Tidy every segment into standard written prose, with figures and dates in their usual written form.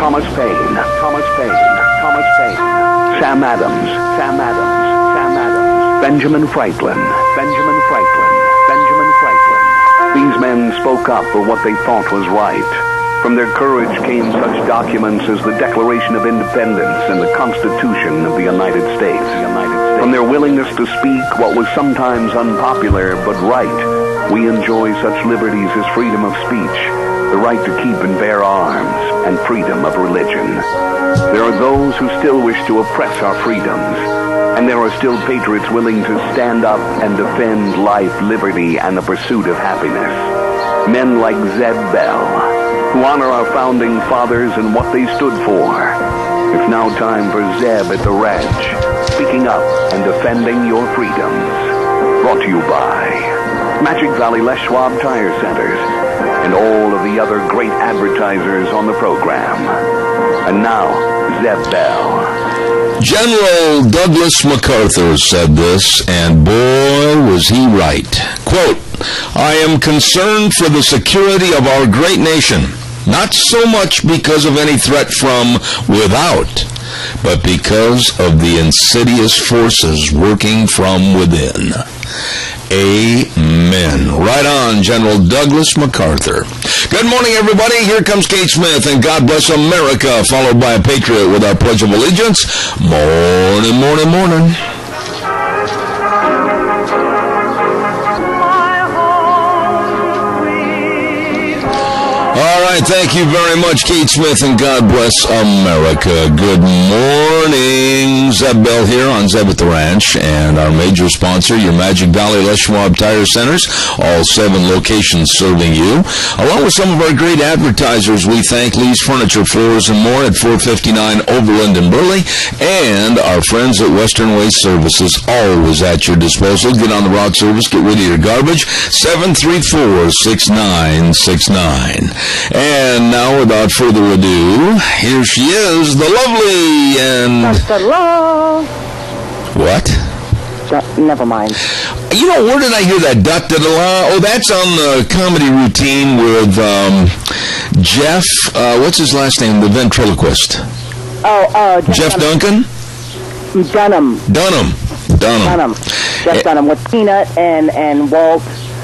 Thomas Paine, Sam Adams, Benjamin Franklin. These men spoke up for what they thought was right. From their courage came such documents as the Declaration of Independence and the Constitution of the United States. From their willingness to speak what was sometimes unpopular but right, we enjoy such liberties as freedom of speech, the right to keep and bear arms, and freedom of religion. There are those who still wish to oppress our freedoms, and there are still patriots willing to stand up and defend life, liberty, and the pursuit of happiness. Men like Zeb Bell, who honor our founding fathers and what they stood for. It's now time for Zeb at the ranch, speaking up and defending your freedoms. Brought to you by Magic Valley Les Schwab Tire Centers and all of the other great advertisers on the program. And now, Zeb Bell. General Douglas MacArthur said this, and boy, was he right. Quote, I am concerned for the security of our great nation, not so much because of any threat from without, but because of the insidious forces working from within. Amen. Right on, General Douglas MacArthur. Good morning, everybody. Here comes Kate Smith, and God bless America, followed by a patriot with our Pledge of Allegiance. Morning, morning, morning. All right, thank you very much, Kate Smith, and God bless America. Good morning. Zeb Bell here on Zeb at the Ranch, and our major sponsor, your Magic Valley Les Schwab Tire Centers, all 7 locations serving you. Along with some of our great advertisers, we thank Lee's Furniture, Floors, and More at 459 Overland in Burley, and our friends at Western Waste Services, always at your disposal. Get on the route service, get rid of your garbage, 734-6969. And now, without further ado, here she is, the lovely and... Da-da-da. What? Never mind. You know, where did I hear that? Da-da-da-la? Oh, that's on the comedy routine with Jeff, what's his last name? The ventriloquist. Jeff Duncan? Dunham. Jeff Dunham with Peanut and Walt.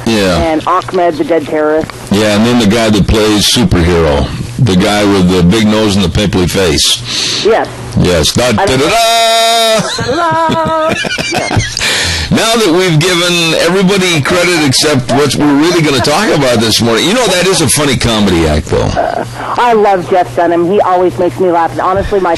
Yeah. And Ahmed, the dead terrorist. Yeah, and then the guy that plays superhero. The guy with the big nose and the pimply face. Yes. Yes. Da-da-da-da! Now that we've given everybody credit except what we're really going to talk about this morning. You know, that is a funny comedy act, though. I love Jeff Dunham. He always makes me laugh. And honestly, I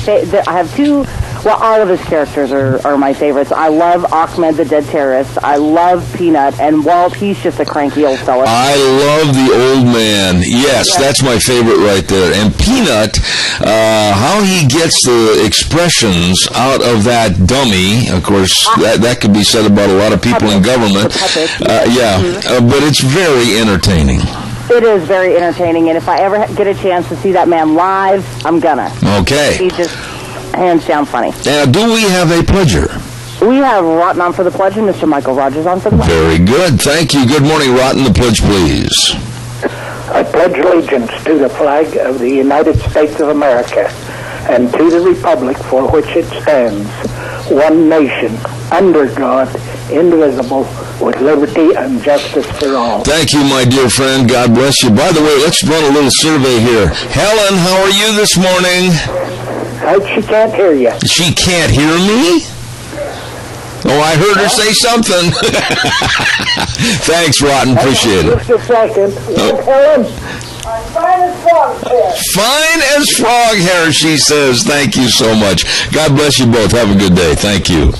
have 2... Well, all of his characters are my favorites. I love Ahmed, the dead terrorist. I love Peanut. And Walt, he's just a cranky old fella. I love the old man. Yes, that's my favorite right there. And Peanut, how he gets the expressions out of that dummy, of course, that could be said about a lot of people in government. But it's very entertaining. It is very entertaining. And if I ever get a chance to see that man live, I'm gonna. Okay. He's just... hands down funny. Now, do we have a pledger? We have Rotten on for the pledge and Mr. Michael Rogers on for the pledge. Very good. Thank you. Good morning, Rotten. The pledge, please. I pledge allegiance to the flag of the United States of America and to the republic for which it stands, one nation, under God, indivisible, with liberty and justice for all. Thank you, my dear friend. God bless you. By the way, let's run a little survey here. Helen, how are you this morning? She can't hear you. She can't hear me? Oh, I heard her say something. Thanks, Rotten. Appreciate it. Just a second. Helen? Fine as frog hair. Fine as frog hair, she says. Thank you so much. God bless you both. Have a good day. Thank you.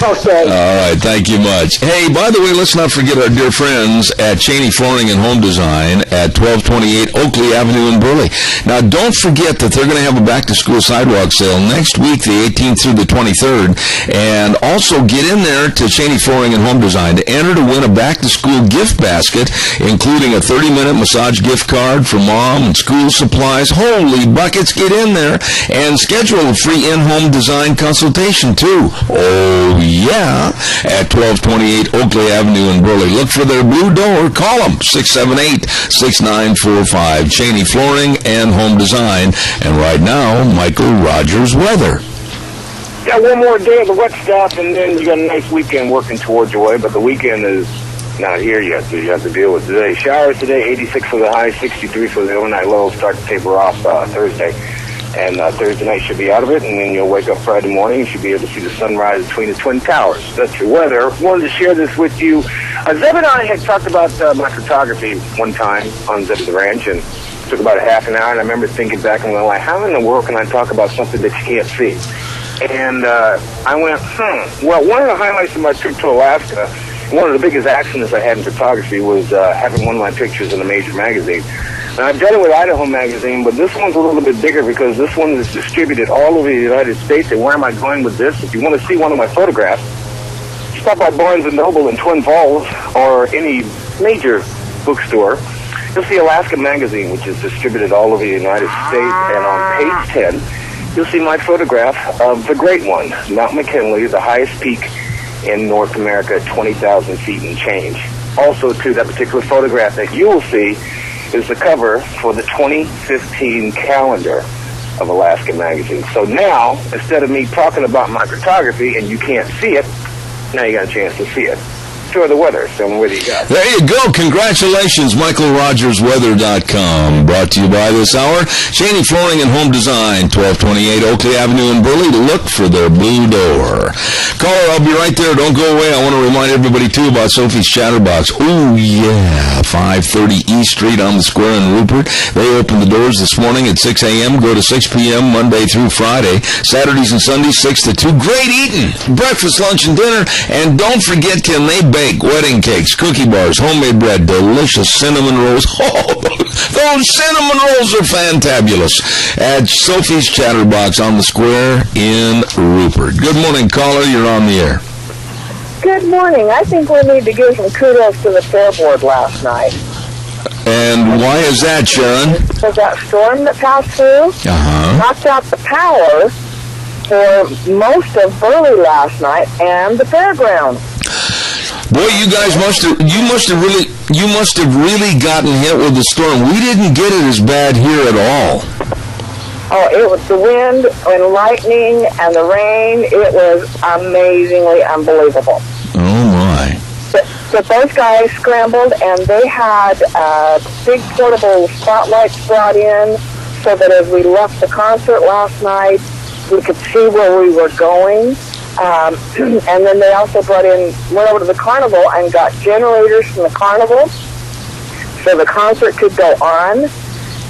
Okay. All right. Thank you much. Hey, by the way, let's not forget our dear friends at Cheney Flooring and Home Design at 1228 Oakley Avenue in Burley. Now, don't forget that they're going to have a back-to-school sidewalk sale next week, the 18th through the 23rd. And also get in there to Cheney Flooring and Home Design to enter to win a back-to-school gift basket, including a 30-minute massage gift card for mom and school supplies. Holy Burley buckets. Get in there and schedule a free in-home design consultation, too. Oh, yeah, at 1228 Oakley Avenue in Burley. Look for their blue door. Call them, 678-6945. Cheney Flooring and Home Design. And right now, Michael Rogers weather. Got one more day of the wet stuff, and then you got a nice weekend working towards your way, but the weekend is not here yet, so you have to deal with today. Showers today, 86 for the high, 63 for the overnight low. Start to taper off Thursday. And Thursday night should be out of it, and then you'll wake up Friday morning. You should be able to see the sunrise between the Twin Towers. That's your weather. Wanted to share this with you. Zeb and I had talked about my photography one time on Zeb at the Ranch, and it took about a half an hour, and I remember thinking back and going, like, how in the world can I talk about something that you can't see? And I went, Well, one of the highlights of my trip to Alaska, one of the biggest accidents I had in photography was having one of my pictures in a major magazine. And I've done it with Idaho Magazine, but this one's a little bit bigger because this one is distributed all over the United States. And where am I going with this? If you want to see one of my photographs, stop by Barnes & Noble in Twin Falls or any major bookstore. You'll see Alaska Magazine, which is distributed all over the United States. And on page 10, you'll see my photograph of the great one, Mount McKinley, the highest peak in North America at 20,000 feet and change. Also, too, that particular photograph that you will see is the cover for the 2015 calendar of Alaska Magazine. So now, instead of me talking about my photography and you can't see it, now you got a chance to see it. Enjoy the weather. So what do you got? There you go. Congratulations, MichaelRogersWeather.com. Brought to you by this hour, Cheney Flooring and Home Design, 1228 Oakley Avenue in Burley. Look for their blue door. Caller, I'll be right there. Don't go away. I want to remind everybody, too, about Sophie's Chatterbox. Oh, yeah. 530 East Street on the Square in Rupert. They opened the doors this morning at 6 a.m. Go to 6 p.m. Monday through Friday. Saturdays and Sundays, 6 to 2. Great eating. Breakfast, lunch, and dinner. And don't forget, can they bake wedding cakes, cookie bars, homemade bread, delicious cinnamon rolls. Oh, those cinnamon rolls are fantabulous. At Sophie's Chatterbox on the Square in Rupert. Good morning, caller. You're on the air. Good morning. I think we need to give some kudos to the Fair Board last night. And why is that, Sharon? Because that storm that passed through knocked out the power for most of Burley last night and the fairgrounds. Boy, you guys must have really gotten hit with the storm. We didn't get it as bad here at all. Oh, it was the wind and lightning and the rain. It was amazingly unbelievable. Oh, my. But those guys scrambled, and they had big portable spotlights brought in so that as we left the concert last night, we could see where we were going. And then they also went over to the carnival and got generators from the carnival so the concert could go on.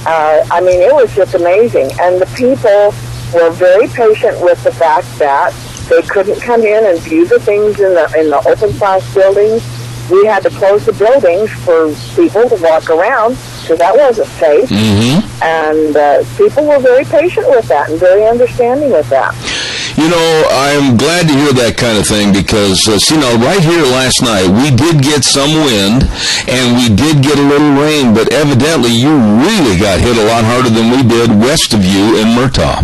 I mean, it was just amazing. And the people were very patient with the fact that they couldn't come in and view the things in the open class buildings. We had to close the buildings for people to walk around because that wasn't safe. Mm-hmm. And people were very patient with that and very understanding with that. You know, I'm glad to hear that kind of thing because, right here last night, we did get some wind and we did get a little rain, but evidently you really got hit a lot harder than we did west of you in Murtaugh.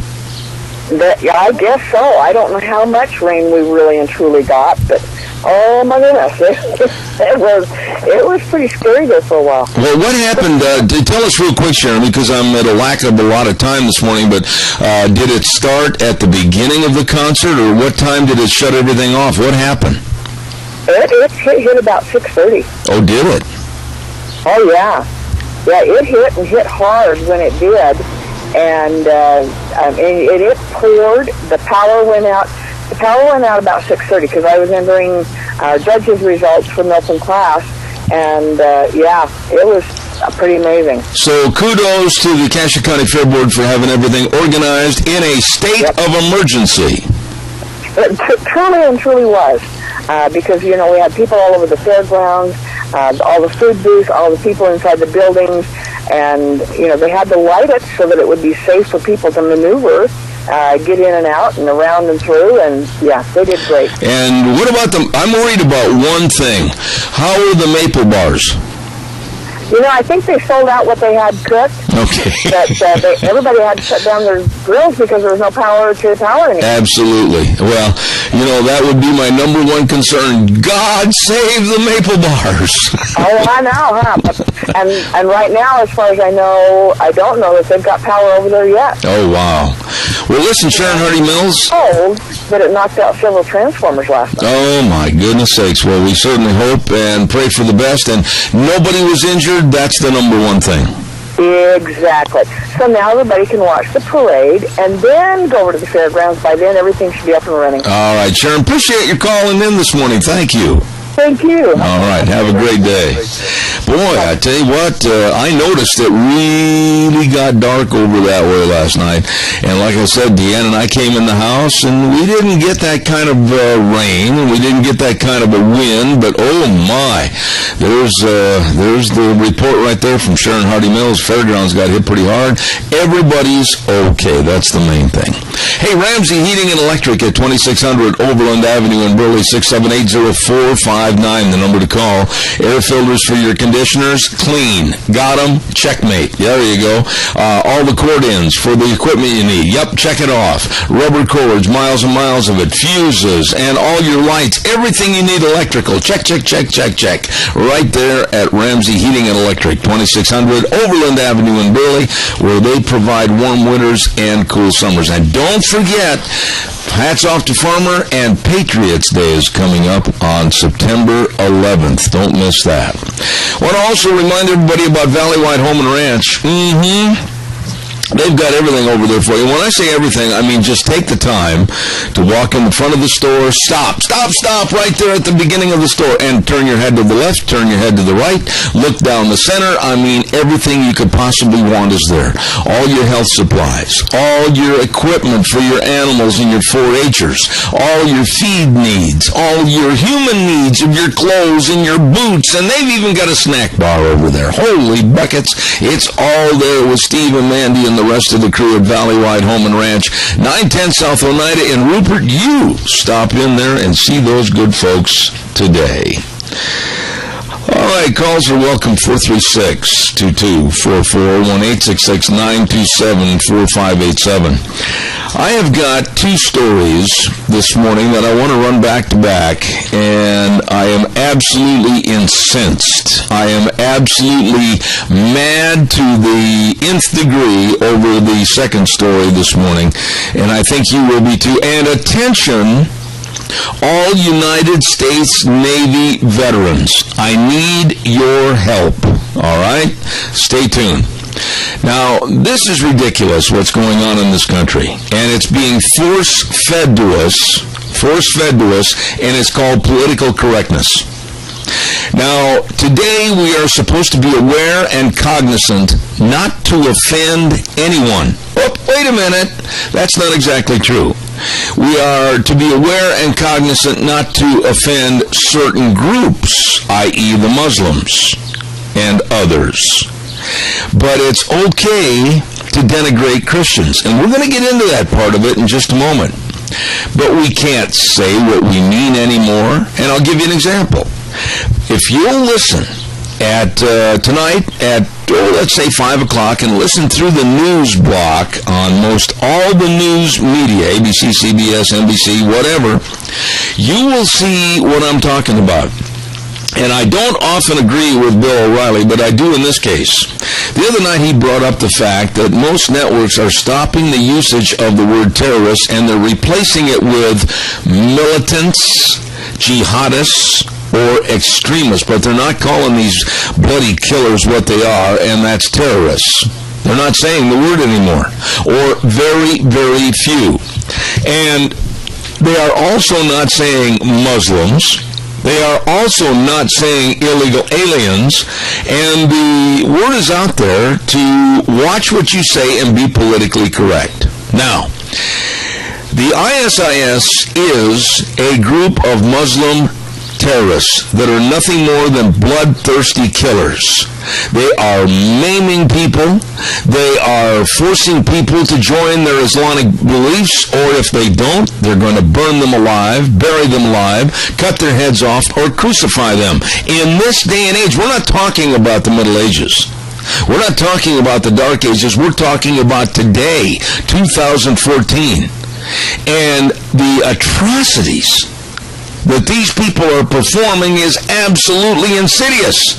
Yeah, I guess so. I don't know how much rain we really and truly got, but oh my goodness, it was pretty scary there for a while. Well, what happened? Tell us real quick, Sharon, because I'm at a lack of a lot of time this morning. But did it start at the beginning of the concert, or what time did it shut everything off? What happened? It hit about 6:30. Oh, did it? Oh yeah, it hit and hit hard when it did. And it poured. The power went out. The power went out about 6:30 because I was entering judges' results for Milton class, and it was pretty amazing. So kudos to the Cassia County Fair Board for having everything organized in a state of emergency. It truly and truly was because we had people all over the fairgrounds, all the food booths, all the people inside the buildings. And, they had to light it so that it would be safe for people to maneuver, get in and out and around and through. And, they did great. And what about I'm worried about one thing. How are the maple bars? I think they sold out what they had cooked. Okay. That everybody had to shut down their grills because there was no power to power anymore. Absolutely. Well, that would be my number one concern. God save the maple bars. Oh, I know, huh? And right now, as far as I know, I don't know if they've got power over there yet. Oh, wow. Well, listen, Sharon Hardy Mills. Oh, but it knocked out several transformers last night. Oh, my goodness sakes. Well, we certainly hope and pray for the best, and nobody was injured. That's the number one thing. Exactly. So now everybody can watch the parade and then go over to the fairgrounds. By then, everything should be up and running. All right, Sharon, appreciate your calling in this morning. Thank you. Thank you. All right, have a great day. Boy, I tell you what, I noticed it really got dark over that way last night. And like I said, Deanne and I came in the house, and we didn't get that kind of rain, and we didn't get that kind of a wind, but oh my, there's the report right there from Sharon Hardy Mills. Fairgrounds got hit pretty hard. Everybody's okay. That's the main thing. Hey, Ramsey Heating and Electric at 2600 Overland Avenue in Burley, 678-0459, the number to call. Air filters for your conditioners, clean. Got them? Checkmate. There you go. All the cord ends for the equipment you need. Yep, check it off. Rubber cords, miles and miles of it. Fuses, and all your lights. Everything you need electrical. Check. Right there at Ramsey Heating and Electric, 2600 Overland Avenue in Burley, where they provide warm winters and cool summers. And don't forget, hats off to Farmer, and Patriots Day is coming up on September 11th. Don't miss that. I want to also remind everybody about Valley White Home and Ranch. They've got everything over there for you. When I say everything, I mean just take the time to walk in the front of the store, stop right there at the beginning of the store, and turn your head to the left, turn your head to the right, look down the center. I mean, everything you could possibly want is there. All your health supplies, all your equipment for your animals and your 4-H'ers, all your feed needs, all your human needs of your clothes and your boots, and they've even got a snack bar over there. Holy buckets, it's all there with Steve and Mandy and the rest of the crew at Valley White Home and Ranch, 910 South Oneida in Rupert. You stop in there and see those good folks today. All right, calls are welcome, 436-2244, 1-866-927-4587. I have got two stories this morning that I want to run back to back, and I am absolutely incensed. I am absolutely mad to the nth degree over the second story this morning, and I think you will be too. And attention, all United States Navy veterans, I need your help, all right? Stay tuned. Now, this is ridiculous what's going on in this country, and it's being force-fed to us, and it's called political correctness. Now, today we are supposed to be aware and cognizant not to offend anyone. Oh, wait a minute. That's not exactly true. We are to be aware and cognizant not to offend certain groups, i.e. the Muslims and others. But it's okay to denigrate Christians, and we're going to get into that part of it in just a moment. But we can't say what we mean anymore, and I'll give you an example. If you'll listen at tonight at, let's say 5 o'clock, and listen through the news block on most all the news media, ABC, CBS, NBC, whatever, you will see what I'm talking about. And I don't often agree with Bill O'Reilly, but I do in this case. The other night he brought up the fact that most networks are stopping the usage of the word terrorists, and they're replacing it with militants, jihadists, or extremists, but they're not calling these bloody killers what they are, and that's terrorists. They're not saying the word anymore, or very, very few. And they are also not saying Muslims. They are also not saying illegal aliens, and the word is out there to watch what you say and be politically correct. Now, the ISIS is a group of Muslim terrorists that are nothing more than bloodthirsty killers. They are maiming people. They are forcing people to join their Islamic beliefs, or if they don't, they're going to burn them alive, bury them alive, cut their heads off, or crucify them. In this day and age, we're not talking about the Middle Ages. We're not talking about the Dark Ages. We're talking about today, 2014. And the atrocities that these people are performing is absolutely insidious.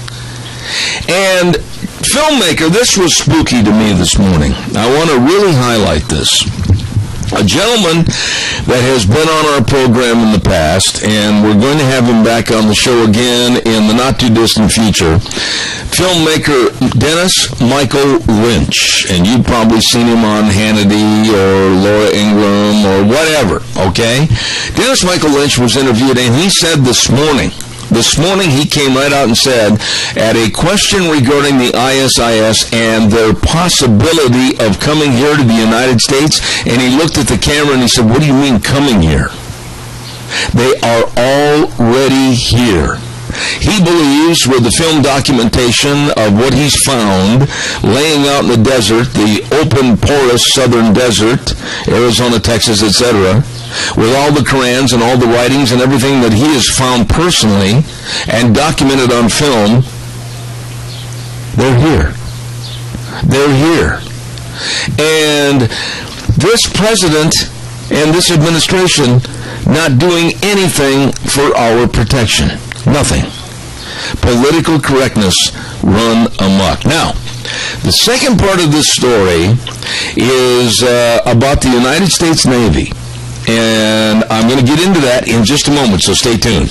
And filmmaker, this was spooky to me this morning. I want to really highlight this. A gentleman that has been on our program in the past, and we're going to have him back on the show again in the not-too-distant future, filmmaker Dennis Michael Lynch. And you've probably seen him on Hannity or Laura Ingraham or whatever, okay? Dennis Michael Lynch was interviewed, and he said this morning he came right out and said, at a question regarding the ISIS and their possibility of coming here to the United States, and he looked at the camera and he said, what do you mean coming here? They are already here. He believes, with the film documentation of what he's found laying out in the desert, the open, porous southern desert, Arizona, Texas, etc., with all the Qurans and all the writings and everything that he has found personally and documented on film, they're here. They're here. And this president and this administration not doing anything for our protection. Nothing. Political correctness run amok. Now, the second part of this story is about the United States Navy. And I'm going to get into that in just a moment, so stay tuned.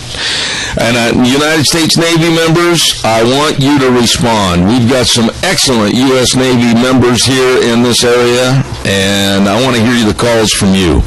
And United States Navy members, I want you to respond. We've got some excellent U.S. Navy members here in this area, and I want to hear the calls from you.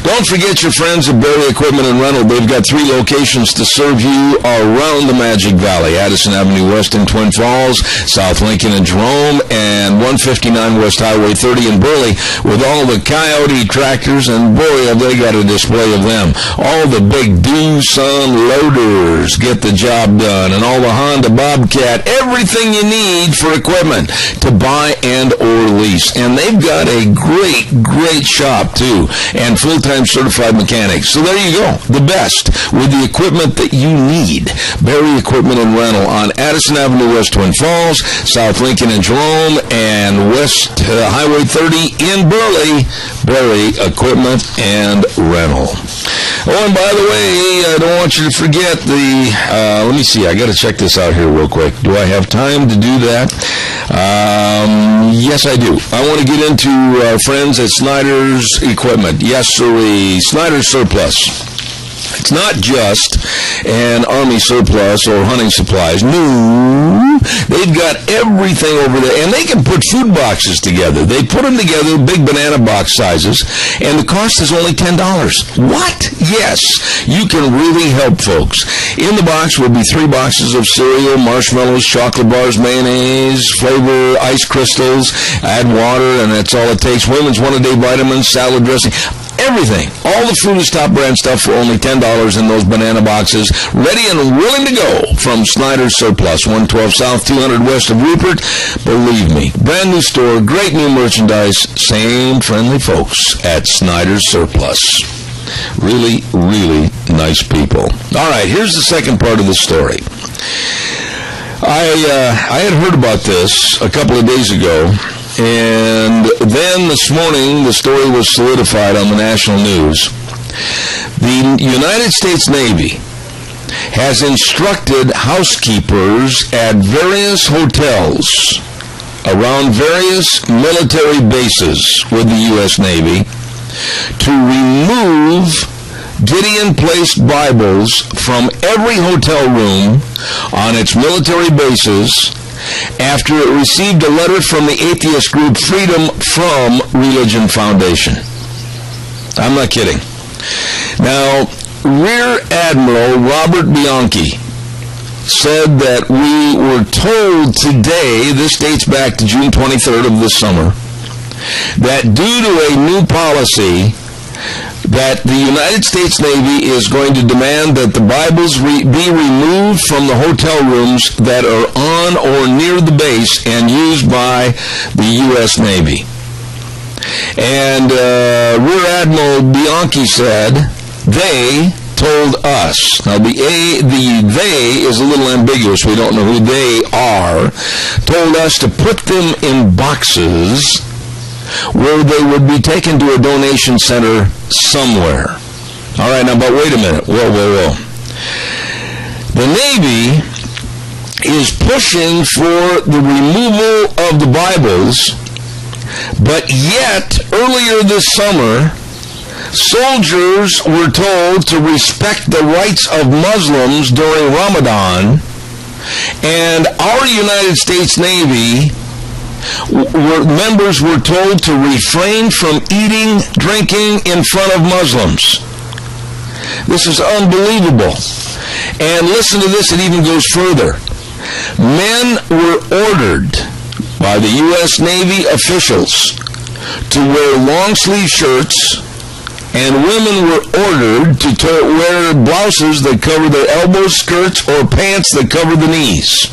Don't forget your friends at Berry Equipment and Rental. They've got 3 locations to serve you around the Magic Valley. Addison Avenue West in Twin Falls, South Lincoln and Jerome, and 159 West Highway 30 in Burley with all the Coyote tractors, and boy, have they got a display of them. All the big Doosan loaders get the job done, and all the Honda Bobcat, everything you need for equipment to buy and or lease. And they've got a great shop, too, and full-time certified mechanics. So there you go, the best with the equipment that you need. Berry Equipment and Rental on Addison Avenue West, Twin Falls, South Lincoln and Jerome, and West Highway 30 in Burley. Berry Equipment and Rental. Oh, and by the way, I don't want you to forget let me see, I got to check this out here real quick. Do I have time to do that? Yes, I do. I want to get into our friends at Snyder's Equipment. Yes, sirree. Snyder's Surplus. It's not just an army surplus or hunting supplies. No, they've got everything over there, and they can put food boxes together. They put them together, big banana box sizes, and the cost is only $10. What? Yes, you can really help folks. In the box will be 3 boxes of cereal, marshmallows, chocolate bars, mayonnaise, flavor, ice crystals, add water, and that's all it takes. Women's one-a-day vitamins, salad dressing. Everything. All the Fruit is top brand stuff for only $10 in those banana boxes. Ready and willing to go from Snyder's Surplus, 112 South, 200 West of Rupert. Believe me, brand new store, great new merchandise, same friendly folks at Snyder's Surplus. Really nice people. All right, here's the second part of the story. I had heard about this a couple of days ago. And then this morning, the story was solidified on the national news. The United States Navy has instructed housekeepers at various hotels around various military bases with the U.S. Navy to remove Gideon-placed Bibles from every hotel room on its military bases after it received a letter from the atheist group Freedom From Religion Foundation. I'm not kidding. Now, Rear Admiral Robert Bianchi said that we were told today, this dates back to June 23rd of this summer, that due to a new policy that the United States Navy is going to demand that the Bibles be removed from the hotel rooms that are on or near the base and used by the U.S. Navy. And Rear Admiral Bianchi said they, told us. Now, the they is a little ambiguous. We don't know who they are. Told us to put them in boxes where they would be taken to a donation center somewhere. All right, now, but wait a minute. Whoa. The Navy is pushing for the removal of the Bibles, but yet, earlier this summer, soldiers were told to respect the rights of Muslims during Ramadan, and our United States Navy members were told to refrain from eating, drinking in front of Muslims. This is unbelievable. And listen to this, it even goes further. Men were ordered by the U.S. Navy officials to wear long-sleeve shirts, and women were ordered to wear blouses that cover their elbows, skirts, or pants that cover the knees.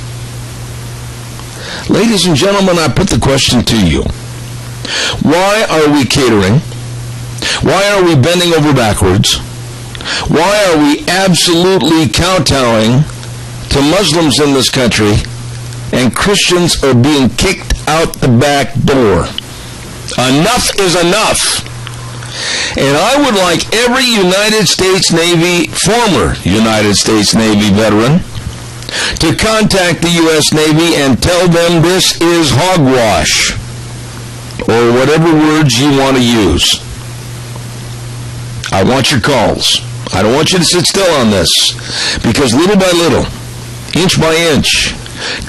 Ladies and gentlemen, I put the question to you. Why are we catering? Why are we bending over backwards? Why are we absolutely kowtowing to Muslims in this country, and Christians are being kicked out the back door? Enough is enough. And I would like every United States Navy, former United States Navy veteran, to contact the U.S. Navy and tell them this is hogwash, or whatever words you want to use. I want your calls. I don't want you to sit still on this, because little by little, inch by inch,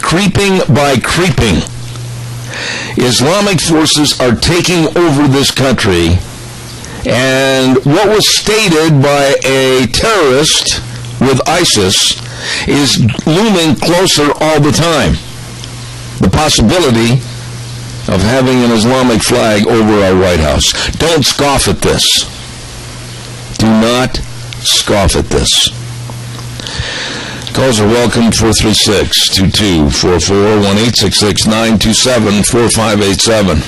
creeping by creeping, Islamic forces are taking over this country, and what was stated by a terrorist with ISIS is looming closer all the time. The possibility of having an Islamic flag over our White House. Don't scoff at this. Do not scoff at this. Calls are welcome, 436-2244, 1-866-927-4587.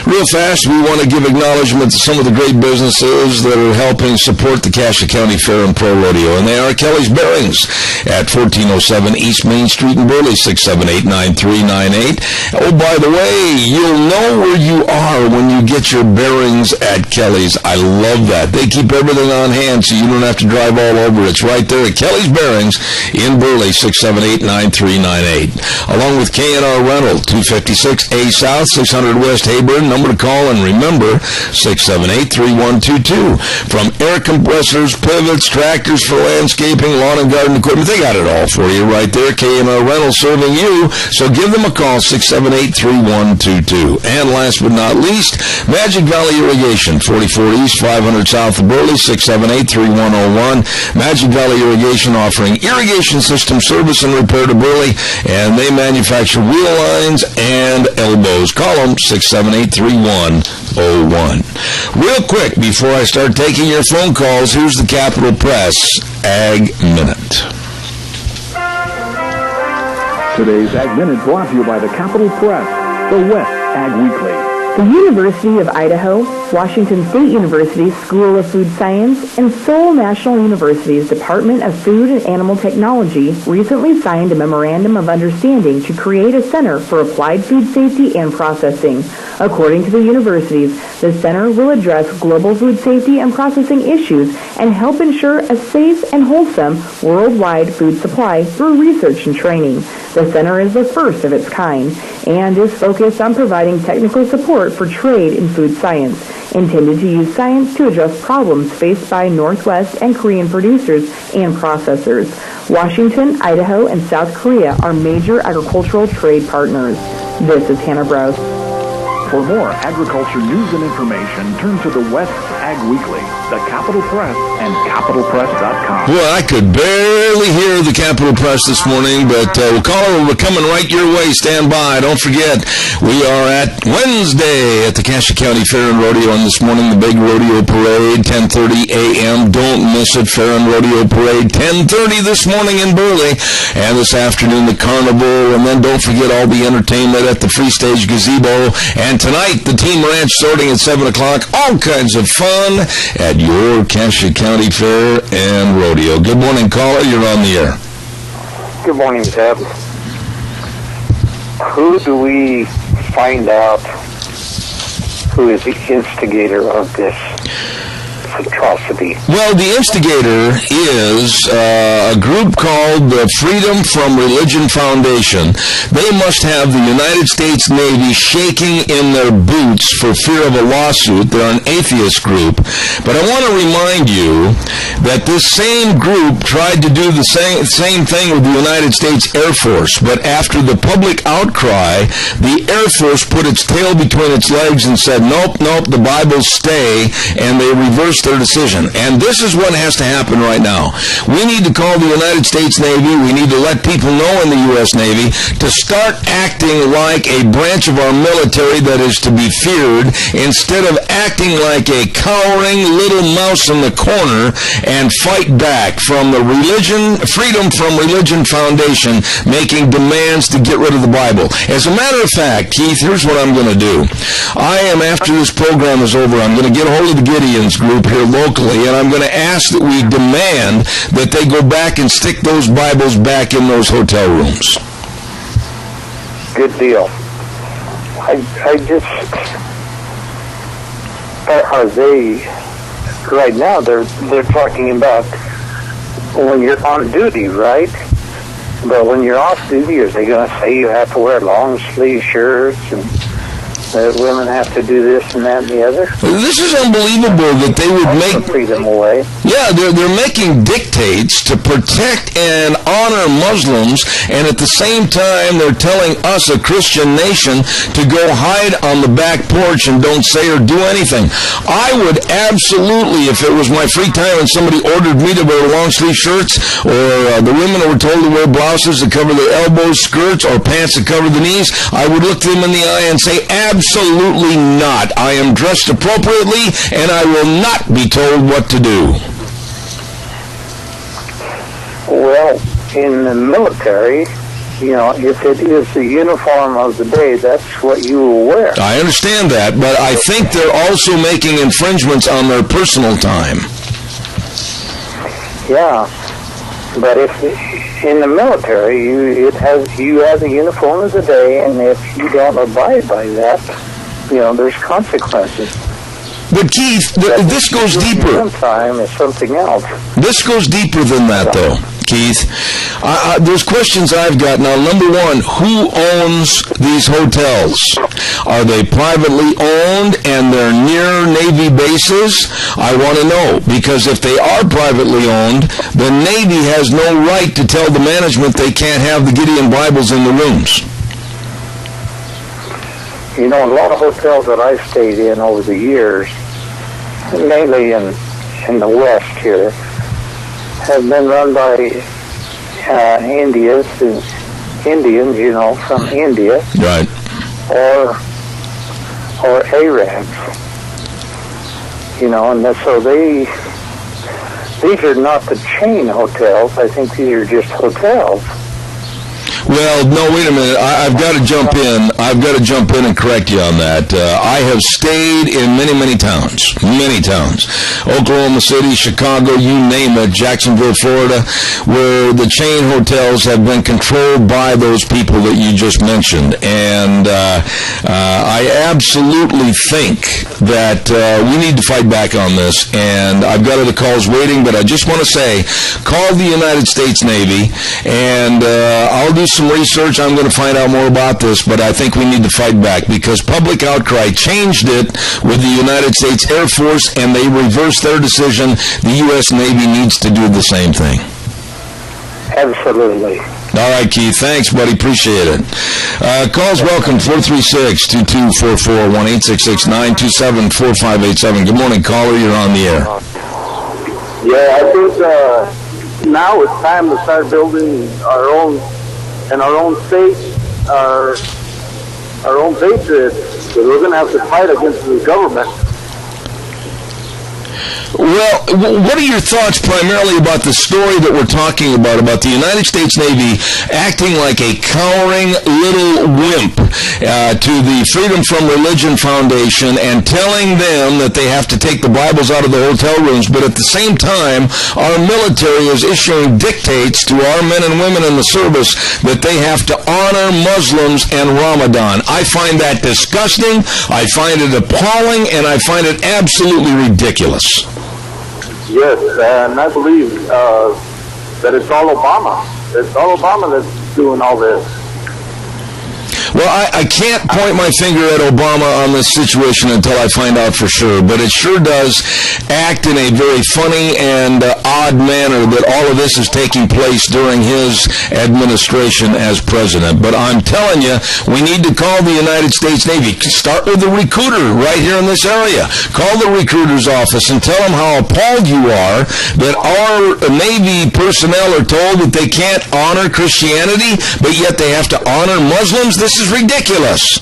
Real fast, we want to give acknowledgement to some of the great businesses that are helping support the Cassia County Fair and Pro Rodeo, and they are Kelly's Bearings at 1407 East Main Street in Burley, 678-9398. Oh, by the way, you'll know where you are when you get your bearings at Kelly's. I love that. They keep everything on hand so you don't have to drive all over. It's right there at Kelly's Bearings in Burley, 678-9398. Along with K&R Rental, 256A South, 600 West Hayburn. Number to call, and remember, 678-3122. From air compressors, pivots, tractors for landscaping, lawn and garden equipment, they got it all for you right there. K&R Rental serving you, so give them a call, 678-3122. And last but not least, Magic Valley Irrigation, 44 East, 500 South of Burley, 678-3101. Magic Valley Irrigation offering irrigation system service and repair to Burley, and they manufacture wheel lines and elbows. Call them, 678-3101. Real quick, before I start taking your phone calls, here's the Capital Press Ag Minute. Today's Ag Minute brought to you by the Capital Press, the West Ag Weekly. The University of Idaho, Washington State University's School of Food Science, and Seoul National University's Department of Food and Animal Technology recently signed a Memorandum of Understanding to create a Center for Applied Food Safety and Processing. According to the universities, the center will address global food safety and processing issues and help ensure a safe and wholesome worldwide food supply through research and training. The center is the first of its kind and is focused on providing technical support for trade in food science, intended to use science to address problems faced by Northwest and Korean producers and processors. Washington, Idaho, and South Korea are major agricultural trade partners. This is Hannah Brose. For more agriculture news and information, turn to the West Ag Weekly, the Capital Press, and CapitalPress.com. Boy, I could barely hear the Capital Press this morning, but caller, we're coming right your way. Stand by. Don't forget, we are at Wednesday at the Cassia County Fair and Rodeo, and this morning the big rodeo parade, 10:30 a.m. Don't miss it. Fair and Rodeo Parade, 10:30 this morning in Burley, and this afternoon the carnival, and then don't forget all the entertainment at the Free Stage Gazebo and tonight, the Team Ranch starting at 7 o'clock. All kinds of fun at your Cassia County Fair and Rodeo. Good morning, caller. You're on the air. Good morning, Zeb. Who do we find out who is the instigator of this atrocity? Well, the instigator is a group called the Freedom from Religion Foundation. They must have the United States Navy shaking in their boots for fear of a lawsuit. They're an atheist group. But I want to remind you that this same group tried to do the same thing with the United States Air Force. But after the public outcry, the Air Force put its tail between its legs and said, nope, the Bibles stay, and they reversed their decision. And this is what has to happen right now. We need to call the United States Navy. We need to let people know in the U.S. Navy to start acting like a branch of our military that is to be feared, instead of acting like a cowering little mouse in the corner, and fight back from the Freedom from Religion Foundation making demands to get rid of the Bible. As a matter of fact, Keith, here's what I'm going to do. After this program is over, I'm going to get a hold of the Gideons group here locally, and I'm going to ask that we demand that they go back and stick those Bibles back in those hotel rooms. Good deal. I just... Are they... Right now, they're talking about when you're on duty, right? But when you're off duty, are they going to say you have to wear long sleeve shirts and that women have to do this and that and the other? This is unbelievable that they would make freedom away. Yeah, they're making dictates to protect and honor Muslims, and at the same time they're telling us, a Christian nation, to go hide on the back porch and don't say or do anything. I would absolutely, if it was my free time and somebody ordered me to wear long sleeve shirts, or the women were told to wear blouses that cover their elbows, skirts, or pants that cover the knees, I would look them in the eye and say, absolutely not. I am dressed appropriately, and I will not be told what to do. Well, in the military, if it is the uniform of the day, that's what you will wear. I understand that, but I think they're also making infringements on their personal time. Yeah, but if in the military, you have the uniform of the day, and if you don't abide by that, there's consequences. But Keith, this goes deeper. Time is something else. This goes deeper than that, though, Keith. There's questions I've got. Now, number one, who owns these hotels? Are they privately owned and they're near Navy bases? I want to know, because if they are privately owned, the Navy has no right to tell the management they can't have the Gideon Bibles in the rooms. A lot of hotels that I've stayed in over the years, mainly in the West here, have been run by Indians, from India, right, or Arabs, and so these are not the chain hotels. I think these are just hotels. Well, no, wait a minute. I've got to jump in. I've got to jump in and correct you on that. I have stayed in many, many towns. Oklahoma City, Chicago, you name it, Jacksonville, Florida, where the chain hotels have been controlled by those people that you just mentioned. And I absolutely think that we need to fight back on this. And I've got other calls waiting, but I just want to say, call the United States Navy, and I'll do some research. I'm going to find out more about this, but I think we need to fight back, because public outcry changed it with the United States Air Force, and they reversed their decision. The U.S. Navy needs to do the same thing. Absolutely. All right, Keith. Thanks, buddy. Appreciate it. Calls welcome, 436-2244, 1-866-927-4587. Good morning, caller. You're on the air. Yeah, I think now it's time to start building our own state, our own patriots. So we're going to have to fight against the government. Well, what are your thoughts primarily about the story that we're talking about the United States Navy acting like a cowering little wimp to the Freedom from Religion Foundation and telling them that they have to take the Bibles out of the hotel rooms, but at the same time, our military is issuing dictates to our men and women in the service that they have to honor Muslims and Ramadan. I find that disgusting, I find it appalling, and I find it absolutely ridiculous. Yes, and I believe that it's all Obama. It's all Obama that's doing all this. Well, I can't point my finger at Obama on this situation until I find out for sure, but it sure does act in a very funny and odd manner that all of this is taking place during his administration as president. But I'm telling you, we need to call the United States Navy. Start with the recruiter right here in this area. Call the recruiter's office and tell them how appalled you are that our Navy personnel are told that they can't honor Christianity, but yet they have to honor Muslims. This is ridiculous.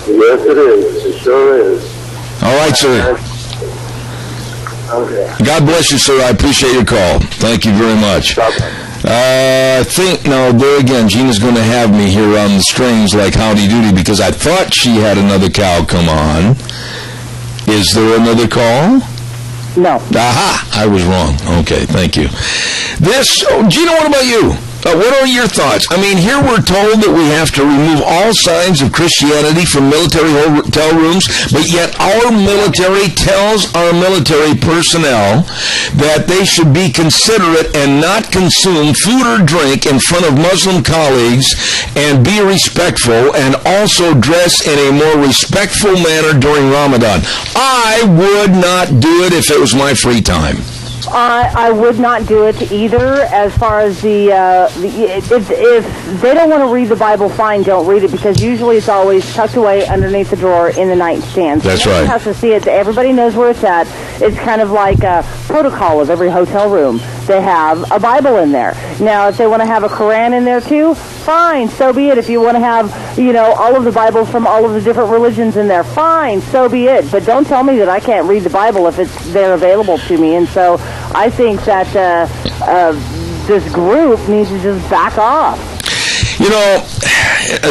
Yes, it is. It sure is. All right, sir. Okay. God bless you, sir. I appreciate your call. Thank you very much. I think, no, there again, Gina's going to have me here on the strings like Howdy Doody because I thought she had another cow come on. Is there another call? No. Aha! I was wrong. Okay, thank you. Gina, what about you? What are your thoughts? I mean, here we're told that we have to remove all signs of Christianity from military hotel rooms, but yet our military tells our military personnel that they should be considerate and not consume food or drink in front of Muslim colleagues and be respectful and also dress in a more respectful manner during Ramadan. I would not do it if it was my free time. I would not do it either. As far as if they don't want to read the Bible, fine, don't read it, because usually it's always tucked away underneath the drawer in the nightstand. That's right. Everybody has to see it. Everybody knows where it's at. It's kind of like a protocol of every hotel room. They have a Bible in there. Now, if they want to have a Quran in there too, fine, so be it. If you want to have, all of the Bibles from all of the different religions in there, fine, so be it. But don't tell me that I can't read the Bible if they're available to me. And so I think that this group needs to just back off.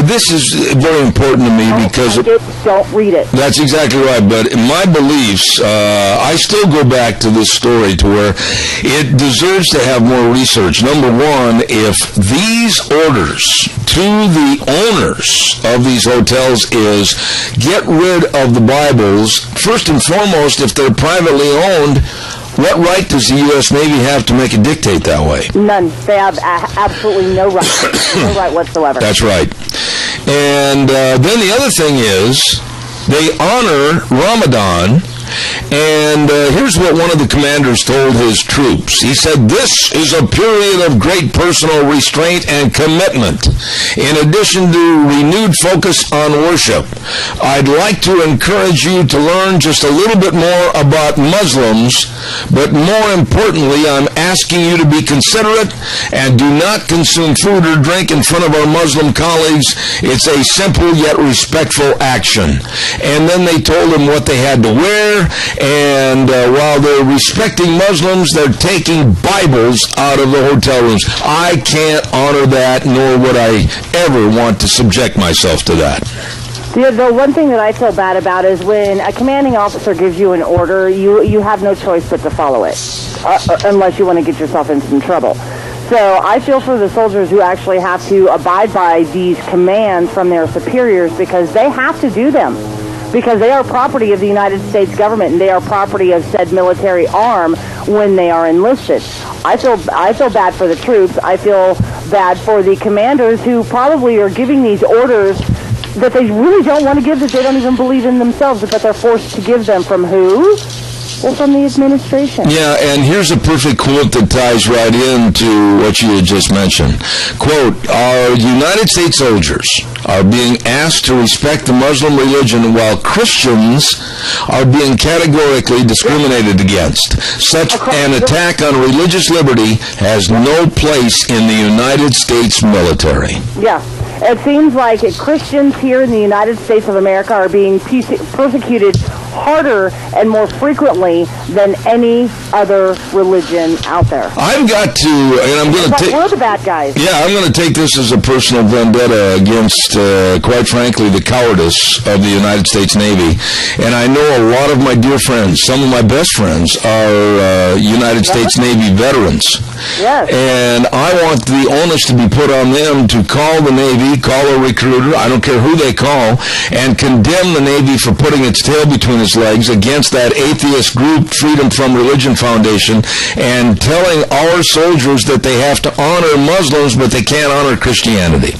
This is very important to me because don't read it. That's exactly right. But in my beliefs, I still go back to this story to where it deserves to have more research. Number one, if these orders to the owners of these hotels is get rid of the Bibles, first and foremost, if they're privately owned, what right does the U.S. Navy have to make a dictate that way? None. They have absolutely no right. No right whatsoever. That's right. And then the other thing is they honor Ramadan. And here's what one of the commanders told his troops. He said, "This is a period of great personal restraint and commitment. In addition to renewed focus on worship, I'd like to encourage you to learn just a little bit more about Muslims, but more importantly, I'm asking you to be considerate and do not consume food or drink in front of our Muslim colleagues. It's a simple yet respectful action." And then they told him what they had to wear. And while they're respecting Muslims, they're taking Bibles out of the hotel rooms. I can't honor that, nor would I ever want to subject myself to that. The one thing that I feel bad about is when a commanding officer gives you an order, you have no choice but to follow it, unless you want to get yourself in some trouble. So I feel for the soldiers who actually have to abide by these commands from their superiors, because they have to do them. Because they are property of the United States government, and they are property of said military arm when they are enlisted. I feel bad for the troops. I feel bad for the commanders who probably are giving these orders that they really don't want to give, that they don't even believe in themselves, but they're forced to give them. From who? Well, from the administration. Yeah, and here's a perfect quote that ties right into what you had just mentioned. Quote, "Our United States soldiers are being asked to respect the Muslim religion while Christians are being categorically discriminated against. Such an attack on religious liberty has no place in the United States military." Yeah. It seems like Christians here in the United States of America are being persecuted harder and more frequently than any other religion out there. I've got to, and I'm going to take... We're the bad guys. Yeah, I'm going to take this as a personal vendetta against, quite frankly, the cowardice of the United States Navy. And I know a lot of my dear friends, some of my best friends, are United States Navy veterans. Yes. And I want the onus to be put on them to call the Navy, call a recruiter, I don't care who they call, and condemn the Navy for putting its tail between its legs against that atheist group, Freedom from Religion Foundation, and telling our soldiers that they have to honor Muslims, but they can't honor Christianity.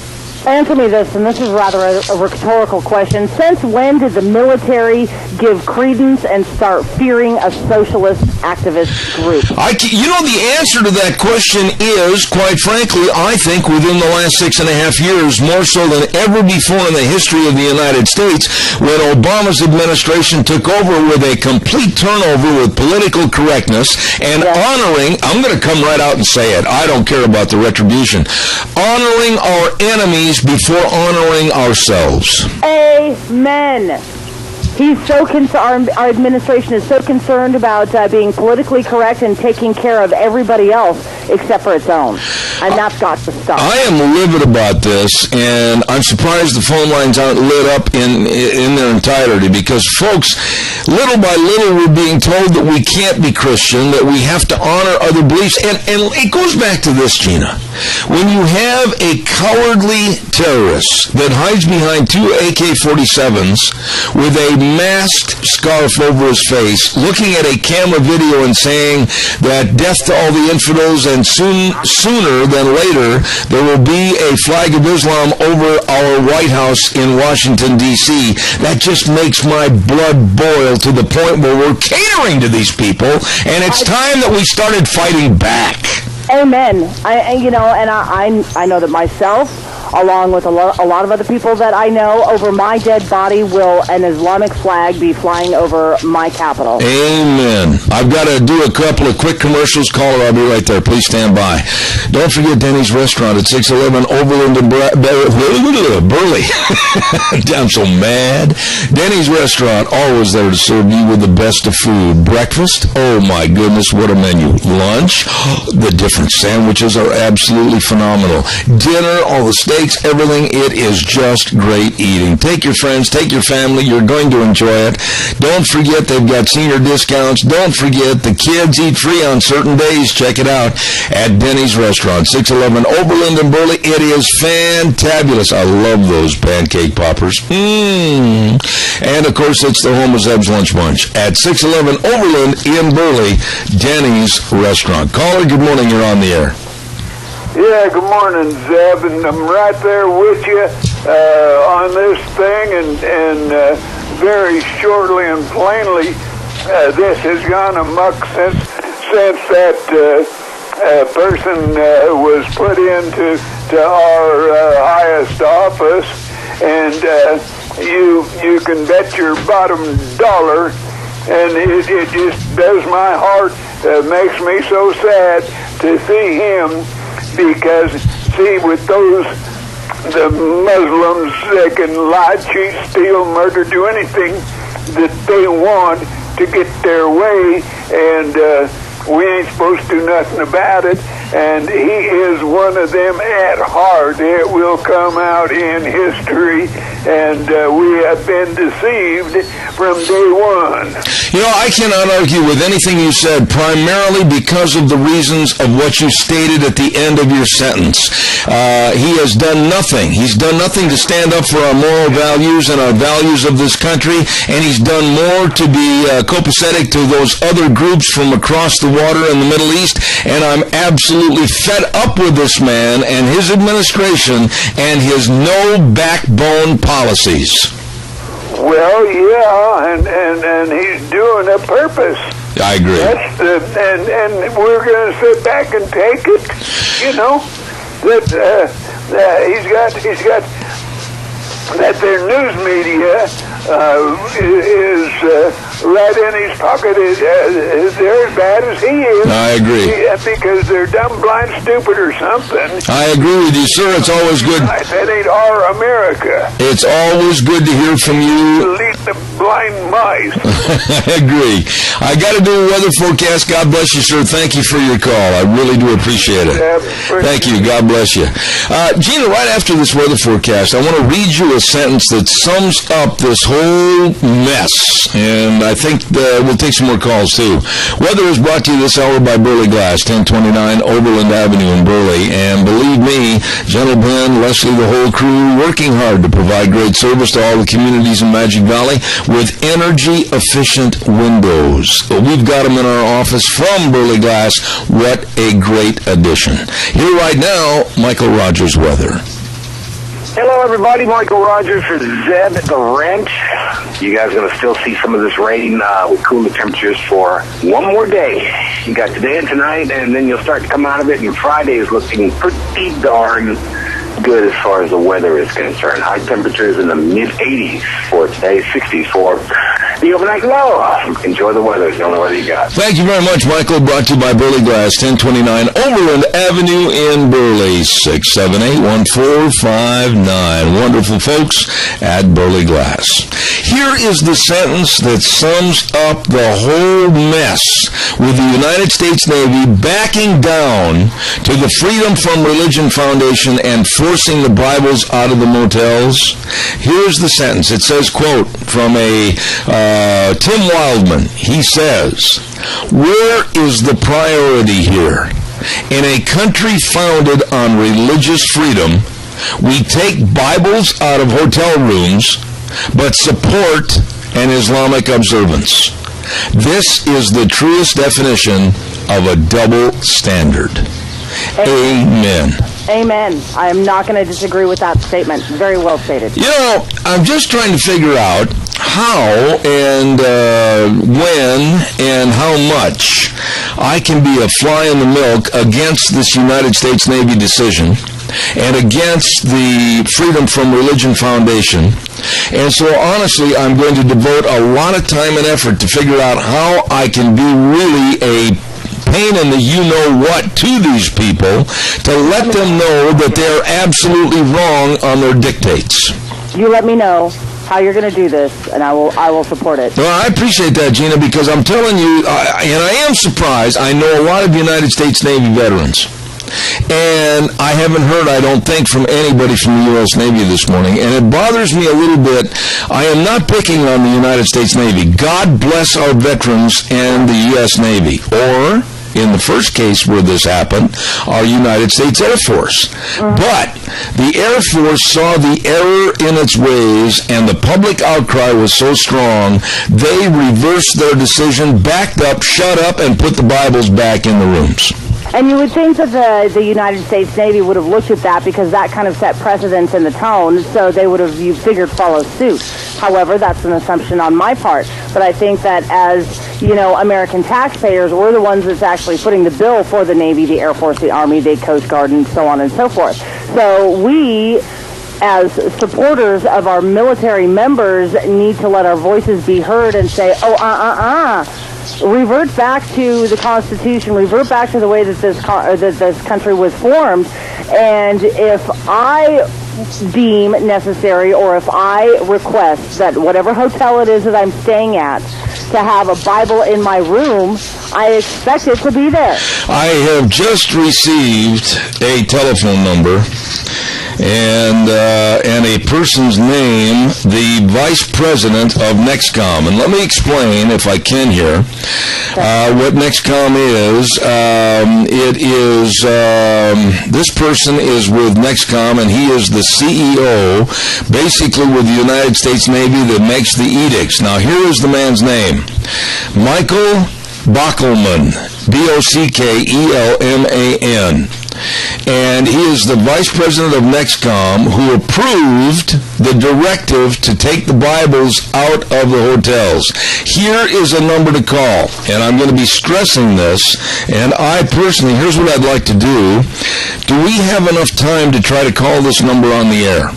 Answer me this, and this is rather a rhetorical question. Since when did the military give credence and start fearing a socialist activist group? You know, the answer to that question is, quite frankly, I think within the last 6.5 years, more so than ever before in the history of the United States, when Obama's administration took over with a complete turnover with political correctness and honoring, I'm going to come right out and say it, I don't care about the retribution, honoring our enemies before honoring ourselves. Amen. He's so concerned. Our administration is so concerned about being politically correct and taking care of everybody else except for its own, and that's got to stop. I am livid about this, and I'm surprised the phone lines aren't lit up in their entirety, because, folks, little by little we're being told that we can't be Christian, that we have to honor other beliefs, and it goes back to this, Gina. When you have a cowardly terrorist that hides behind two AK-47s with a masked scarf over his face, looking at a camera video and saying that death to all the infidels, and sooner than later there will be a flag of Islam over our White House in Washington, D.C., that just makes my blood boil to the point where we're catering to these people, and it's time that we started fighting back. Amen. I know that myself, along with a lot of other people that I know, over my dead body will an Islamic flag be flying over my capital. Amen. I've got to do a couple of quick commercials. Caller, I'll be right there. Please stand by. Don't forget Denny's Restaurant at 611 Overland and Burley. I'm so mad. Denny's Restaurant, always there to serve you with the best of food. Breakfast, oh my goodness, what a menu. Lunch, the different sandwiches are absolutely phenomenal. Dinner, all the steaks, everything, it is just great eating. Take your friends, take your family, you're going to enjoy it. Don't forget they've got senior discounts. Don't forget the kids eat free on certain days. Check it out at Denny's Restaurant, 611 Overland and Burley. It is fantabulous. I love those pancake poppers. And of course, it's the home of Zeb's Lunch Bunch at 611 Overland in Burley, Denny's Restaurant. Caller, good morning. You're on the air. Yeah, good morning, Zeb, and I'm right there with you on this thing, and very shortly and plainly, this has gone amok since that person was put into our highest office, and you can bet your bottom dollar, and it just does my heart, makes me so sad to see him. Because, see, with the Muslims, they can lie, cheat, steal, murder, do anything that they want to get their way, and we ain't supposed to do nothing about it, and he is one of them at heart. It will come out in history, and we have been deceived from day one. You know, I cannot argue with anything you said, primarily because of the reasons of what you stated at the end of your sentence. He has done nothing. He's done nothing to stand up for our moral values and our values of this country, and he's done more to be copacetic to those other groups from across the water in the Middle East, and I'm absolutely fed up with this man and his administration and his no-backbone policies. Well, yeah, and he's doing it purpose. I agree. And we're going to sit back and take it, you know, that he's got that their news media is right in his pocket. They're as bad as he is. I agree. Because they're dumb, blind, stupid, or something. I agree with you, sir. It's always good. That ain't our America. It's always good to hear from you. Lead the blind mice. I agree. I got to do a weather forecast. God bless you, sir. Thank you for your call. I really do appreciate it. Thank you. God bless you. Gina, right after this weather forecast, I want to read you a sentence that sums up this whole mess. And I think we'll take some more calls, too. Weather is brought to you this hour by Burley Glass, 1029 Overland Avenue in Burley. And believe me, Gentle Ben, Leslie, the whole crew, working hard to provide great service to all the communities in Magic Valley with energy-efficient windows. We've got them in our office from Burley Glass. What a great addition. Here right now, Michael Rogers weather. Hello, everybody. Michael Rogers for Zeb the Wrench. You guys are going to still see some of this rain with cooler temperatures for one more day. You got today and tonight, and then you'll start to come out of it, and Friday is looking pretty darn good as far as the weather is concerned. High temperatures in the mid-80s for today, 60s for the overnight low. Enjoy the weather. It's the only weather you got. Thank you very much, Michael. Brought to you by Burley Glass, 1029 Overland Avenue in Burley, 678-1459. Wonderful folks at Burley Glass. Here is the sentence that sums up the whole mess with the United States Navy backing down to the Freedom from Religion Foundation and forcing the Bibles out of the motels. Here's the sentence. It says, quote, from a Tim Wildman. He says, where is the priority here? In a country founded on religious freedom, we take Bibles out of hotel rooms, but support an Islamic observance. This is the truest definition of a double standard. Amen. Amen. I am not going to disagree with that statement. Very well stated. You know, I'm just trying to figure out how and when and how much I can be a fly in the milk against this United States Navy decision and against the Freedom from Religion Foundation. And so, honestly, I'm going to devote a lot of time and effort to figure out how I can be really a pain in the you-know-what to these people to let them know that they're absolutely wrong on their dictates. You let me know how you're going to do this, and I will support it. Well, I appreciate that, Gina, because I'm telling you, and I am surprised, I know a lot of United States Navy veterans. And I haven't heard, I don't think, from anybody from the U.S. Navy this morning. And it bothers me a little bit. I am not picking on the United States Navy. God bless our veterans and the U.S. Navy. Or, in the first case where this happened, our United States Air Force. But the Air Force saw the error in its ways, and the public outcry was so strong, they reversed their decision, backed up, shut up, and put the Bibles back in the rooms. And you would think that the United States Navy would have looked at that because that kind of set precedence in the tone, so they would have, you figured, follow suit. However, that's an assumption on my part. But I think that as, you know, American taxpayers, we're the ones that's actually footing the bill for the Navy, the Air Force, the Army, the Coast Guard, and so on and so forth. So we, as supporters of our military members, need to let our voices be heard and say, revert back to the Constitution, revert back to the way that this country was formed. And if I deem necessary, or if I request that whatever hotel it is that I'm staying at, to have a Bible in my room, I expect it to be there. I have just received a telephone number and a person's name, the vice president of NEXCOM. And let me explain, if I can here, what NEXCOM is. It is, this person is with NEXCOM, and he is the CEO, basically with the United States Navy, that makes the edicts. Now, here is the man's name. Michael Bockelman, Bockelman. And he is the vice president of NEXCOM who approved the directive to take the Bibles out of the hotels. Here is a number to call, and I'm going to be stressing this, and I personally, here's what I'd like to do. Do we have enough time to try to call this number on the air?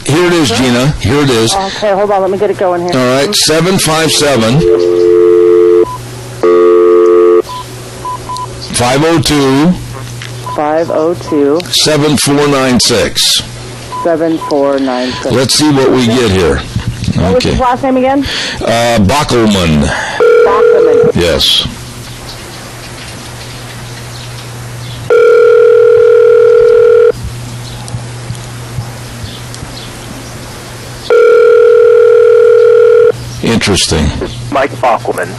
Here it is, Gina. Here it is. Okay, hold on. Let me get it going here. All right, 757 502 7496. 7496. Let's see what we get here. What was his last name again? Bockelman. Bockelman. Yes. Interesting. Mike Bockelman.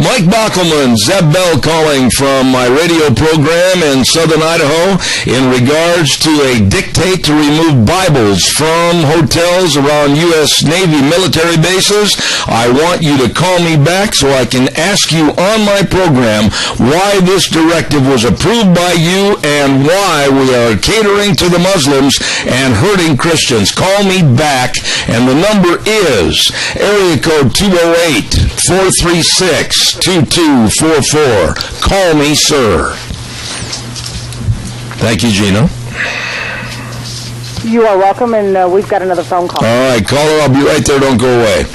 Mike Bockelman, Zeb Bell calling from my radio program in southern Idaho in regards to a dictate to remove Bibles from hotels around U.S. Navy military bases. I want you to call me back so I can ask you on my program why this directive was approved by you and why we are catering to the Muslims and hurting Christians. Call me back, and the number is area code 208-436-2244. Call me, sir. Thank you, Gina. You are welcome, and we've got another phone call. All right, caller, I'll be right there. Don't go away.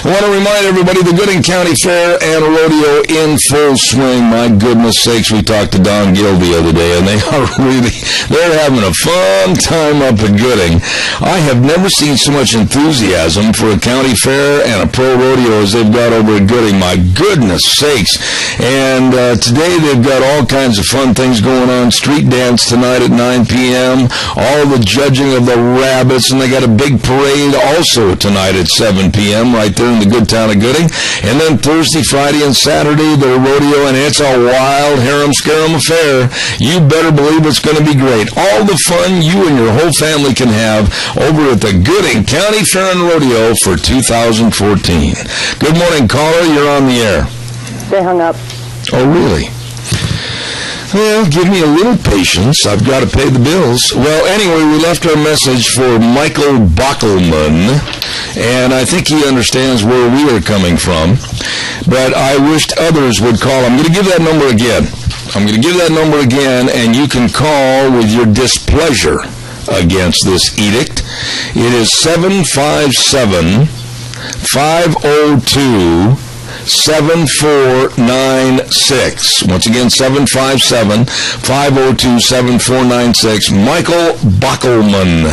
I want to remind everybody the Gooding County Fair and Rodeo in full swing. My goodness sakes, we talked to Don Gill the other day, and they're having a fun time up at Gooding. I have never seen so much enthusiasm for a county fair and a pro rodeo as they've got over at Gooding. My goodness sakes. And today they've got all kinds of fun things going on. Street dance tonight at 9 p.m., all the judging of the rabbits, and they got a big parade also tonight at 7 p.m. right there in the good town of Gooding. And then Thursday, Friday, and Saturday, the rodeo, and it's a wild harem-scarum affair. You better believe it's going to be great. All the fun you and your whole family can have over at the Gooding County Fair and Rodeo for 2014. Good morning, caller. You're on the air. They hung up. Oh, really? Well, give me a little patience. I've got to pay the bills. Well, anyway, we left our message for Michael Bockelman, and I think he understands where we are coming from. But I wished others would call. I'm going to give that number again. And you can call with your displeasure against this edict. It is 757-502 7496. Once again, 757-502-7496. Michael Bockelman,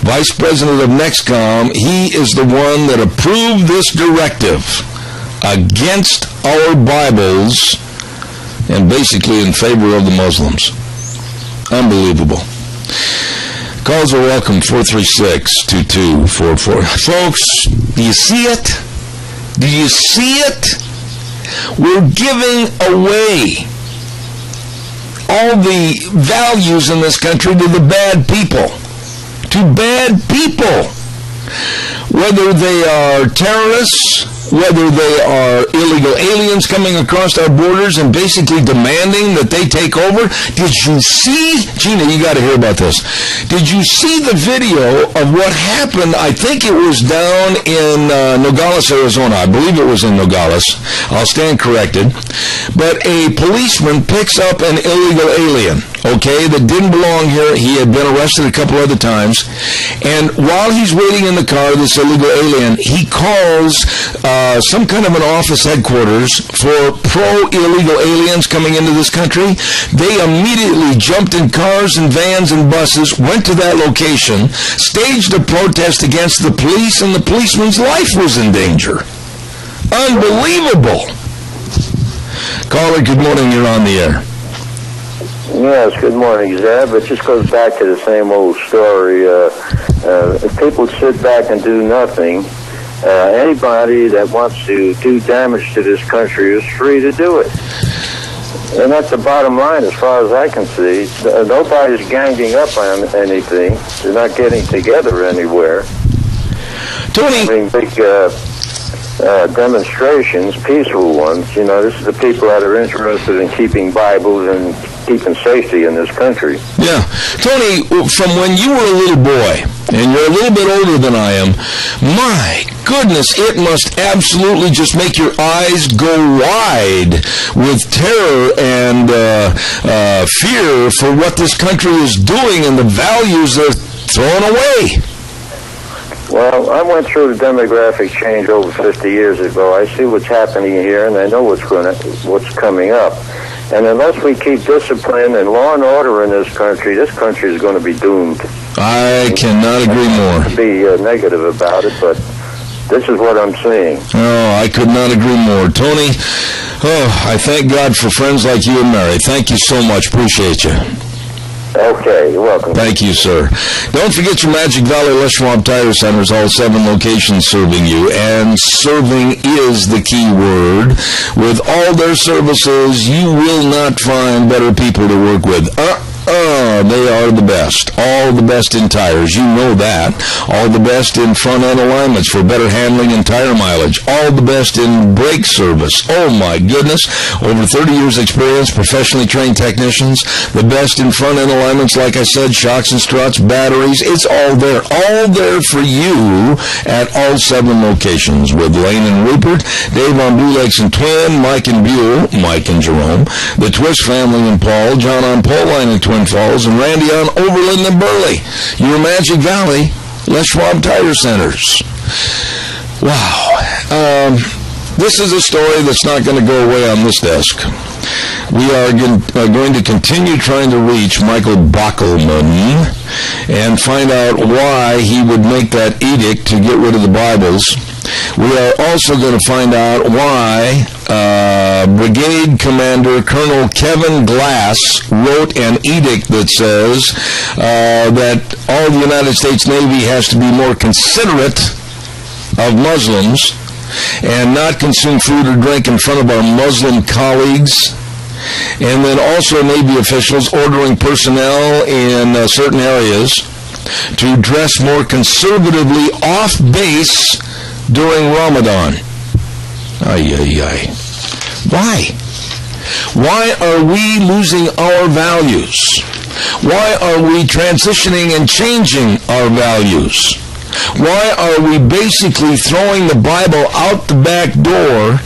Vice President of NEXCOM. He is the one that approved this directive against our Bibles and basically in favor of the Muslims. Unbelievable. Calls are welcome, 436-2244. Folks, do you see it? Do you see it? We're giving away all the values in this country to the bad people. To bad people. Whether they are terrorists, whether they are illegal aliens coming across our borders and basically demanding that they take over. Did you see, Gina, you got to hear about this. Did you see the video of what happened? I think it was down in Nogales, Arizona. I believe it was in Nogales. I'll stand corrected. But a policeman picks up an illegal alien, okay, that didn't belong here. He had been arrested a couple other times. And while he's waiting in the car, this illegal alien, he calls some kind of an office headquarters for pro-illegal aliens coming into this country. They immediately jumped in cars and vans and buses, went to that location, staged a protest against the police, and the policeman's life was in danger. Unbelievable. Caller, good morning. You're on the air. Yes, good morning, Zeb. It just goes back to the same old story. If people sit back and do nothing, anybody that wants to do damage to this country is free to do it. And that's the bottom line as far as I can see. Nobody's ganging up on anything. They're not getting together anywhere. Tony, having big demonstrations, peaceful ones. You know, this is the people that are interested in keeping Bibles and keeping safety in this country. Yeah. Tony, from when you were a little boy, and you're a little bit older than I am, my goodness, it must absolutely just make your eyes go wide with terror and fear for what this country is doing and the values they're throwing away. Well, I went through the demographic change over 50 years ago. I see what's happening here, and I know what's coming up. And unless we keep discipline and law and order in this country is going to be doomed. I cannot agree more. To be negative about it, but this is what I'm seeing. Oh, I could not agree more. Tony, I thank God for friends like you and Mary. Thank you so much. Appreciate you. Okay, you're welcome. Thank you, sir. Don't forget your Magic Valley Les Schwab Tire Centers, all 7 locations serving you, and serving is the key word. With all their services, you will not find better people to work with. They are the best. All the best in tires. You know that. All the best in front-end alignments for better handling and tire mileage. All the best in brake service. Oh, my goodness. Over 30 years experience, professionally trained technicians. The best in front-end alignments, like I said, shocks and struts, batteries. It's all there. All there for you at all 7 locations with Lane and Rupert, Dave on Blue Lakes and Twin, Mike and Buell, Mike and Jerome, the Twist family and Paul, John on Pole Line and Twin Falls, and Randy on Overland and Burley. Your Magic Valley Les Schwab Tire Centers. Wow. This is a story that's not going to go away on this desk. We are going to continue trying to reach Michael Bockelman and find out why he would make that edict to get rid of the Bibles. We are also going to find out why Brigade Commander Colonel Kevin Glass wrote an edict that says that all the United States Navy has to be more considerate of Muslims and not consume food or drink in front of our Muslim colleagues. And then also Navy officials ordering personnel in certain areas to dress more conservatively off base during Ramadan. Why? Why are we losing our values? Why are we transitioning and changing our values? Why are we basically throwing the Bible out the back door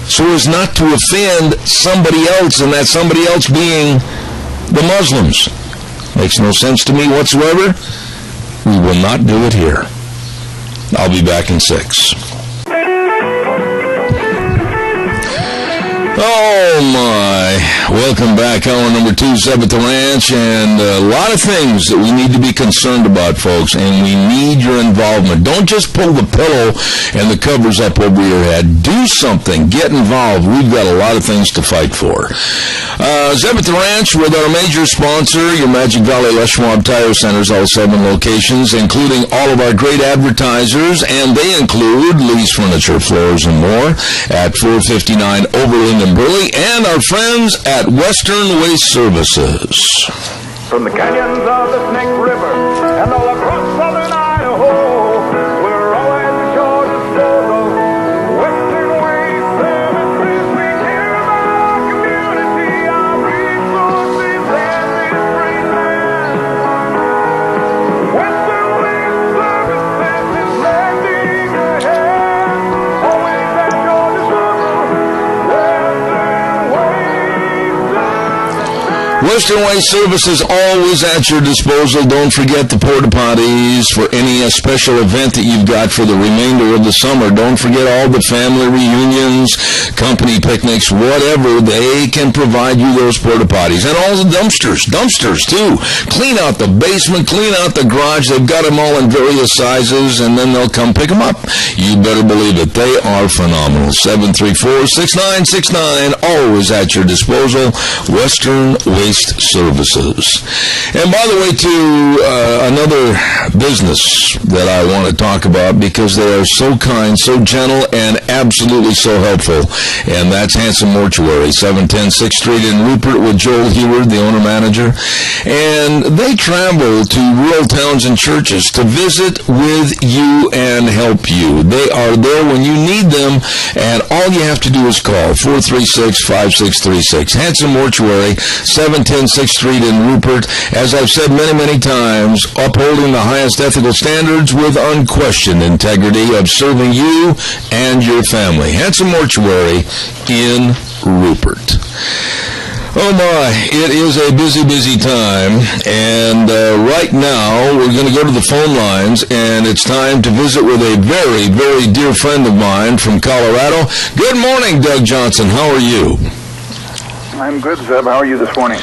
so as not to offend somebody else, and that somebody else being the Muslims? Makes no sense to me whatsoever. We will not do it here. I'll be back in 6. Oh, my. Welcome back. Hour number 2, Zeb at the Ranch, and a lot of things that we need to be concerned about, folks, and we need your involvement. Don't just pull the pillow and the covers up over your head. Do something. Get involved. We've got a lot of things to fight for. Zeb at the Ranch with our major sponsor, your Magic Valley Les Schwab Tire Centers, all 7 locations, including all of our great advertisers, and they include Lee's Furniture, Floors, and More at 459 Overland and Burley, and our friends at Western Waste Services. From the canyons of the Snake River and all across southern Idaho, we're always at your disposal. Western Waste Services, we care about our community, our resources, and this great land. Western Waste Services is lending a hand, always at your disposal. Western Waste Services, always at your disposal. Don't forget the porta potties for any special event that you've got for the remainder of the summer. Don't forget all the family reunions, company picnics, whatever. They can provide you those porta potties. And all the dumpsters too. Clean out the basement, clean out the garage. They've got them all in various sizes, and then they'll come pick them up. You better believe it. They are phenomenal. 734-6969, always at your disposal. Western Waste Services. And by the way, to another business that I want to talk about, because they are so kind, so gentle, and absolutely so helpful, and that's Hanson Mortuary, 710 6th Street in Rupert, with Joel Heward, the owner-manager. And they travel to rural towns and churches to visit with you and help you. They are there when you need them, And all you have to do is call 436-5636. Hanson Mortuary, 710 6th Street in Rupert. As I've said many, many times, upholding the highest ethical standards with unquestioned integrity of serving you and your family. Hanson Mortuary in Rupert. Oh my, it is a busy, busy time, and right now we're going to go to the phone lines, and it's time to visit with a very, very dear friend of mine from Colorado. Good morning, Doug Johnson. How are you? I'm good, Zeb. How are you this morning?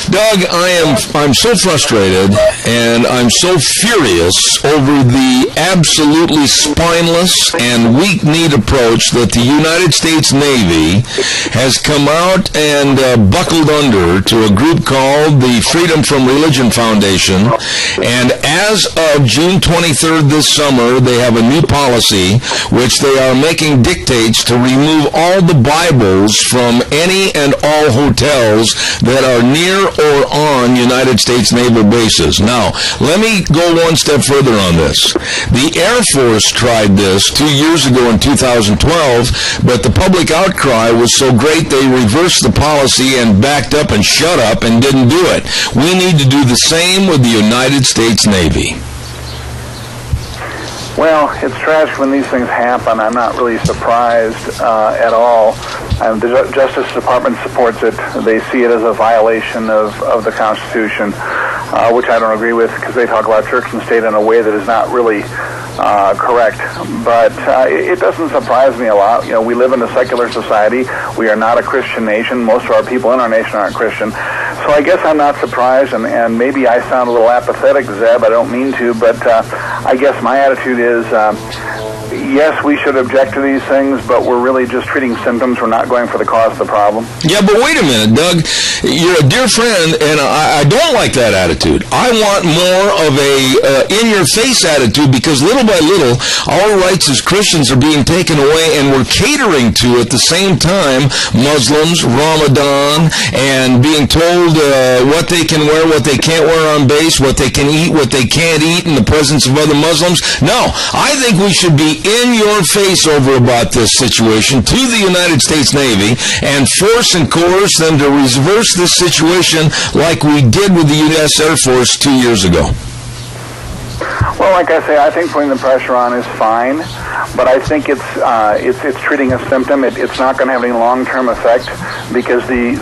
Doug, I'm so frustrated and I'm so furious over the absolutely spineless and weak-kneed approach that the United States Navy has come out and buckled under to a group called the Freedom from Religion Foundation. And as of June 23rd this summer, they have a new policy which they are making dictates to remove all the Bibles from any and all hotels that are near or on United States naval bases. Now, let me go one step further on this. The Air Force tried this 2 years ago in 2012, but the public outcry was so great they reversed the policy and backed up and shut up and didn't do it. We need to do the same with the United States Navy. Well, it's tragic when these things happen. I'm not really surprised at all. The Justice Department supports it. They see it as a violation of the Constitution, which I don't agree with because they talk about church and state in a way that is not really correct. But it doesn't surprise me a lot. You know, we live in a secular society. We are not a Christian nation. Most of our people in our nation aren't Christian. So I guess I'm not surprised, and maybe I sound a little apathetic, Zeb. I don't mean to, but I guess my attitude is, yes, we should object to these things, but we're really just treating symptoms. We're not going for the cause of the problem. Yeah, but wait a minute, Doug. You're a dear friend, and I don't like that attitude. I want more of a in-your-face attitude, because little by little, our rights as Christians are being taken away, and we're catering to, at the same time, Muslims, Ramadan, and being told what they can wear, what they can't wear on base, what they can eat, what they can't eat in the presence of other Muslims. No, I think we should be in your face over about this situation to the United States Navy and force and coerce them to reverse this situation like we did with the U.S. Air Force 2 years ago. Well, like I say, I think putting the pressure on is fine, but I think it's treating a symptom. It's not going to have any long-term effect, because the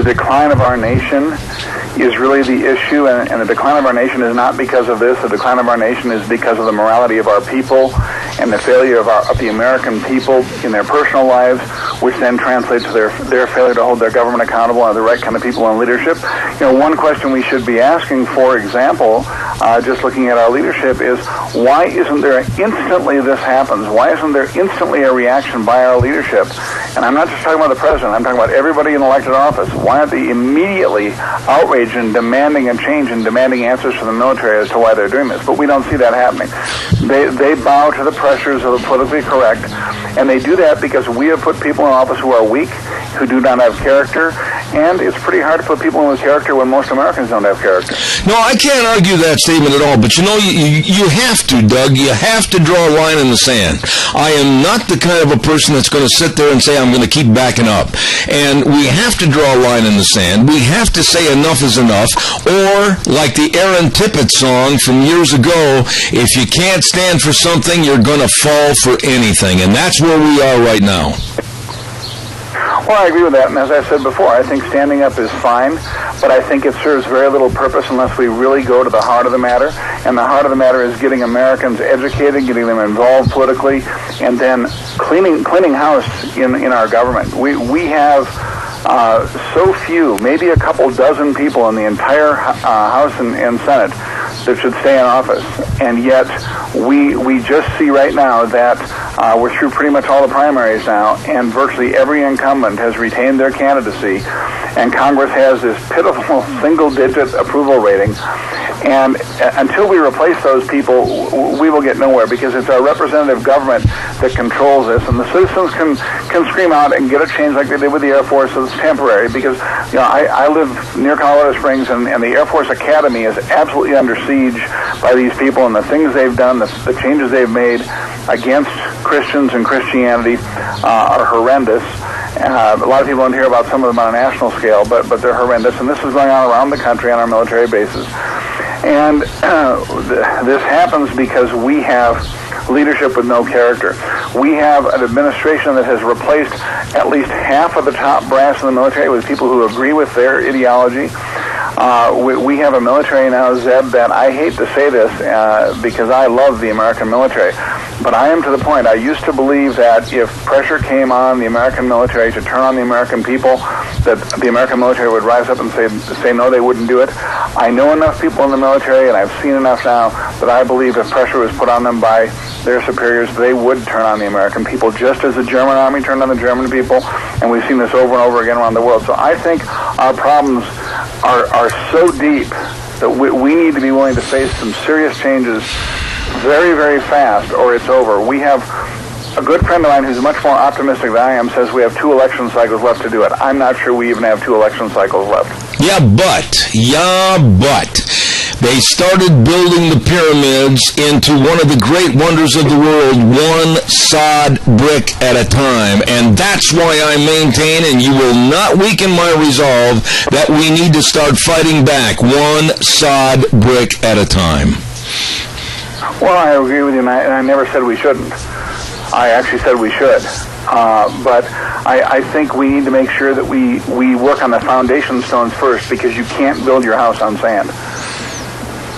decline of our nation is really the issue, and the decline of our nation is not because of this. The decline of our nation is because of the morality of our people and the failure of the American people in their personal lives, which then translates to their failure to hold their government accountable and the right kind of people in leadership. You know, one question we should be asking, for example, just looking at our leadership, is why isn't there instantly this happens? Why isn't there instantly a reaction by our leadership? And I'm not just talking about the president. I'm talking about everybody in elected office. Why aren't they immediately outraged and demanding a change and demanding answers from the military as to why they're doing this? But we don't see that happening. They bow to the pressures of the politically correct, and they do that because we have put people in office who are weak, who do not have character, and it's pretty hard to put people in with character when most Americans don't have character. No, I can't argue that statement at all, but you know, you have to, Doug. You have to draw a line in the sand. I am not the kind of a person that's going to sit there and say I'm going to keep backing up. And we have to draw a line in the sand. We have to say enough is enough, or like the Aaron Tippett song from years ago, if you can't stand for something, you're going to fall for anything. And that's where we are right now. Well, I agree with that, and as I said before, I think standing up is fine, but I think it serves very little purpose unless we really go to the heart of the matter, and the heart of the matter is getting Americans educated, getting them involved politically, and then cleaning house in our government. We have so few, maybe a couple dozen people in the entire House and Senate that should stay in office, and yet we just see right now that we're through pretty much all the primaries now, and virtually every incumbent has retained their candidacy, and Congress has this pitiful single-digit approval rating. And until we replace those people, we will get nowhere, because it's our representative government that controls this, and the citizens can scream out and get a change like they did with the Air Force. So it's temporary, because you know I live near Colorado Springs, and the Air Force Academy is absolutely under siege by these people, and the things they've done, the changes they've made against Christians and Christianity are horrendous. A lot of people don't hear about some of them on a national scale, but they're horrendous. And this is going on around the country on our military bases. And this happens because we have leadership with no character. We have an administration that has replaced at least half of the top brass in the military with people who agree with their ideology. We have a military now, Zeb, that I hate to say this because I love the American military, but I am to the point. I used to believe that if pressure came on the American military to turn on the American people, that the American military would rise up and say no, they wouldn't do it. I know enough people in the military, and I've seen enough now, that I believe if pressure was put on them by their superiors, they would turn on the American people, just as the German army turned on the German people, and we've seen this over and over again around the world. So I think our problems are so deep that we need to be willing to face some serious changes very, very fast, or it's over. We have a good friend of mine who's much more optimistic than I am, says we have 2 election cycles left to do it. I'm not sure we even have 2 election cycles left. Yeah, but they started building the pyramids into one of the great wonders of the world, one sod brick at a time. And that's why I maintain, and you will not weaken my resolve, that we need to start fighting back one sod brick at a time. Well, I agree with you, and I never said we shouldn't. I actually said we should. But I think we need to make sure that we work on the foundation stones first, because you can't build your house on sand.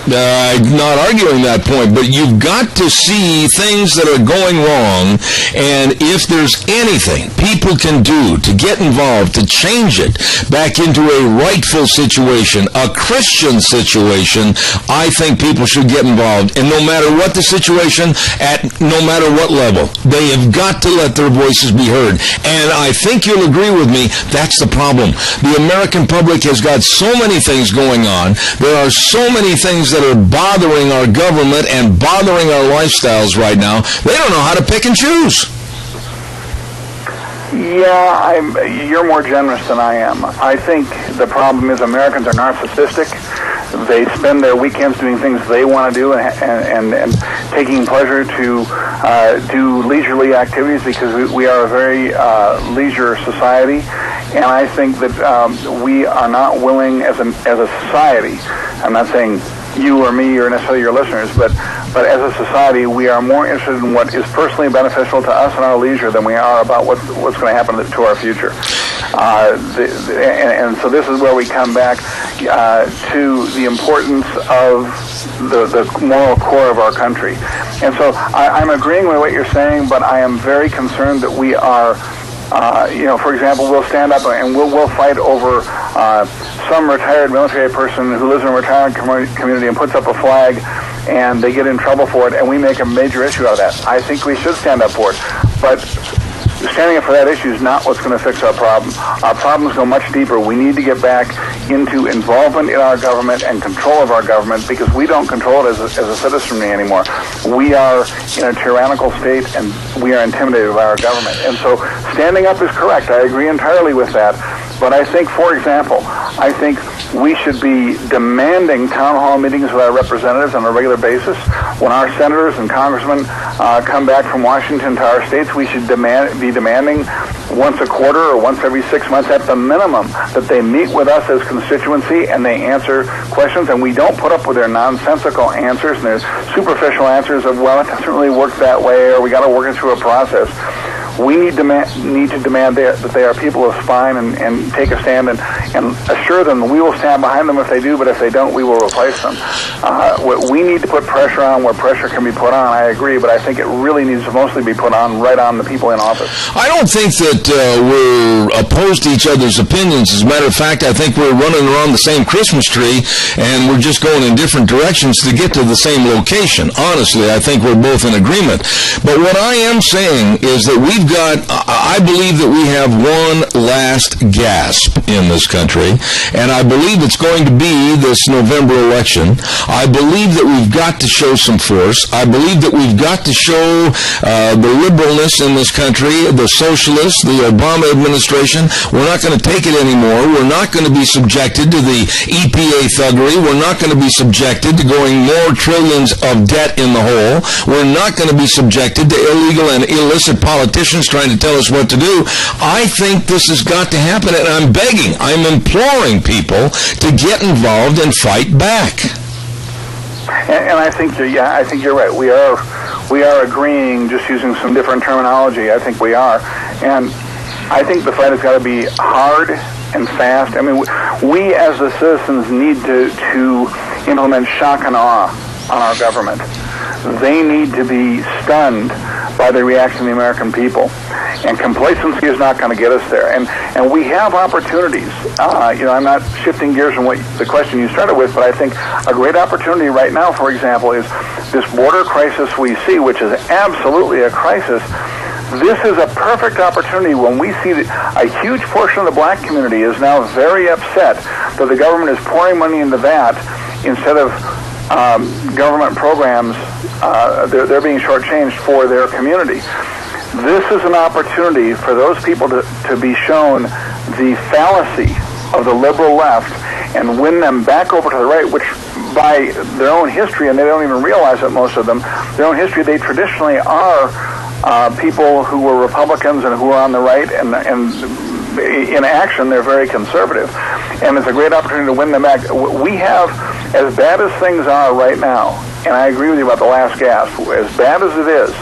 I'm not arguing that point, but you've got to see things that are going wrong, and if there's anything people can do to get involved, to change it back into a rightful situation, a Christian situation, I think people should get involved. And no matter what the situation, at no matter what level, they have got to let their voices be heard. And I think you'll agree with me, that's the problem. The American public has got so many things going on. There are so many things that are bothering our government and bothering our lifestyles right now. They don't know how to pick and choose. Yeah, you're more generous than I am. I think the problem is Americans are narcissistic. They spend their weekends doing things they want to do and taking pleasure to do leisurely activities, because we are a very leisure society. And I think that we are not willing as a society, I'm not saying you or me or necessarily your listeners, but as a society, we are more interested in what is personally beneficial to us and our leisure than we are about what's going to happen to our future. And so this is where we come back to the importance of the moral core of our country. And so I'm agreeing with what you're saying, but I am very concerned that we are, for example, we'll stand up and we'll fight over some retired military person who lives in a retirement community and puts up a flag, and they get in trouble for it, and we make a major issue out of that. I think we should stand up for it. But standing up for that issue is not what's going to fix our problem. Our problems go much deeper. We need to get back into involvement in our government and control of our government, because we don't control it as a citizenry anymore. We are in a tyrannical state, and we are intimidated by our government. And so standing up is correct. I agree entirely with that. But I think, for example, we should be demanding town hall meetings with our representatives on a regular basis. When our senators and congressmen come back from Washington to our states, we should be demanding once a quarter or once every 6 months at the minimum that they meet with us as constituency and they answer questions, and we don't put up with their nonsensical answers and their superficial answers of, well, it doesn't really work that way, or we got to work it through a process. We need to demand that they are people of spine and take a stand and assure them we will stand behind them if they do, but if they don't, we will replace them. We need to put pressure on where pressure can be put on, I agree, but I think it really needs to mostly be put on right on the people in office. I don't think that we're opposed to each other's opinions. As a matter of fact, I think we're running around the same Christmas tree, and we're just going in different directions to get to the same location. Honestly, I think we're both in agreement. But what I am saying is that I believe that we have one last gasp in this country, and I believe it's going to be this November election. I believe that we've got to show some force. I believe that we've got to show the liberalness in this country, the socialists, the Obama administration. We're not going to take it anymore. We're not going to be subjected to the EPA thuggery. We're not going to be subjected to going more trillions of debt in the hole. We're not going to be subjected connected to illegal and illicit politicians trying to tell us what to do. I think this has got to happen, and I'm begging, I'm imploring people to get involved and fight back. And I think you're right. We are agreeing, just using some different terminology. I think we are, and I think the fight has got to be hard and fast. I mean, we as the citizens need to implement shock and awe on our government. They need to be stunned by the reaction of the American people. And complacency is not going to get us there. And we have opportunities. I'm not shifting gears from what the question you started with, but I think a great opportunity right now, for example, is this border crisis we see, which is absolutely a crisis. This is a perfect opportunity when we see that a huge portion of the black community is now very upset that the government is pouring money into that instead of government programs. They're being shortchanged for their community. This is an opportunity for those people to be shown the fallacy of the liberal left and win them back over to the right, which by their own history, and they don't even realize it, most of them, their own history, they traditionally are people who were Republicans and who were on the right, and in action, they're very conservative. And it's a great opportunity to win them back. We have, as bad as things are right now, and I agree with you about the last gasp, as bad as it is,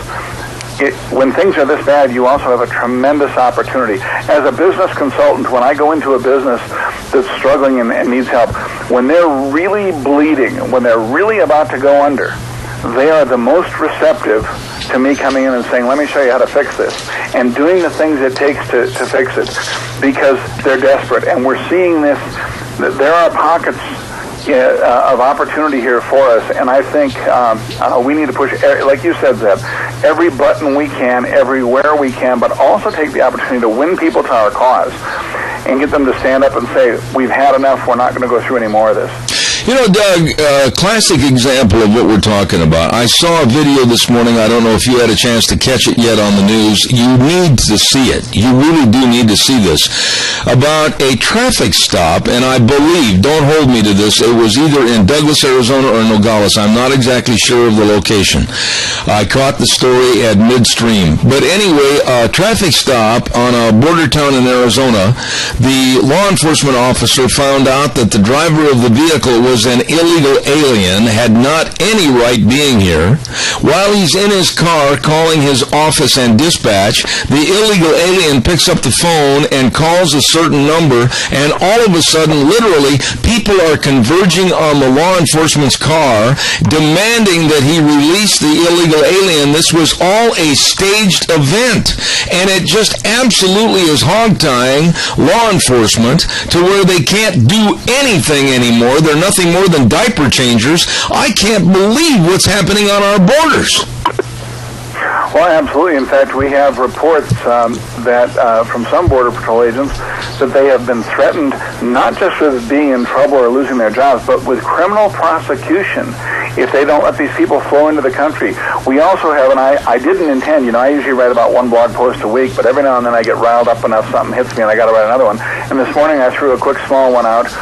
when things are this bad, you also have a tremendous opportunity. As a business consultant, when I go into a business that's struggling and needs help, when they're really bleeding, when they're really about to go under, they are the most receptive to me coming in and saying, let me show you how to fix this, and doing the things it takes to fix it, because they're desperate. And we're seeing this, there are pockets of opportunity here for us, and I think we need to push, like you said, Zeb, every button we can, everywhere we can, but also take the opportunity to win people to our cause and get them to stand up and say, we've had enough, we're not going to go through any more of this. You know, Doug, a classic example of what we're talking about. I saw a video this morning. I don't know if you had a chance to catch it yet on the news. You need to see it. You really do need to see this. About a traffic stop, and I believe, don't hold me to this, it was either in Douglas, Arizona or Nogales. I'm not exactly sure of the location. I caught the story at midstream. But anyway, a traffic stop on a border town in Arizona. The law enforcement officer found out that the driver of the vehicle was an illegal alien, had not any right being here. While he's in his car calling his office and dispatch, the illegal alien picks up the phone and calls a certain number, and all of a sudden, literally, people are converging on the law enforcement's car, demanding that he release the illegal alien. This was all a staged event, and it just absolutely is hog-tying law enforcement to where they can't do anything anymore. They're nothing more than diaper changers. I can't believe what's happening on our borders. Well, absolutely. In fact, we have reports that from some Border Patrol agents that they have been threatened not just with being in trouble or losing their jobs, but with criminal prosecution if they don't let these people flow into the country. We also have, and I didn't intend, I usually write about one blog post a week, but every now and then I get riled up enough, something hits me, and I got to write another one. And this morning I threw a quick small one out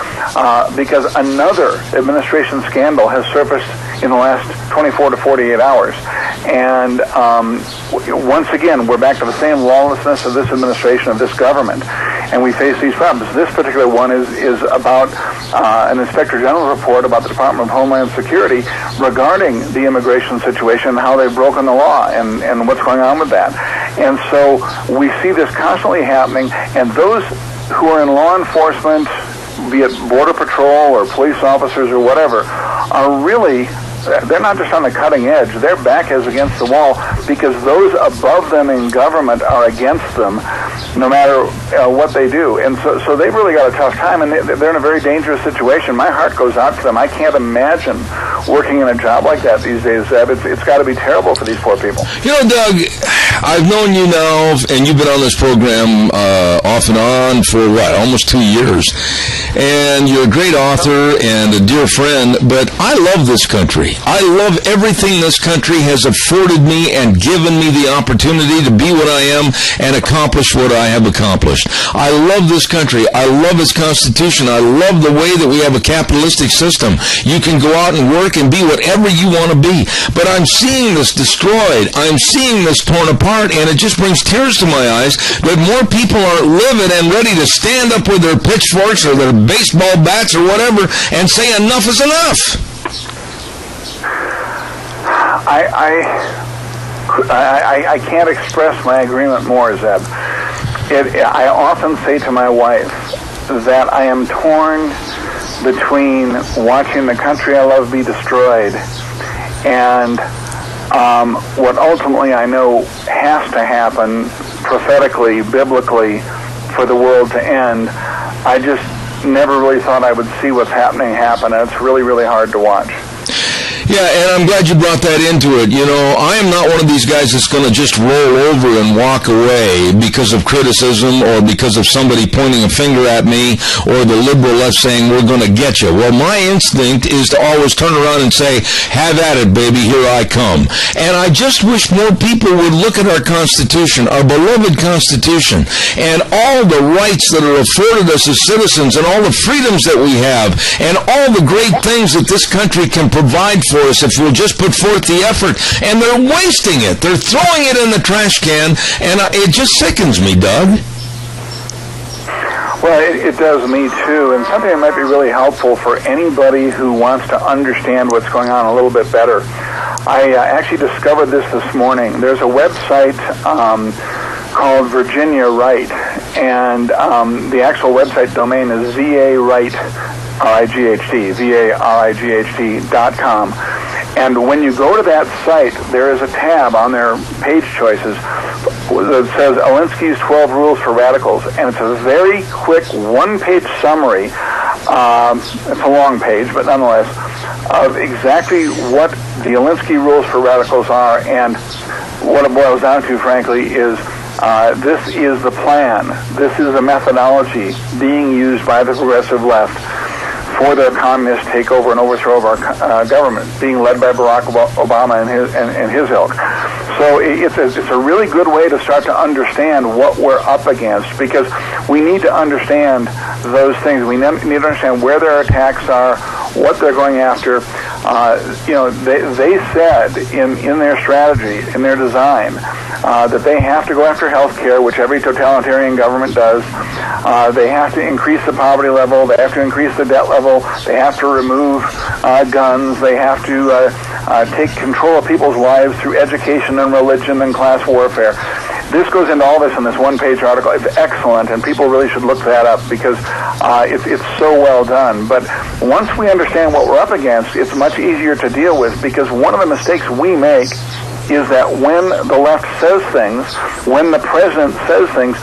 because another administration scandal has surfaced in the last 24 to 48 hours. And once again, we're back to the same lawlessness of this administration, of this government, and we face these problems. This particular one is about an Inspector General's report about the Department of Homeland Security regarding the immigration situation and how they've broken the law and what's going on with that. And so we see this constantly happening, and those who are in law enforcement, be it Border Patrol or police officers or whatever, are really, they're not just on the cutting edge, their back is against the wall because those above them in government are against them no matter what they do. And so they've really got a tough time, and they're in a very dangerous situation. My heart goes out to them. I can't imagine working in a job like that these days, Zeb. It's got to be terrible for these poor people. Doug, I've known you now, and you've been on this program off and on for, almost 2 years. And you're a great author and a dear friend, but I love this country. I love everything this country has afforded me and given me the opportunity to be what I am and accomplish what I have accomplished. I love this country. I love its Constitution. I love the way that we have a capitalistic system. You can go out and work and be whatever you want to be. But I'm seeing this destroyed. I'm seeing this torn apart, and it just brings tears to my eyes that more people are livid and ready to stand up with their pitchforks or their baseball bats or whatever and say enough is enough. I can't express my agreement more, Zeb. I often say to my wife that I am torn between watching the country I love be destroyed and what ultimately I know has to happen prophetically, biblically, for the world to end. I just never really thought I would see what's happening happen, and it's really, really hard to watch. Yeah, and I'm glad you brought that into it. You know, I am not one of these guys that's going to just roll over and walk away because of criticism or because of somebody pointing a finger at me or the liberal left saying, we're going to get you. Well, my instinct is to always turn around and say, have at it, baby, here I come. And I just wish more people would look at our Constitution, our beloved Constitution, and all the rights that are afforded us as citizens and all the freedoms that we have and all the great things that this country can provide for us if we'll just put forth the effort. And they're wasting it. They're throwing it in the trash can, and it just sickens me, Doug. Well, it does me too, and something that might be really helpful for anybody who wants to understand what's going on a little bit better. I actually discovered this morning. There's a website called Virginia Right, and the actual website domain is VARIGHT.com. And when you go to that site, there is a tab on their page choices that says Alinsky's 12 Rules for Radicals, and it's a very quick one-page summary. It's a long page, but nonetheless, of exactly what the Alinsky Rules for Radicals are, and what it boils down to, frankly, is this is the plan. This is the methodology being used by the progressive left for their communist takeover and overthrow of our government, being led by Barack Obama and his ilk. So it's a really good way to start to understand what we're up against, because we need to understand those things. We need to understand where their attacks are, what they're going after. They said in their strategy, in their design, that they have to go after health care, which every totalitarian government does. They have to increase the poverty level. They have to increase the debt level. They have to remove guns. They have to take control of people's lives through education and religion and class warfare. This goes into all this in this one-page article. It's excellent, and people really should look that up because it's so well done. But once we understand what we're up against, it's much easier to deal with, because one of the mistakes we make is that when the left says things, when the president says things,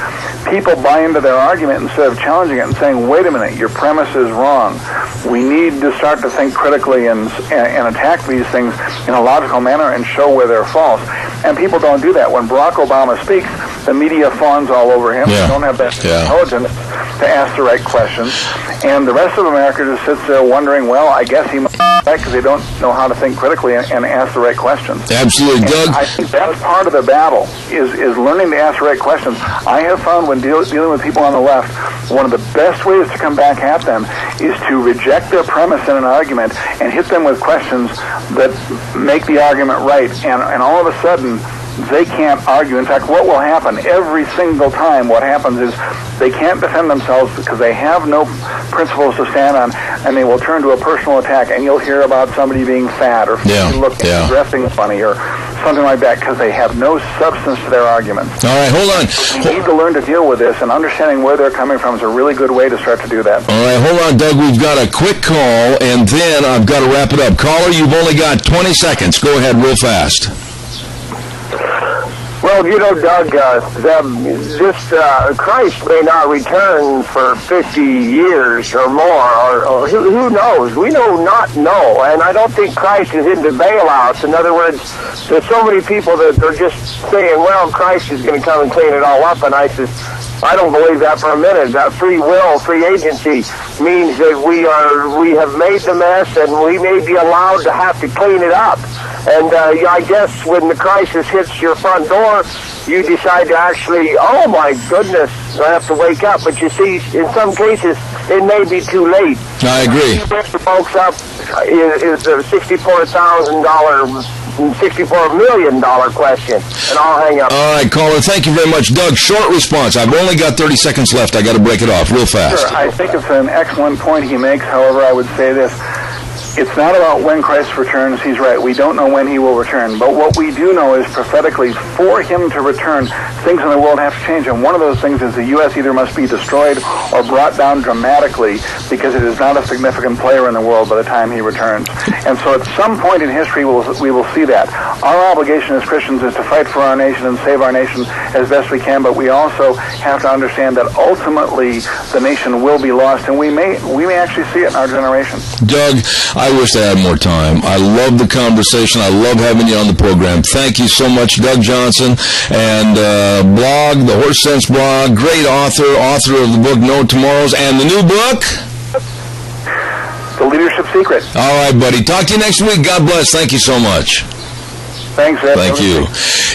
people buy into their argument instead of challenging it and saying, wait a minute, your premise is wrong. We need to start to think critically and attack these things in a logical manner and show where they're false. And people don't do that. When Barack Obama speaks, the media fawns all over him. They don't have that intelligence to ask the right questions. And the rest of America just sits there wondering, well, I guess he must be right, because they don't know how to think critically and ask the right questions. Absolutely, Doug. I think that's part of the battle, is learning to ask the right questions. I have found when dealing with people on the left, one of the best ways to come back at them is to reject their premise in an argument and hit them with questions that make the argument right. And all of a sudden, they can't argue. In fact, what will happen every single time, what happens is they can't defend themselves because they have no principles to stand on, and they will turn to a personal attack, and you'll hear about somebody being fat or dressing funny or something like that, because they have no substance to their arguments. All right, hold on. We need to learn to deal with this, and understanding where they're coming from is a really good way to start to do that. All right, hold on, Doug. We've got a quick call, and then I've got to wrap it up. Caller, you've only got 20 seconds. Go ahead real fast. Well, Well, Doug, this Christ may not return for 50 years or more, or who knows? We not know, and I don't think Christ is into bailouts. In other words, there's so many people that are just saying, well, Christ is going to come and clean it all up, and I don't believe that for a minute. That free will, free agency means that we have made the mess, and we may be allowed to have to clean it up. And I guess when the crisis hits your front door, you decide to actually, oh my goodness, I have to wake up. But you see, in some cases, it may be too late. I agree. What the folks up is the $64 million question, and I'll hang up. All right, caller, thank you very much. Doug, short response. I've only got 30 seconds left. I got to break it off real fast. Sure, I think it's an excellent point he makes. However, I would say this. It's not about when Christ returns. He's right. We don't know when he will return. But what we do know is prophetically, for him to return, things in the world have to change. And one of those things is the U.S. either must be destroyed or brought down dramatically because it is not a significant player in the world by the time he returns. And so at some point in history, we will see that. Our obligation as Christians is to fight for our nation and save our nation as best we can. But we also have to understand that ultimately the nation will be lost. And we may actually see it in our generation. Doug, I wish I had more time. I love the conversation. I love having you on the program. Thank you so much, Doug Johnson. And blog, the Horse Sense blog, great author of the book No Tomorrows, and the new book? The Leadership Secret. All right, buddy. Talk to you next week. God bless. Thank you so much. Thanks, Ed. Thank you.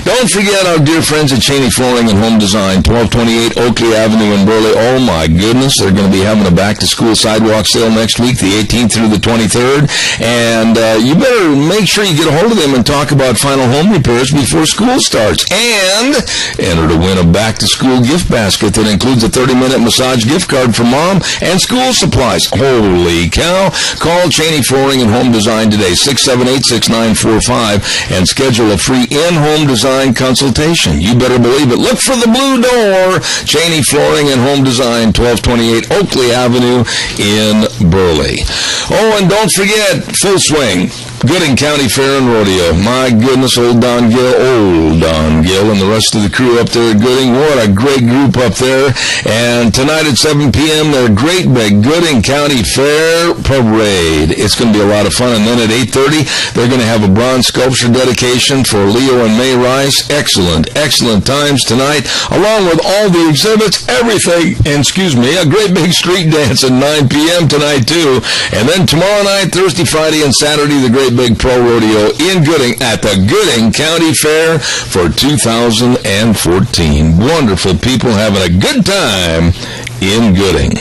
Don't forget our dear friends at Cheney Flooring and Home Design, 1228 Oakley Avenue in Burley. Oh, my goodness. They're going to be having a back-to-school sidewalk sale next week, the 18th through the 23rd. And you better make sure you get a hold of them and talk about final home repairs before school starts. And enter to win a back-to-school gift basket that includes a 30-minute massage gift card for mom and school supplies. Holy cow. Call Cheney Flooring and Home Design today, 678-6945, and schedule a free in-home design consultation. You better believe it. Look for the blue door. Cheney Flooring and Home Design, 1228 Oakley Avenue in Burley. Oh, and don't forget, Full Swing, Gooding County Fair and Rodeo. My goodness, old Don Gill, and the rest of the crew up there at Gooding. What a great group up there. And tonight at 7 p.m., their great big Gooding County Fair Parade. It's going to be a lot of fun. And then at 8:30, they're going to have a bronze sculpture dedication for Leo and May Rice. Excellent times tonight, along with all the exhibits, everything. And a great big street dance at 9 p.m. tonight, too. And then tomorrow night, Thursday, Friday, and Saturday, the great big pro rodeo in Gooding at the Gooding County Fair for 2014. Wonderful people having a good time in Gooding.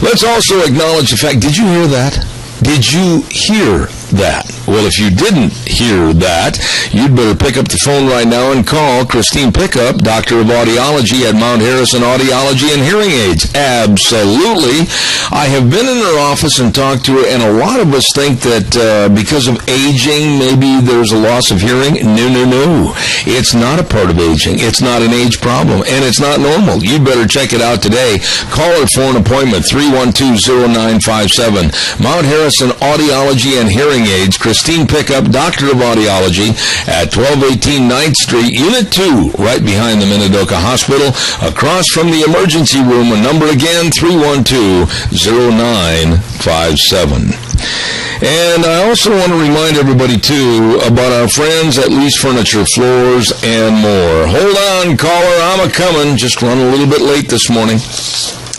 Let's also acknowledge the fact, did you hear that? Did you hear that? Well, if you didn't hear that, you'd better pick up the phone right now and call Christine Pickup, Doctor of Audiology at Mount Harrison Audiology and Hearing Aids. Absolutely. I have been in her office and talked to her, and a lot of us think that because of aging, maybe there's a loss of hearing. No. It's not a part of aging. It's not an age problem, and it's not normal. You'd better check it out today. Call her for an appointment, 312-0957. Mount Harrison Audiology and Hearing Aids, Christine Pickup, Doctor of Audiology, at 1218 9th Street, Unit 2, right behind the Minidoka Hospital, across from the emergency room. A number again, 312-0957. And I also want to remind everybody, too, about our friends at Lee's Furniture, Floors, and More. Hold on, caller, I'm a-coming. Just run a little bit late this morning.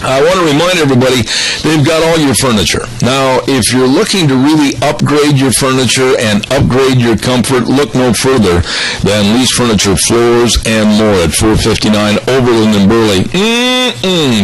I want to remind everybody, they've got all your furniture. Now, if you're looking to really upgrade your furniture and upgrade your comfort, look no further than Lee's Furniture, Floors, and More at 459 Overland in Burley.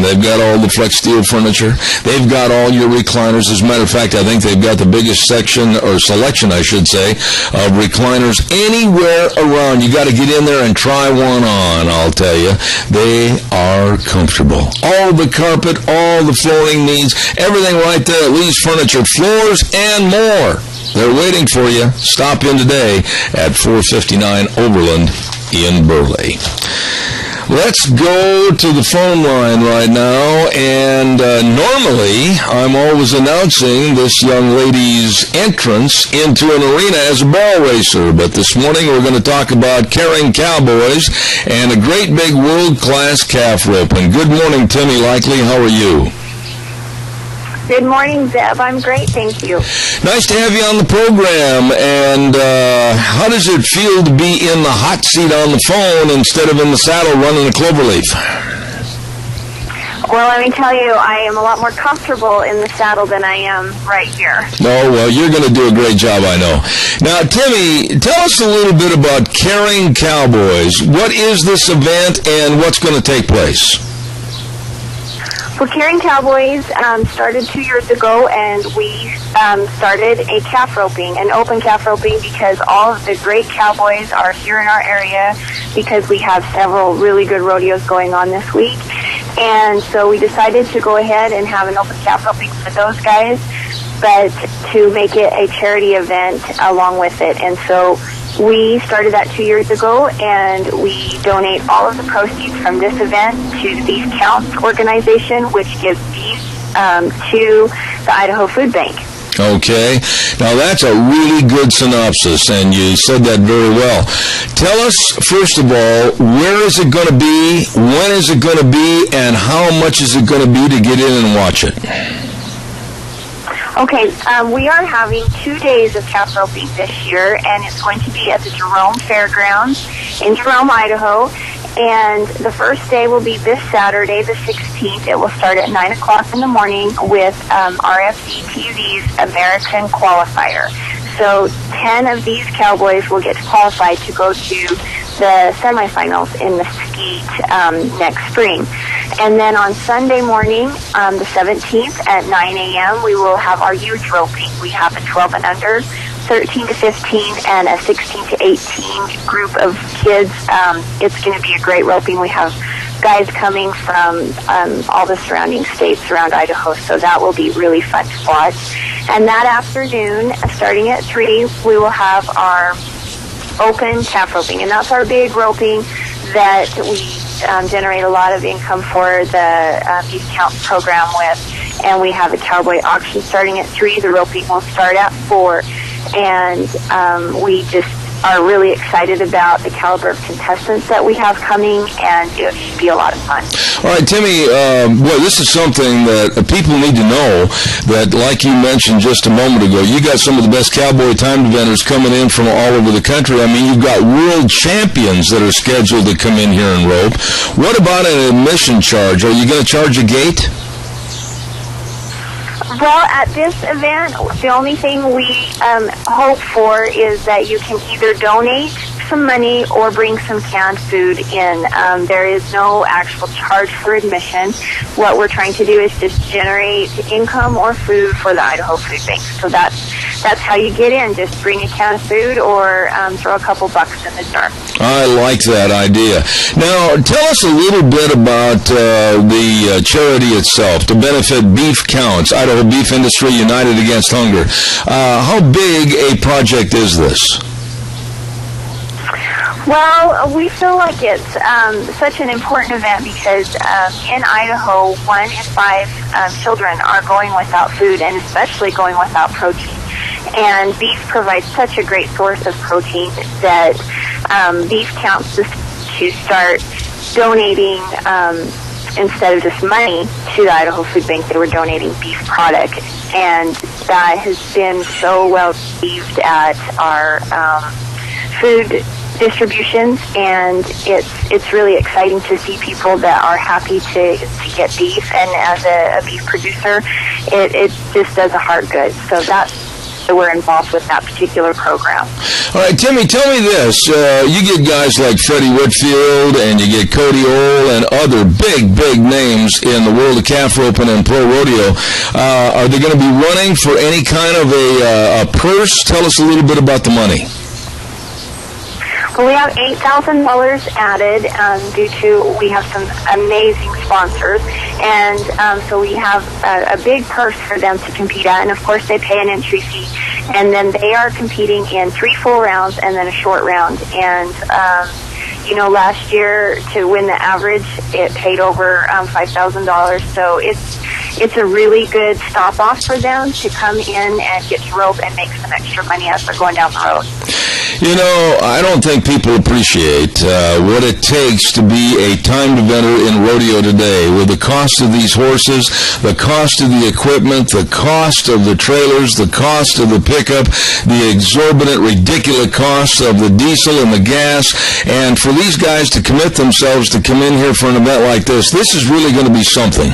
They've got all the Flex Steel furniture. They've got all your recliners. As a matter of fact, I think they've got the biggest section, or selection, I should say, of recliners anywhere around. You got to get in there and try one on, I'll tell you. They are comfortable. All the carpet, all the flooring needs, everything right there at Lee's Furniture, Floors, and More. They're waiting for you. Stop in today at 459 Overland in Burley. Let's go to the phone line right now, and normally I'm always announcing this young lady's entrance into an arena as a barrel racer, but this morning we're going to talk about carrying cowboys and a great big world-class calf roping. Good morning, Timmy Likely. How are you? Good morning, Zeb. I'm great, thank you. Nice to have you on the program. And how does it feel to be in the hot seat on the phone instead of in the saddle running a cloverleaf? Well, let me tell you, I am a lot more comfortable in the saddle than I am right here. Oh, well, you're going to do a great job, I know. Now, Timmy, tell us a little bit about Carrying Cowboys. What is this event and what's going to take place? Well, Carrying Cowboys started 2 years ago, and we started a calf roping, an open calf roping, because all of the great cowboys are here in our area because we have several really good rodeos going on this week. And so we decided to go ahead and have an open calf roping for those guys, but to make it a charity event along with it. And so we started that 2 years ago, and we donate all of the proceeds from this event to the Beef Counts organization, which gives beef to the Idaho Food Bank. Okay. Now, that's a really good synopsis, and you said that very well. Tell us, first of all, where is it going to be, when is it going to be, and how much is it going to be to get in and watch it? Okay, we are having 2 days of calf roping this year, and it's going to be at the Jerome Fairgrounds in Jerome, Idaho. And the first day will be this Saturday, the 16th. It will start at 9 o'clock in the morning with RFD TV's American Qualifier. So 10 of these cowboys will get qualified to go to the semifinals in Mesquite next spring. And then on Sunday morning, the 17th at 9 a.m., we will have our youth roping. We have a 12 and under, 13 to 15, and a 16 to 18 group of kids. It's going to be a great roping. We have guys coming from all the surrounding states around Idaho, so that will be really fun to watch. And that afternoon, starting at 3, we will have our open calf roping, and that's our big roping that we generate a lot of income for the Beef Counts program with. And we have a cowboy auction starting at 3. The roping will start at 4. And we just are really excited about the caliber of contestants that we have coming, and it should be a lot of fun. All right, Timmy, boy, this is something that people need to know, that, like you mentioned just a moment ago, you got some of the best cowboy time eventers coming in from all over the country. I mean, you've got world champions that are scheduled to come in here and rope. What about an admission charge? Are you going to charge a gate? Well, at this event, the only thing we hope for is that you can either donate some money or bring some canned food in. There is no actual charge for admission. What we're trying to do is just generate income or food for the Idaho Food Bank. So that's how you get in. Just bring a can of food or throw a couple bucks in the jar. I like that idea. Now, tell us a little bit about the charity itself, to benefit Beef Counts, Idaho Beef Industry United Against Hunger. How big a project is this? Well, we feel like it's such an important event because in Idaho, 1 in 5 children are going without food, and especially going without protein. And beef provides such a great source of protein that Beef Counts to start donating, instead of just money to the Idaho Food Bank, they were donating beef product. And that has been so well received at our food distributions, and it's really exciting to see people that are happy to get beef. And as a beef producer, it just does a heart good. So that's we're involved with that particular program. All right, Timmy, tell me this. You get guys like Freddie Whitfield, and you get Cody Ohl, and other big names in the world of calf roping and pro rodeo. Are they going to be running for any kind of a purse? Tell us a little bit about the money. Well, we have $8,000 added due to we have some amazing sponsors, and so we have a big purse for them to compete at, and of course they pay an entry fee, and then they are competing in 3 full rounds and then a short round, and last year to win the average, it paid over $5,000. So it's a really good stop off for them to come in and get to rope and make some extra money as they're going down the road. I don't think people appreciate what it takes to be a timed eventer in rodeo today, with the cost of these horses, the cost of the equipment, the cost of the trailers, the cost of the pickup, the exorbitant, ridiculous cost of the diesel and the gas. And for these guys to commit themselves to come in here for an event like this is really going to be something.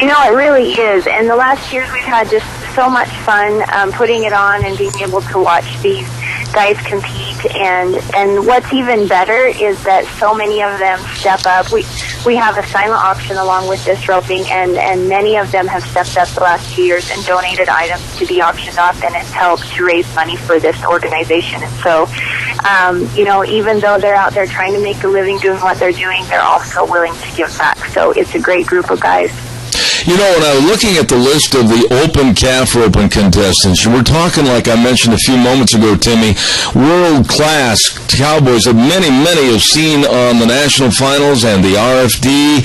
It really is. And the last years we've had just so much fun putting it on and being able to watch these guys compete. And what's even better is that so many of them step up. We have a silent auction along with this roping, and many of them have stepped up the last 2 years and donated items to be auctioned off, and it's helped to raise money for this organization. And so, even though they're out there trying to make a living doing what they're doing, they're also willing to give back. So it's a great group of guys. When I was looking at the list of the open calf roping contestants, we're talking, like I mentioned a few moments ago, Timmy, world-class cowboys that many have seen on the national finals and the RFD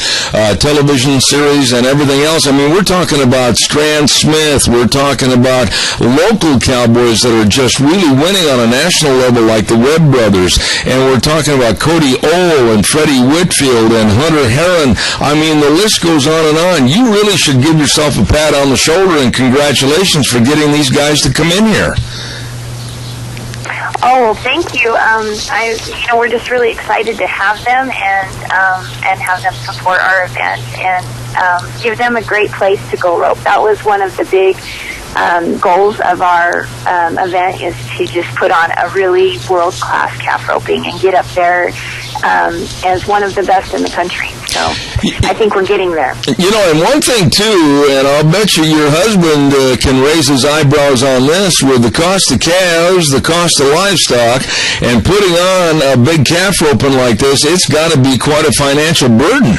television series and everything else. I mean, we're talking about Strand Smith. We're talking about local cowboys that are just really winning on a national level, like the Webb brothers. And we're talking about Cody Ohl and Freddie Whitfield and Hunter Heron. I mean, the list goes on and on. You really should give yourself a pat on the shoulder and congratulations for getting these guys to come in here. Oh, thank you. We're just really excited to have them and have them support our event and give them a great place to go rope. That was one of the big goals of our event, is to just put on a really world-class calf roping and get up there as one of the best in the country. So I think we're getting there. And one thing, too, and I'll bet you your husband can raise his eyebrows on this, with the cost of calves, the cost of livestock, and putting on a big calf roping like this, it's got to be quite a financial burden.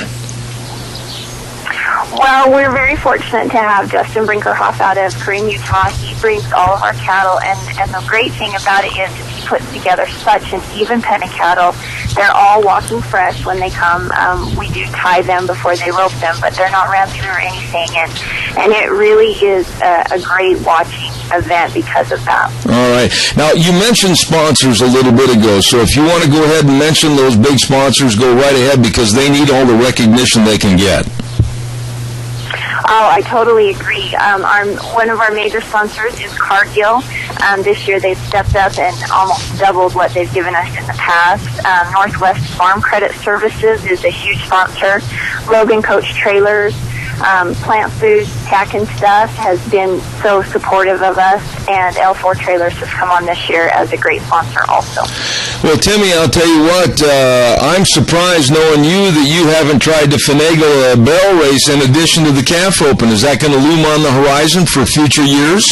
Well, we're very fortunate to have Justin Brinkerhoff out of Corinne, Utah. He brings all of our cattle, and the great thing about it is he puts together such an even pen of cattle. They're all walking fresh when they come. We do tie them before they rope them, but they're not ramping or anything, and it really is a great watching event because of that. All right. Now, you mentioned sponsors a little bit ago, so if you want to go ahead and mention those big sponsors, go right ahead, because they need all the recognition they can get. Oh, I totally agree. One of our major sponsors is Cargill. This year they've stepped up and almost doubled what they've given us in the past. Northwest Farm Credit Services is a huge sponsor. Logan Coach Trailers, Plant Foods, Tack and Stuff has been so supportive of us, and L4 Trailers has come on this year as a great sponsor also. Well, Timmy, I'll tell you what, I'm surprised knowing you that you haven't tried to finagle a barrel race in addition to the calf roping. Is that going to loom on the horizon for future years?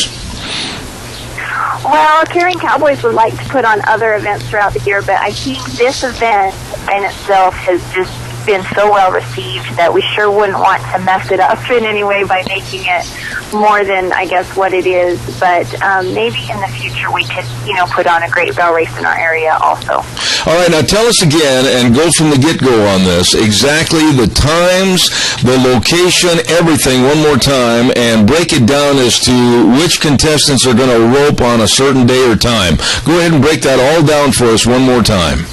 Well, Carrying Cowboys would like to put on other events throughout the year, but I think this event in itself has just been so well received that we sure wouldn't want to mess it up in any way by making it more than, I guess, what it is. But maybe in the future we could, put on a great barrel race in our area also. All right, now tell us again, and go from the get-go on this, exactly the times, the location, everything one more time, and break it down as to which contestants are going to rope on a certain day or time. Go ahead and break that all down for us one more time.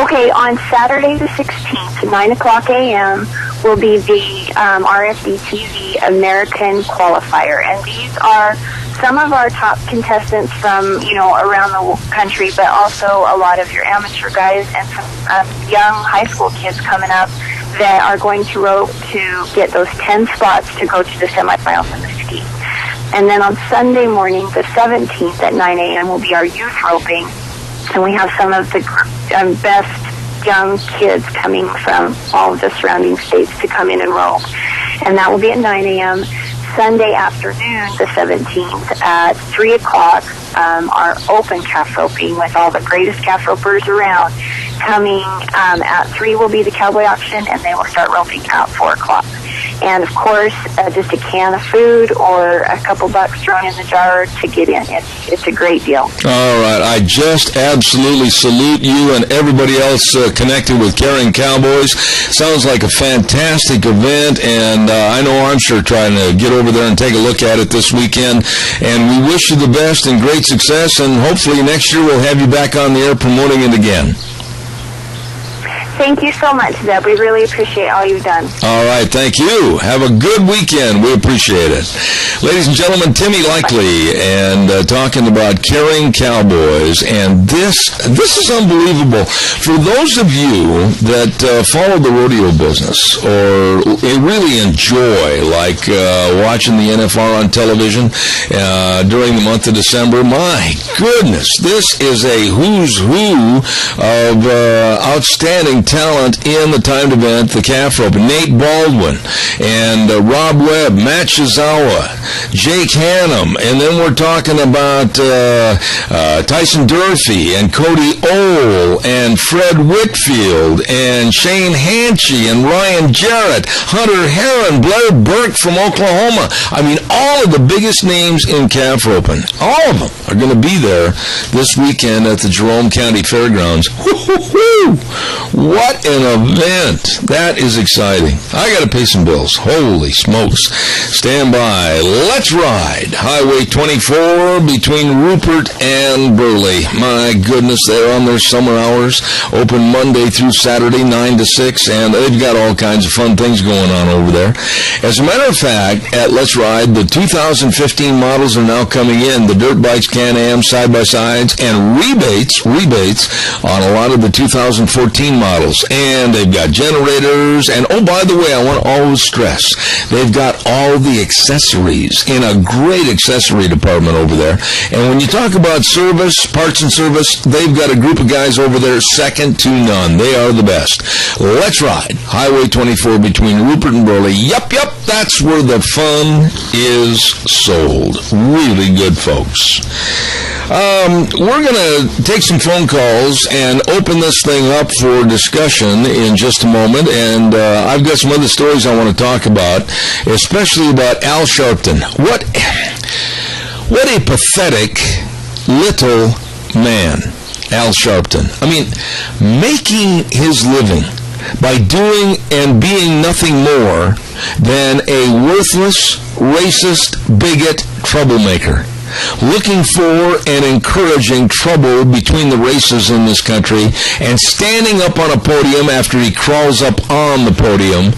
Okay, on Saturday the 16th, 9 o'clock a.m., will be the RFD TV American Qualifier. And these are some of our top contestants from, around the country, but also a lot of your amateur guys and some young high school kids coming up that are going to rope to get those 10 spots to go to the semifinals in the ski. And then on Sunday morning, the 17th at 9 a.m. will be our youth roping. And we have some of the best young kids coming from all of the surrounding states to come in and rope. And that will be at 9 a.m. Sunday afternoon, the 17th, at 3 o'clock, our open calf roping with all the greatest calf ropers around. Coming at 3 will be the cowboy auction, and they will start roping at 4 o'clock. and of course, just a can of food or a couple bucks thrown in the jar to get in. It's a great deal. All right. I just absolutely salute you and everybody else connected with Caring Cowboys. Sounds like a fantastic event, and I know I'm sure trying to get over there and take a look at it this weekend. And we wish you the best and great success, and hopefully next year we'll have you back on the air promoting it again. Thank you so much, Zeb. We really appreciate all you've done. All right, thank you. Have a good weekend. We appreciate it. Ladies and gentlemen, Timmy Likely, and talking about Caring Cowboys, and this is unbelievable. For those of you that follow the rodeo business or really enjoy, like watching the NFR on television during the month of December, my goodness, this is a who's who of outstanding talent in the timed event, the calf rope. Nate Baldwin and Rob Webb, Matt Shizawa, Jake Hannum, and then we're talking about Tyson Durfee and Cody Ohl and Fred Whitfield and Shane Hanchy and Ryan Jarrett, Hunter Heron, Blair Burke from Oklahoma. I mean, all of the biggest names in calf roping, all of them are going to be there this weekend at the Jerome County Fairgrounds. What an event. That is exciting. I got to pay some bills. Holy smokes. Stand by. Let's ride. Highway 24 between Rupert and Burley. My goodness, they're on their summer hours. Open Monday through Saturday, 9 to 6, and they've got all kinds of fun things going on over there. As a matter of fact, at Let's Ride, the 2015 models are now coming in. The dirt bikes, Can-Am, side-by-sides, and rebates on a lot of the 2014 models. And they've got generators, and oh, by the way, I want to always stress, they've got all the accessories in a great accessory department over there. And when you talk about service, parts and service, they've got a group of guys over there second to none. They are the best. Let's Ride, Highway 24 between Rupert and Burley. Yup, that's where the fun is sold. Really good, folks. We're going to take some phone calls and open this thing up for discussion in just a moment, and I've got some other stories I want to talk about, especially about Al Sharpton. What a pathetic little man, Al Sharpton. I mean, making his living by doing and being nothing more than a worthless, racist, bigot troublemaker, looking for and encouraging trouble between the races in this country, and standing up on a podium after he crawls up on the podium,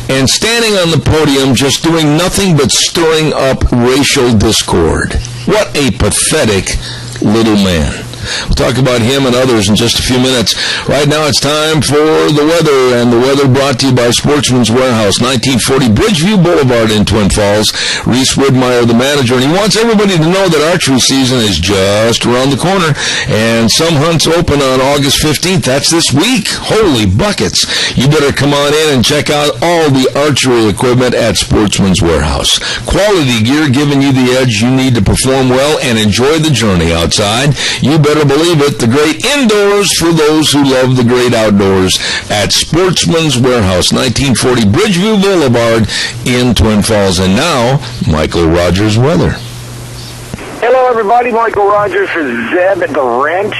and standing on the podium just doing nothing but stirring up racial discord. What a pathetic little man. We'll talk about him and others in just a few minutes. Right now it's time for the weather, and the weather brought to you by Sportsman's Warehouse, 1940 Bridgeview Boulevard in Twin Falls. Reese Widmeyer, the manager, and he wants everybody to know that archery season is just around the corner, and some hunts open on August 15th. That's this week. Holy buckets. You better come on in and check out all the archery equipment at Sportsman's Warehouse. Quality gear giving you the edge you need to perform well and enjoy the journey outside. You better believe it, the great indoors for those who love the great outdoors at Sportsman's Warehouse, 1940 Bridgeview Boulevard in Twin Falls. And now, Michael Rogers weather. Hello, everybody. Michael Rogers for Zeb at the Ranch.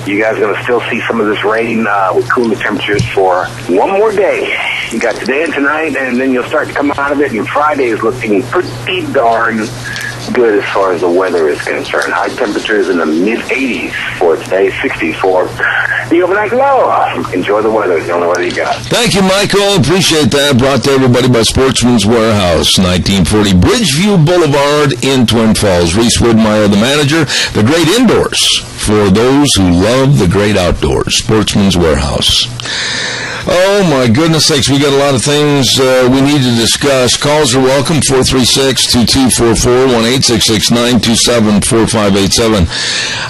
You guys are going to still see some of this rain with cooler temperatures for one more day. You got today and tonight, and then you'll start to come out of it, and Friday is looking pretty darn good as far as the weather is concerned. High temperatures in the mid-80s for today, 60s for the overnight low. Enjoy the weather. The only weather you got. Thank you, Michael. Appreciate that. Brought to everybody by Sportsman's Warehouse, 1940 Bridgeview Boulevard in Twin Falls. Reese Widmeyer, the manager. The great indoors for those who love the great outdoors. Sportsman's Warehouse. Oh, my goodness sakes, we got a lot of things we need to discuss. Calls are welcome, 436-2244, 1-866-927-4587.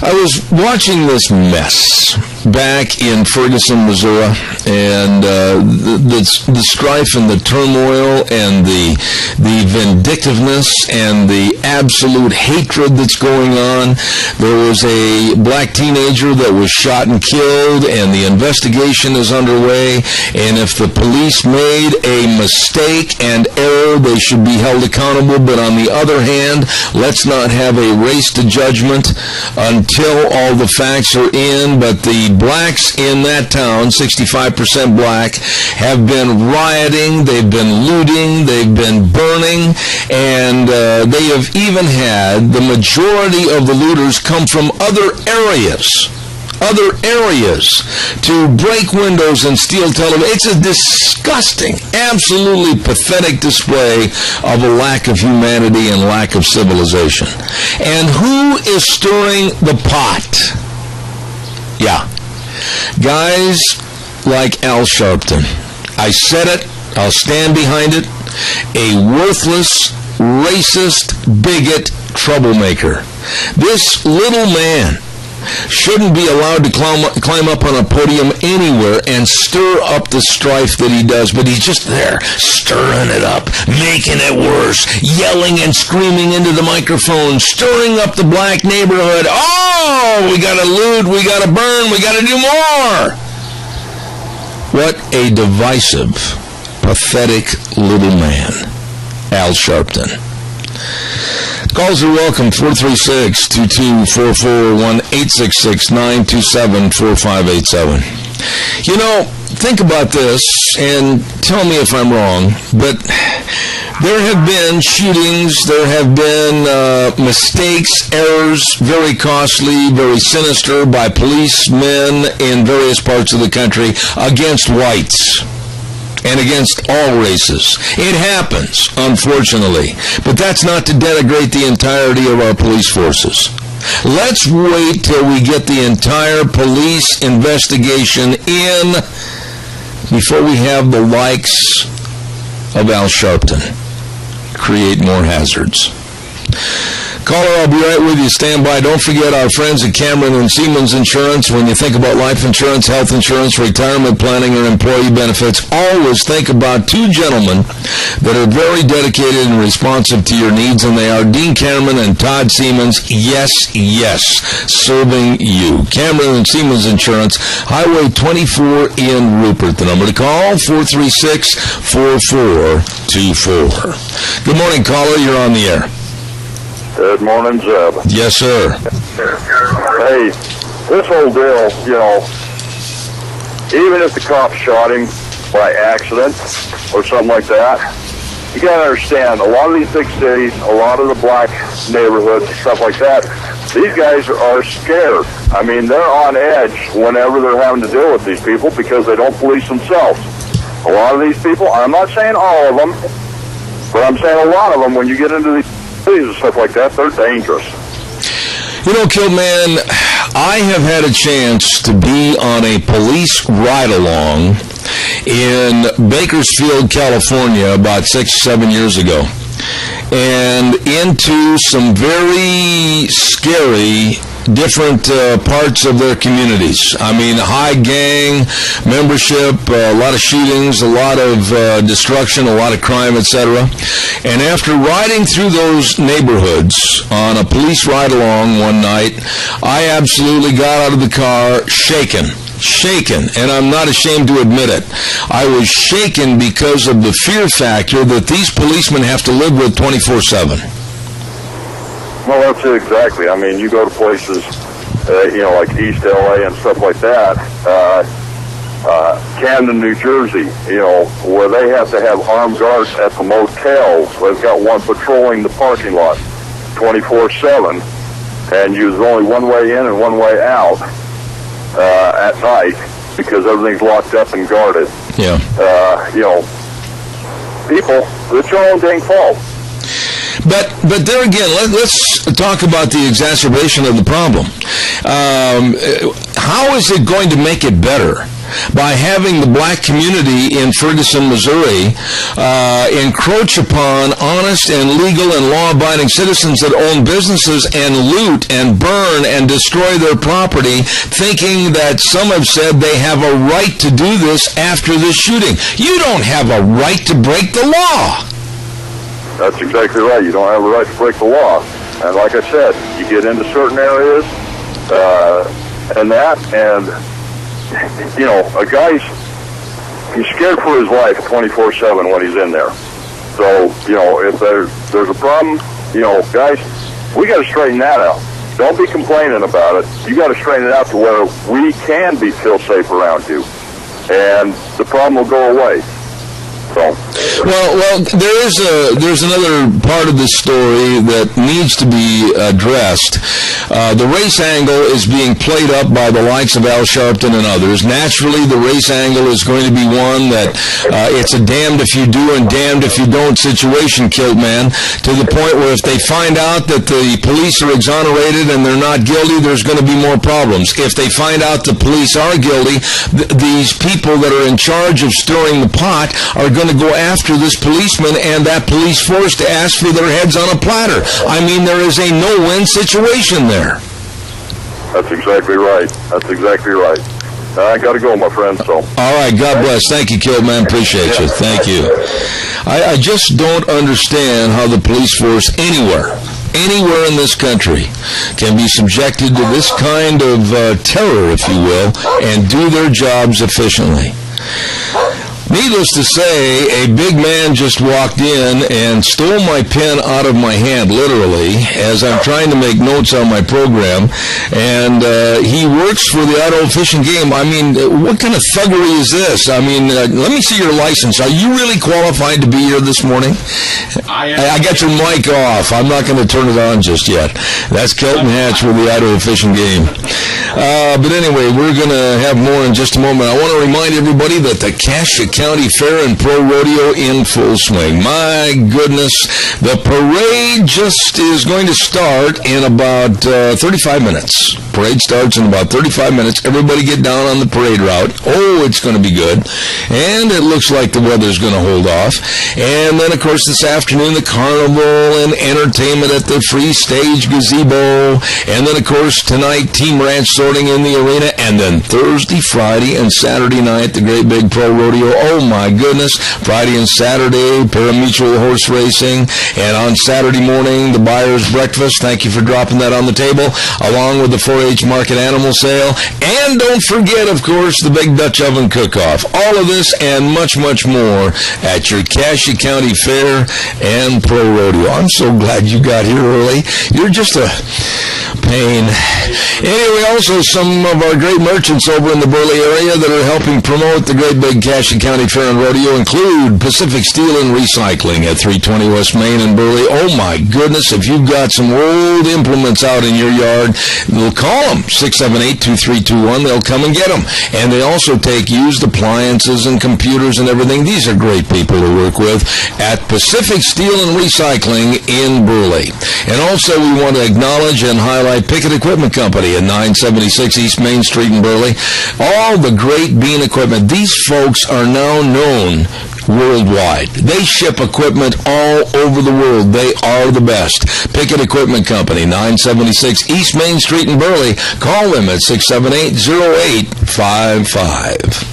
I was watching this mess back in Ferguson, Missouri, and the strife and the turmoil and the vindictiveness and the absolute hatred that's going on. There was a black teenager that was shot and killed, and the investigation is underway, and if the police made a mistake and error, they should be held accountable. But on the other hand, let's not have a race to judgment until all the facts are in. But the blacks in that town, 65% black, have been rioting, they've been looting, they've been burning, and they have even had the majority of the looters come from other areas to break windows and steal television. It's a disgusting, absolutely pathetic display of a lack of humanity and lack of civilization. And who is stirring the pot? Yeah, guys like Al Sharpton. I said it, I'll stand behind it. A worthless, racist, bigot, troublemaker. This little man shouldn't be allowed to climb up on a podium anywhere and stir up the strife that he does, but he's just there, stirring it up, making it worse, yelling and screaming into the microphone, stirring up the black neighborhood. Oh, we gotta loot, we gotta burn, we gotta do more. What a divisive, pathetic little man, Al Sharpton. Calls are welcome, 436-2244, 1-866-927-4587. You know, think about this and tell me if I'm wrong, but there have been shootings, there have been mistakes, errors, very costly, very sinister by policemen in various parts of the country against whites and against all races. It happens, unfortunately, but that's not to denigrate the entirety of our police forces. Let's wait till we get the entire police investigation in before we have the likes of Al Sharpton create more hazards. Caller, I'll be right with you. Stand by. Don't forget our friends at Cameron and Siemens Insurance. When you think about life insurance, health insurance, retirement planning, or employee benefits, always think about two gentlemen that are very dedicated and responsive to your needs, and they are Dean Cameron and Todd Siemens. Yes, serving you. Cameron and Siemens Insurance, Highway 24 in Rupert. The number to call, 436-4424. Good morning, caller. You're on the air. Good morning, Zeb. Yes, sir. Hey, this whole deal, you know, even if the cop shot him by accident or something like that, you got to understand, a lot of these big cities, a lot of the black neighborhoods, stuff like that, these guys are scared. I mean, they're on edge whenever they're having to deal with these people because they don't police themselves. A lot of these people, I'm not saying all of them, but I'm saying a lot of them, when you get into these and stuff like that, they're dangerous. You know, Killman, I have had a chance to be on a police ride-along in Bakersfield, California, about 6-7 years ago, and into some very scary different parts of their communities. I mean, high gang membership, a lot of shootings, a lot of destruction, a lot of crime, etc. And after riding through those neighborhoods on a police ride-along one night, I absolutely got out of the car shaken, and I'm not ashamed to admit it. I was shaken because of the fear factor that these policemen have to live with 24/7. Well, that's it exactly. I mean, you go to places, you know, like East LA and stuff like that, Camden, New Jersey, you know, where they have to have armed guards at the motels. They've got one patrolling the parking lot 24/7, and there's only one way in and one way out at night because everything's locked up and guarded. Yeah. You know, people, it's your own dang fault. But there again, let's talk about the exacerbation of the problem. How is it going to make it better by having the black community in Ferguson, Missouri, encroach upon honest and legal and law-abiding citizens that own businesses and loot and burn and destroy their property, thinking that some have said they have a right to do this after this shooting. You don't have a right to break the law. That's exactly right. You don't have a right to break the law. And like I said, you get into certain areas and you know, a guy's he's scared for his life 24/7 when he's in there. So, you know, if there's a problem, you know, guys, we got to straighten that out. Don't be complaining about it. You got to straighten it out to where we can feel safe around you, and the problem will go away. So. Well, there's another part of this story that needs to be addressed. The race angle is being played up by the likes of Al Sharpton and others. Naturally, the race angle is going to be one that it's a damned if you do and damned if you don't situation, Kiltman, to the point where if they find out that the police are exonerated and they're not guilty, there's going to be more problems. If they find out the police are guilty, these people that are in charge of stirring the pot are going to go after this policeman and that police force to ask for their heads on a platter. I mean, there is a no-win situation there. That's exactly right. That's exactly right. I got to go, my friend. So. All right. God bless. Thank you, Kiltman. Appreciate you. Thank you. I just don't understand how the police force anywhere in this country can be subjected to this kind of terror, if you will, and do their jobs efficiently. Needless to say, a big man just walked in and stole my pen out of my hand, literally, as I'm trying to make notes on my program. And he works for the Idaho Fish and Game. I mean, what kind of thuggery is this? I mean, let me see your license. Are you really qualified to be here this morning? I got your mic off. I'm not going to turn it on just yet. That's Kelton Hatch with the Idaho Fish and Game. But anyway, we're going to have more in just a moment. I want to remind everybody that the Cassia County Fair and Pro Rodeo in full swing. My goodness, the parade just is going to start in about 35 minutes. Parade starts in about 35 minutes. Everybody get down on the parade route. Oh, it's going to be good. And it looks like the weather's going to hold off. And then, of course, this afternoon, the carnival and entertainment at the Free Stage Gazebo. And then, of course, tonight, Team Ranch sorting in the arena. And then Thursday, Friday, and Saturday night, the Great Big Pro Rodeo. Oh, my goodness. Friday and Saturday, pari-mutuel horse racing. And on Saturday morning, the Buyer's Breakfast. Thank you for dropping that on the table, along with the 4-H Market Animal Sale. And don't forget, of course, the Big Dutch Oven Cook-Off. All of this and much, much more at your Cassia County Fair and Pro Rodeo. I'm so glad you got here early. You're just a pain. Anyway, also some of our great merchants over in the Burley area that are helping promote the Great Big Cassia County Fair and Rodeo include Pacific Steel and Recycling at 320 West Main in Burley. Oh my goodness, if you've got some old implements out in your yard, we'll call them 678-2321. They'll come and get them. And they also take used appliances and computers and everything. These are great people to work with at Pacific Steel and Recycling in Burley. And also we want to acknowledge and highlight Pickett Equipment Company at 976 East Main Street in Burley. All the great bean equipment. These folks are now known worldwide. They ship equipment all over the world. They are the best. Pickett Equipment Company, 976 East Main Street in Burley. Call them at 678-0855.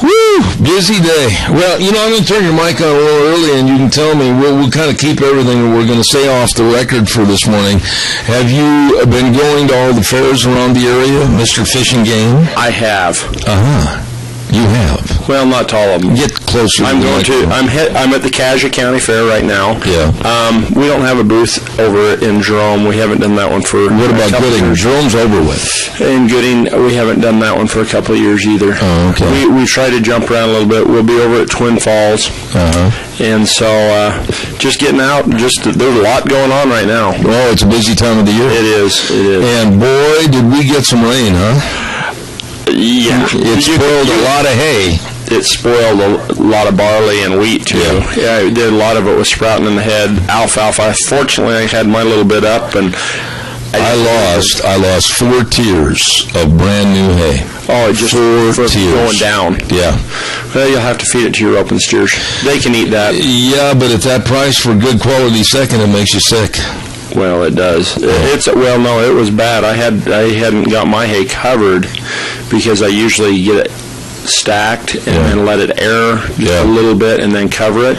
Woo! Busy day. Well, you know, I'm going to turn your mic on a little early, and you can tell me. We'll kind of keep everything we're going to say off the record for this morning. Have you been going to all the fairs around the area, Mr. Fish and Game? I have. Uh-huh. You have. Well, not to all of them. Get closer. I'm at the Cassia County Fair right now. Yeah. We don't have a booth over in Jerome. We haven't done that one for. What about Gooding? Jerome's over with. In Gooding, we haven't done that one for a couple of years either. Oh, okay. We try to jump around a little bit. We'll be over at Twin Falls. Uh-huh. And so, just getting out. There's a lot going on right now. Oh, it's a busy time of the year. It is. And boy, did we get some rain, huh? Yeah. It spoiled a lot of hay. It spoiled a lot of barley and wheat, too. Yeah, it did. A lot of it was sprouting in the head. Alfalfa, fortunately, I had my little bit up, and I lost 4 tiers of brand new hay. Oh, it just 4 tiers going down. Yeah. Well, you'll have to feed it to your open steers. They can eat that. Yeah, but at that price for good quality second, it makes you sick. Well, it does. No, it was bad. I hadn't got my hay covered because I usually get it stacked and then let it air just a little bit and then cover it.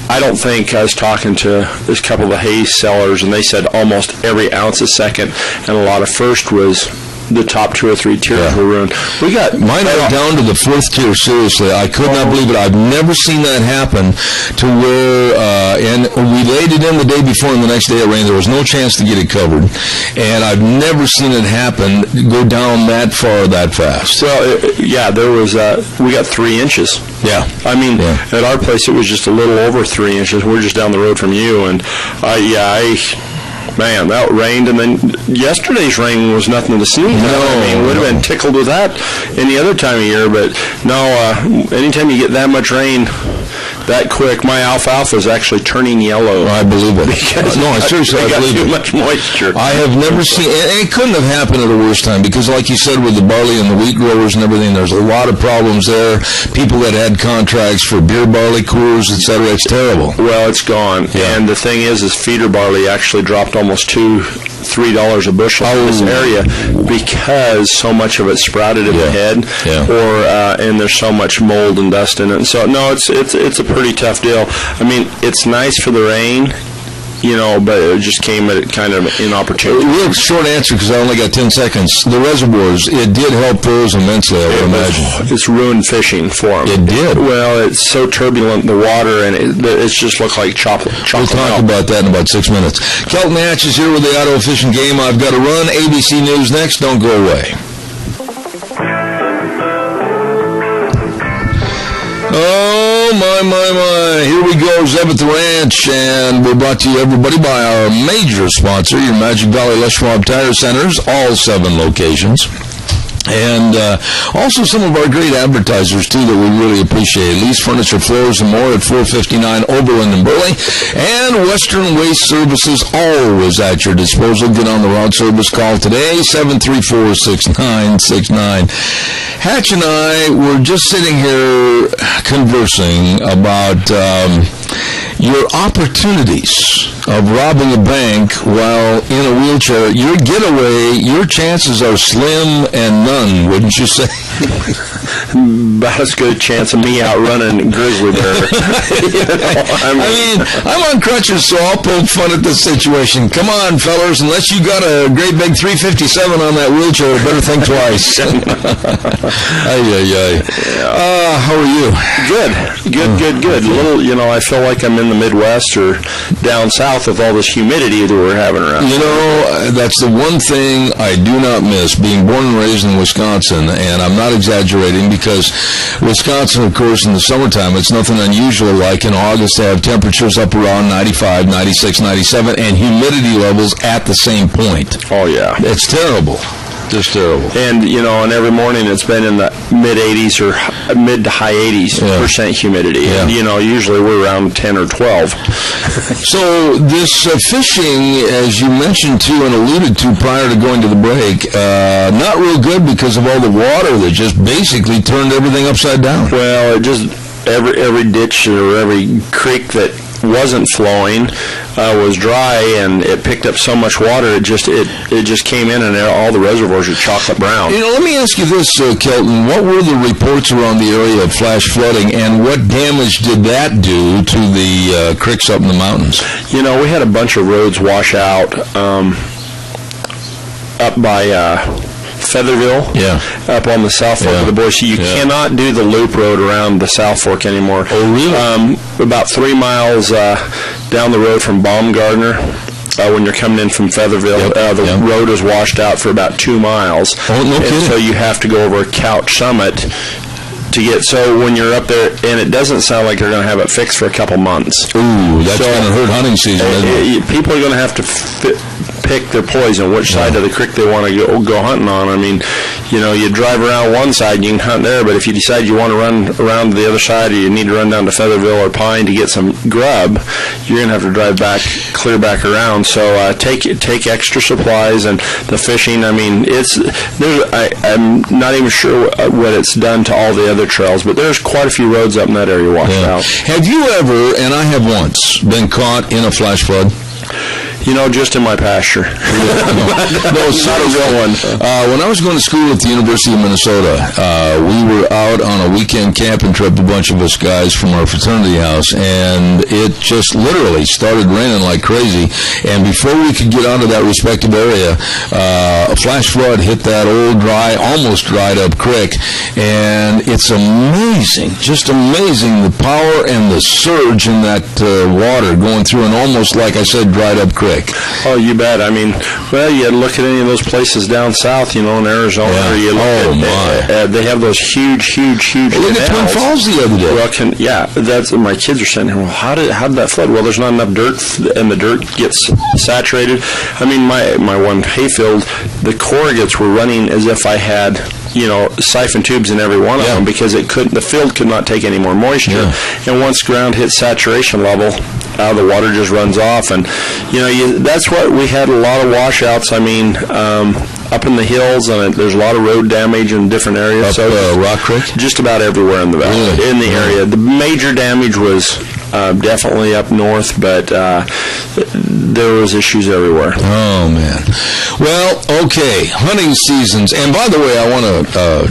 I don't think, I was talking to this couple of hay sellers, and they said almost every ounce a second, and a lot of first was the top 2 or 3 tiers were ruined. We got mine went down to the 4th tier. Seriously, I could not believe it. I've never seen that happen to where, and we laid it in the day before, and the next day it rained. There was no chance to get it covered, and I've never seen it happen go down that far that fast. Well, there was. We got 3 inches. Yeah, I mean, at our place it was just a little over 3 inches. We're just down the road from you, and man, that rained, and then yesterday's rain was nothing to sneeze at. I mean, would have been tickled with that any other time of year, but no, anytime you get that much rain that quick, my alfalfa is actually turning yellow. I believe it. I seriously got too much moisture. I have never seen, and it couldn't have happened at a worse time, because like you said, with the barley and the wheat growers and everything, there's a lot of problems there. People that had contracts for beer barley, Coors, etc., it's terrible. Well, it's gone. Yeah. And the thing is feeder barley actually dropped almost $2-3 a bushel in this area because so much of it sprouted in the head, and there's so much mold and dust in it. And so no, it's a pretty tough deal. I mean, it's nice for the rain, but it just came at kind of inopportune. Real short answer, because I only got 10 seconds. The reservoirs, it did help those immensely, I would imagine. It's ruined fishing for them. It did. Well, it's so turbulent, the water, and it's just looked like chocolate. We'll talk about that in about 6 minutes. Kelton Hatch is here with the Auto Fishing Game. I've got to run. ABC News next. Don't go away. Oh, my. Here we go, Zeb at the Ranch, and we're brought to you, everybody, by our major sponsor, your Magic Valley Les Schwab Tire Centers, all 7 locations. And also some of our great advertisers, too, that we really appreciate. Lease Furniture, Floors, and More at 459 Oberlin and Burley. And Western Waste Services, always at your disposal. Get on the route service call today, 734-6969. Hatch and I were just sitting here conversing about your opportunities of robbing a bank while in a wheelchair. Your getaway, your chances are slim and none, wouldn't you say? About as good a chance of me outrunning Grizzly Bear. I mean, I'm on crutches, so I'll poke fun at this situation. Come on, fellas, unless you got a great big 357 on that wheelchair, better think twice. How are you? Good. A little, I feel like I'm in the Midwest or down south with all this humidity that we're having around. That's the one thing I do not miss, being born and raised in Wisconsin, and I'm not exaggerating, because Wisconsin, of course, in the summertime, it's nothing unusual like in August to have temperatures up around 95, 96, 97, and humidity levels at the same point. Oh, yeah. It's terrible. Just terrible. And, and every morning it's been in the mid-80s or mid to high 80s percent humidity. Yeah. And, usually we're around 10 or 12. So this fishing, as you mentioned to and alluded to prior to going to the break, not real good because of all the water that just basically turned everything upside down. Well, it just every ditch or every creek that wasn't flowing was dry, and it picked up so much water it just came in, and all the reservoirs are chocolate brown. Let me ask you this, Kelton. What were the reports around the area of flash flooding, and what damage did that do to the creeks up in the mountains? We had a bunch of roads wash out up by Featherville, up on the South Fork of the Boise. You cannot do the loop road around the South Fork anymore. Oh, really? About 3 miles down the road from Baumgardner, when you're coming in from Featherville, the road is washed out for about 2 miles. Oh, no kidding. And so you have to go over Couch Summit to get, so when you're up there, and it doesn't sound like they're going to have it fixed for a couple months. Ooh, that's going to hurt hunting season, isn't it? People are going to have to pick their poison, which side of the creek they want to go hunting on. I mean, you drive around one side and you can hunt there, but if you decide you want to run around to the other side, or you need to run down to Featherville or Pine to get some grub, you're going to have to drive back, clear back around. So take extra supplies. And the fishing, I mean, I'm not even sure what it's done to all the other trails, but there's quite a few roads up in that area washed out. Have you ever, and I have once, been caught in a flash flood? Just in my pasture. No, it's not a real one. When I was going to school at the University of Minnesota, we were out on a weekend camping trip, a bunch of us guys from our fraternity house, and it just literally started raining like crazy. And before we could get out of that respective area, a flash flood hit that old, almost dried up creek, and it's amazing, just amazing, the power and the surge in that water going through an almost, like I said, dried up creek. Oh, you bet. I mean, you look at any of those places down south, in Arizona. Yeah. Or you look they have those huge look at Twin Falls the other day. Well, that's my kids are saying, well, how did that flood? Well, there's not enough dirt, and the dirt gets saturated. I mean, my one hayfield, the corrugates were running as if I had siphon tubes in every one of them, because the field could not take any more moisture. And once ground hits saturation level, the water just runs off. And that's what we had, a lot of washouts. I mean, up in the hills, and there's a lot of road damage in different areas. Rock Creek? Just about everywhere in the valley, in the area. The major damage was definitely up north, but there was issues everywhere. Oh, man. Well, okay, hunting seasons. And by the way, I want to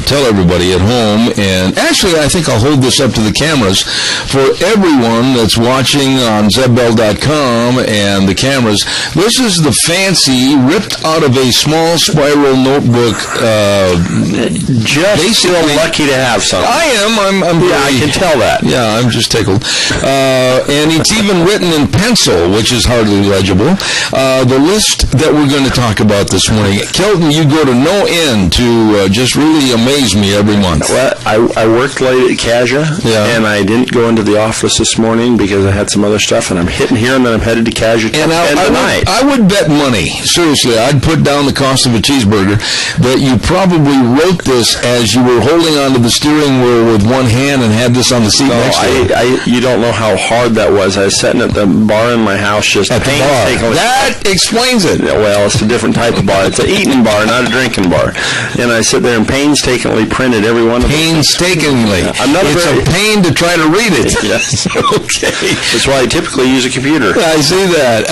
tell everybody at home, and actually I think I'll hold this up to the cameras, for everyone that's watching on ZebBell.com and the cameras, this is the fancy, ripped out of a small spiral notebook. Just feel lucky to have something. I am. I'm I can tell that. Yeah, I'm just tickled. And it's even written in pencil, which is hardly legible. The list that we're going to talk about this morning. Kelton, you go to no end to just really amaze me every month. Well, I worked late at Kaja, and I didn't go into the office this morning because I had some other stuff, and I'm hitting here, and then I'm headed to Kaja tonight. I would bet money, seriously, I'd put down the cost of a cheeseburger, that you probably wrote this as you were holding onto the steering wheel with one hand and had this on the seat next to you. You don't know how hard that was. I was sitting at the bar in my house, just at the bar. That explains it. Well, it's a different type of bar. It's an eating bar, not a drinking bar. And I sit there and painstakingly printed every one of them. Painstakingly. It's a pain to try to read it. Yes. Okay. That's why I typically use a computer. I see that.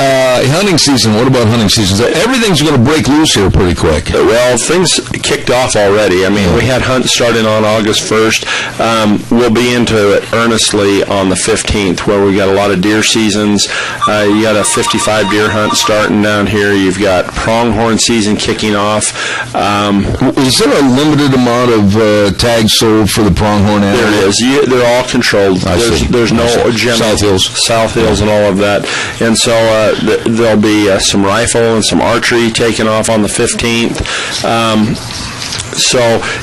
Hunting season. What about hunting season? Everything's going to break loose here pretty quick. Well, things kicked off already. I mean, we had hunts starting on August 1st. We'll be into it earnestly on the 15th, where we got a lot of deer seasons. You got a 55 deer hunt starting down here. You've got pronghorn season kicking off. Is there a limited amount of tags sold for the pronghorn animal? There it is. They're all controlled. There's no general South Hills and all of that. And so there'll be some rifle and some archery taking off on the 15th.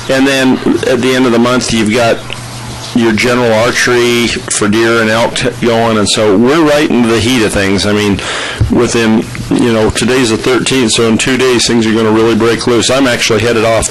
And then at the end of the month, you've got your general archery for deer and elk going, and so we're right into the heat of things. I mean, within, today's the 13th, so in 2 days things are going to really break loose. I'm actually headed off.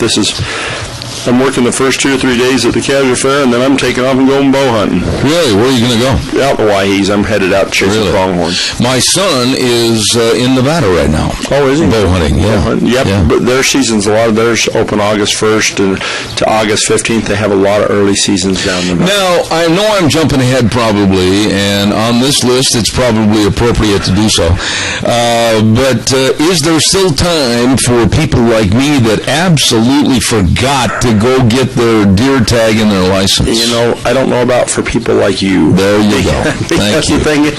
I'm working the first 2 or 3 days at the Kaja Fair, and then I'm taking off and going bow hunting. Really? Where are you going to go? Out in the Waihees. I'm headed out chasing pronghorns. My son is in Nevada right now. Oh, is he? Bow hunting, Yep. Yeah. But their seasons, a lot of theirs open August 1st and to August 15th. They have a lot of early seasons down there. Now, I know I'm jumping ahead probably, and on this list it's probably appropriate to do so. But is there still time for people like me that absolutely forgot to go get their deer tag and their license? I don't know about for people like you. There you go. Thank you. The thing is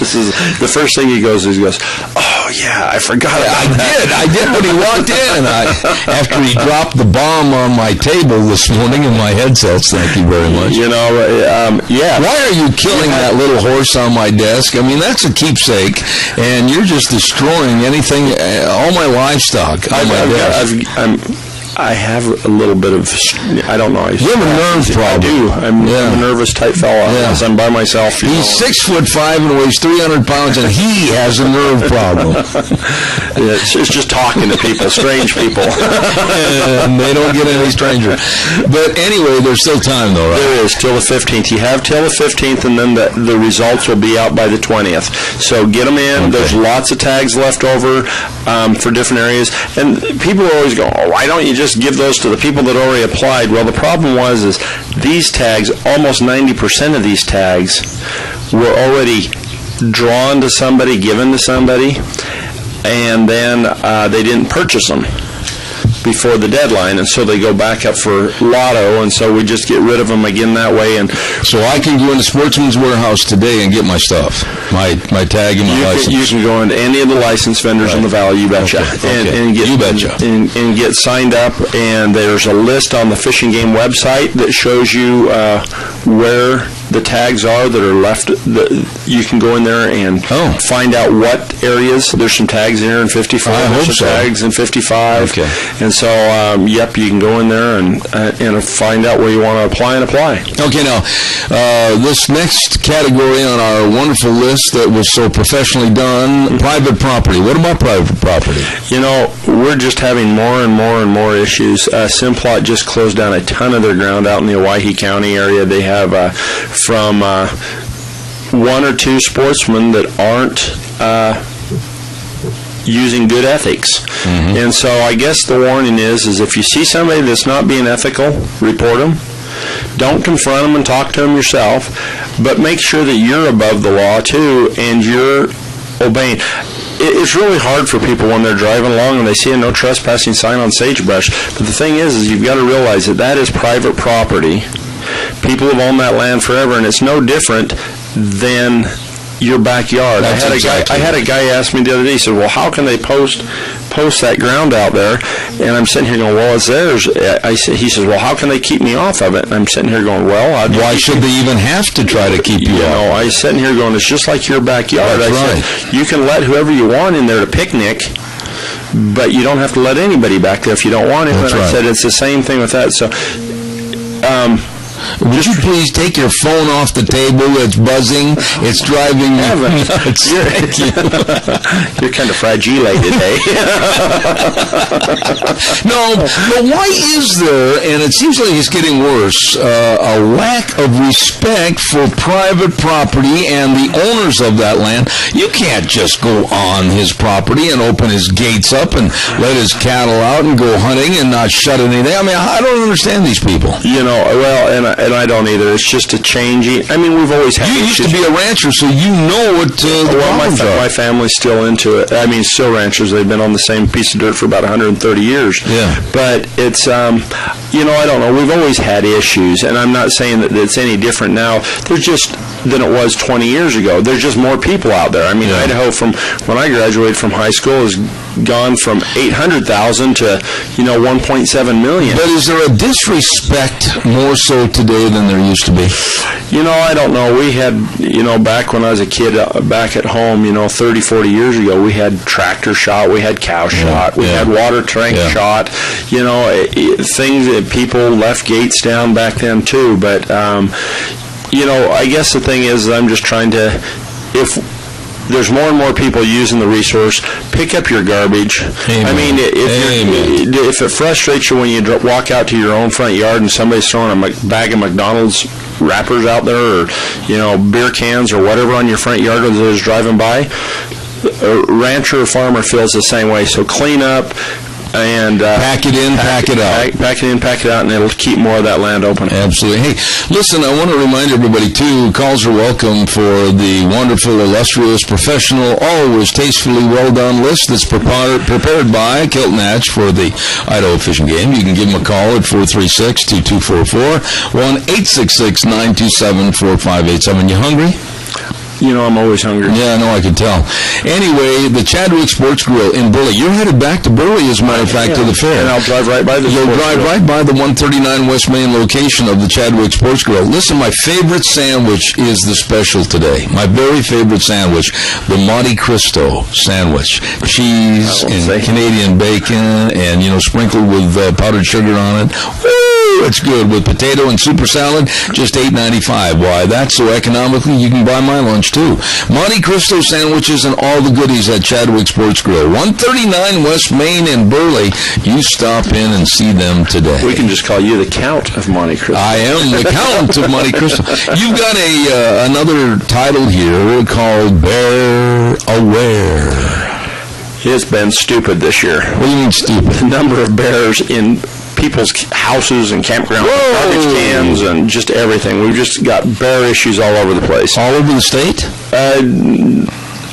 the first thing he goes, oh yeah, I forgot about that. I did when he walked in, and after he dropped the bomb on my table this morning in my headsets. Thank you very much. Yeah. Why are you killing that little horse on my desk? I mean, that's a keepsake, and you're just destroying anything, all my livestock on my desk. I have a little bit of, I don't know. You have a nerve problem. I do. I'm a nervous type fella unless I'm by myself. He's 6'5" and weighs 300 pounds, and he has a nerve problem. It's just talking to people, strange people. And they don't get any stranger. But anyway, there's still time, though, right? There is, till the 15th. You have till the 15th, and then the results will be out by the 20th. So get them in. Okay. There's lots of tags left over for different areas. And people always go, oh, why don't you just give those to the people that already applied? Well, the problem is these tags, almost 90% of these tags were already drawn to somebody, given to somebody, and then they didn't purchase them before the deadline, and so they go back up for lotto, and so we just get rid of them again that way. And so I can go into Sportsman's Warehouse today and get my stuff, my tag and my license. You can go into any of the license vendors in the valley, you betcha, and get, you betcha, and get signed up. And there's a list on the Fish and Game website that shows you where the tags are that are left. You can go in there and find out what areas. There's some tags in here in 54. There's some tags in 55. Okay. And so, you can go in there and find out where you want to apply and apply. Okay, now, this next category on our wonderful list that was so professionally done, private property. What about private property? You know, we're just having more and more and more issues. Simplot just closed down a ton of their ground out in the Owyhee County area. They have from one or two sportsmen that aren't using good ethics. Mm-hmm. And so I guess the warning is if you see somebody that's not being ethical, report them. Don't confront them and talk to them yourself, but make sure that you're above the law too and you're obeying. It's really hard for people when they're driving along and they see a no trespassing sign on sagebrush. But the thing is you've got to realize that is private property. People have owned that land forever, and it's no different than your backyard. I had a guy ask me the other day. He said, "Well, how can they post that ground out there?" And I'm sitting here going, "Well, it's theirs." He says, "Well, how can they keep me off of it?" And I'm sitting here going, "Well, why should they even have to try to keep you off?" I was sitting here going, "It's just like your backyard." That's right. Said, you can let whoever you want in there to picnic, but you don't have to let anybody back there if you don't want it. That's and right. I said it's the same thing with that. So. Would you please take your phone off the table? It's buzzing. It's driving me nuts. Thank you. You're kind of fragile today. No, but why is there, and it seems like it's getting worse, a lack of respect for private property and the owners of that land? You can't just go on his property and open his gates up and let his cattle out and go hunting and not shut anything. I mean, I don't understand these people. And I don't either. It's just a changing. I mean, we've always had. You used to be a rancher, so you know what the problems are. My family's still into it. I mean, still ranchers. They've been on the same piece of dirt for about 130 years. Yeah. But it's, I don't know. We've always had issues, and I'm not saying that it's any different now. There's just than it was 20 years ago. There's just more people out there. I mean, Idaho, from when I graduated from high school, has gone from 800,000 to 1.7 million. But is there a disrespect more so today than there used to be? I don't know. We had, back when I was a kid, back at home, 30, 40 years ago, we had tractor shot, we had cow shot, we had water tank shot, things that people left gates down back then too. But, I guess the thing is I'm just trying to, if there's more and more people using the resource, pick up your garbage. Amen. I mean, if it frustrates you when you walk out to your own front yard and somebody's throwing a bag of McDonald's wrappers out there, or beer cans or whatever on your front yard as they're driving by, a rancher or farmer feels the same way. So clean up and pack it in, pack it out. Pack it in, pack it out, and it'll keep more of that land open. Absolutely. Hey, listen, I want to remind everybody, too, calls are welcome for the wonderful, illustrious, professional, always tastefully well-done list that's prepared by Kelton Hatch for the Idaho Fish and Game. You can give them a call at 436-2244, 1-866-927-4587. You hungry? I'm always hungry. Yeah, I know, I can tell. Anyway, the Chadwick Sports Grill in Burley. You're headed back to Burley, as a matter of fact, to the fair. And I'll drive right by the You'll drive right by the 139 West Main location of the Chadwick Sports Grill. Listen, my favorite sandwich is the special today. My very favorite sandwich, the Monte Cristo sandwich. Cheese and Canadian bacon and, sprinkled with powdered sugar on it. Woo! Woo! It's good with potato and super salad, just $8.95. Why, that's so economically you can buy my lunch too. Monte Cristo sandwiches and all the goodies at Chadwick Sports Grill, 139 West Main in Burley. You stop in and see them today. We can just call you the Count of Monte Cristo. I am the Count of Monte Cristo. You've got another title here called Bear Aware. It's been stupid this year. What do you mean stupid? The number of bears in people's houses and campgrounds, garbage cans, and just everything. We've just got bear issues all over the place. All over the state?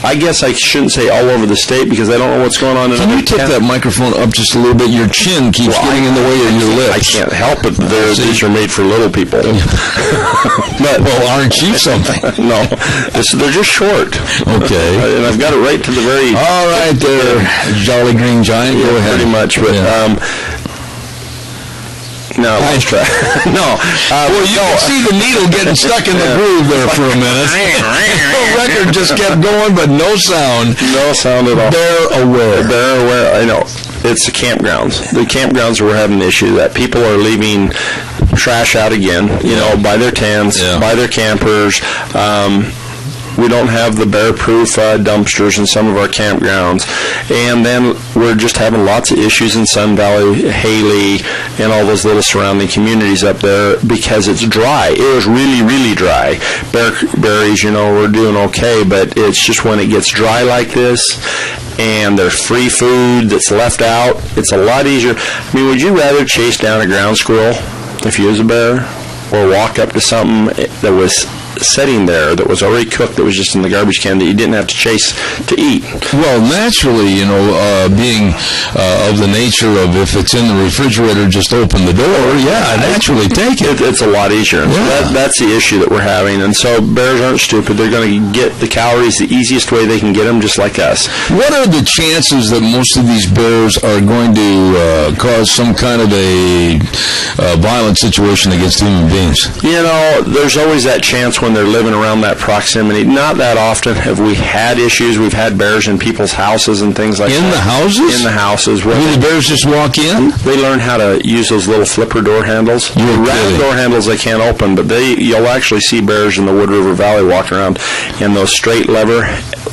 I guess I shouldn't say all over the state because I don't know what's going on in Can you tip that microphone up just a little bit? Your chin keeps getting in the way of your lips. I can't help it. These are made for little people. But, well, aren't you something? No. They're just short. Okay. And I've got it right to the very... All right there, Jolly Green Giant. Go ahead. Pretty much. But, no, let's try. No. Well, you can see the needle getting stuck in the groove there for a minute. The record just kept going, but no sound. No sound at all. Bear aware. I know. It's the campgrounds. The campgrounds were having an issue that people are leaving trash out again, by their tents, by their campers. We don't have the bear-proof dumpsters in some of our campgrounds. And then we're just having lots of issues in Sun Valley, Haley, and all those little surrounding communities up there because it's dry. It was really, really dry. Berries, we're doing okay, but it's just when it gets dry like this and there's free food that's left out, it's a lot easier. I mean, would you rather chase down a ground squirrel if you was a bear or walk up to something that was sitting there that was already cooked that was just in the garbage can that you didn't have to chase to eat? Well, naturally, being of the nature of if it's in the refrigerator, just open the door. Yeah, naturally take it. It's a lot easier. Yeah. So that's the issue that we're having. And so bears aren't stupid. They're going to get the calories the easiest way they can get them, just like us. What are the chances that most of these bears are going to cause some kind of a violent situation against human beings? There's always that chance when they're living around that proximity. Not that often have we had issues. We've had bears in people's houses and things like that. In the houses? In the houses. The bears just walk in? They learn how to use those little flipper door handles. Round door handles they can't open, but you'll actually see bears in the Wood River Valley walking around in those straight lever.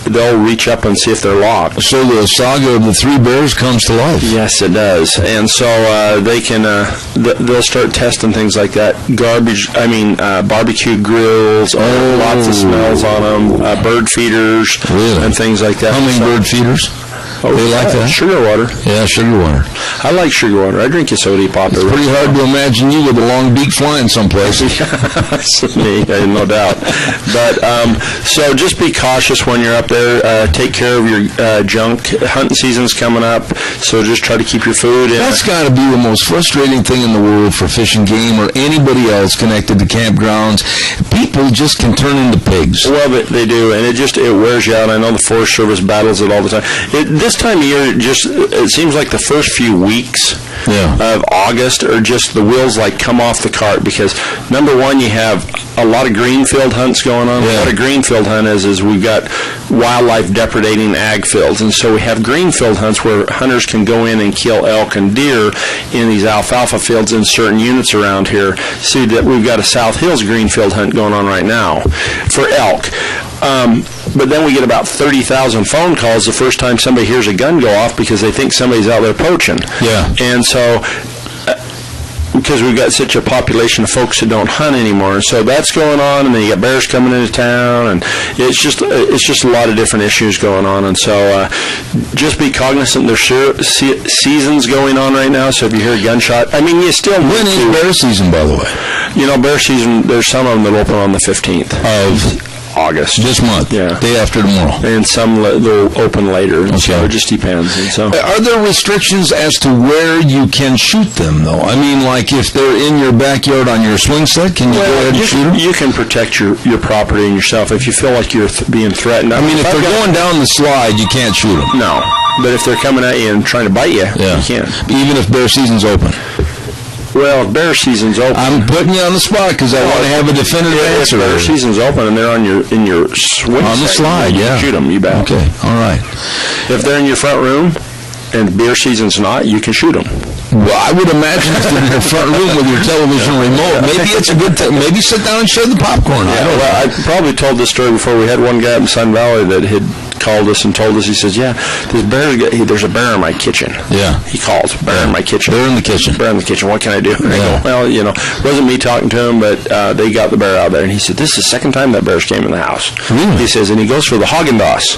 They'll reach up and see if they're locked. So the saga of the three bears comes to life. Yes, it does. And so they can, they'll start testing things like that. Barbecue grills, lots of smells on them, bird feeders, and things like that. Hummingbird feeders? Oh, they like that? Sugar water. Yeah, sugar water. I like sugar water. I drink a soda pop. It's pretty hard to imagine you with a long beak flying someplace. That's me, no doubt. But so just be cautious when you're up there. Take care of your junk. Hunting season's coming up, so just try to keep your food in. That's got to be the most frustrating thing in the world for Fish and Game or anybody else connected to campgrounds. People just can turn into pigs. Well, they do, and it wears you out. I know the Forest Service battles it all the time. This time of year, it seems like the first few weeks of August are just the wheels come off the cart because, number one, you have a lot of greenfield hunts going on. What a greenfield hunt is we've got wildlife depredating ag fields, and so we have greenfield hunts where hunters can go in and kill elk and deer in these alfalfa fields in certain units around here. See that we've got a South Hills greenfield hunt going on right now for elk. But then we get about 30,000 phone calls the first time somebody hears a gun go off because they think somebody's out there poaching. Yeah. And so, because we've got such a population of folks that don't hunt anymore, and so that's going on, and then you got bears coming into town, and it's just a lot of different issues going on, and so just be cognizant there's seasons going on right now, so if you hear a gunshot, you still When is bear season, by the way? Bear season, there's some of them that open on the 15th of August. This month? Yeah. Day after tomorrow. And some they'll open later. Okay. So it just depends. And so, are there restrictions as to where you can shoot them, though? If they're in your backyard on your swing set, can you go ahead and shoot them? You can protect your property and yourself if you feel like you're being threatened. If they're going down the slide, you can't shoot them. No. But if they're coming at you and trying to bite you, you can. Even if bear season's open? Well, bear season's open. I'm putting you on the spot because I want to have a definitive answer. If bear season's open and they're in your swing on the slide, you can shoot them. You bet. Okay, all right. If they're in your front room and bear season's not, you can shoot them. Well, I would imagine if you're in your front room with your television remote, maybe it's a good thing. Maybe sit down and share the popcorn. I probably told this story before. We had one guy up in Sun Valley that had called us and told us, he says, there's a bear in my kitchen. Yeah. He called, bear in my kitchen. Bear in the kitchen. Bear in the kitchen. What can I do? And I go, well, it wasn't me talking to him, but they got the bear out there. And he said, this is the second time that bear's came in the house. Really? He says, and he goes for the Haagen-Dazs.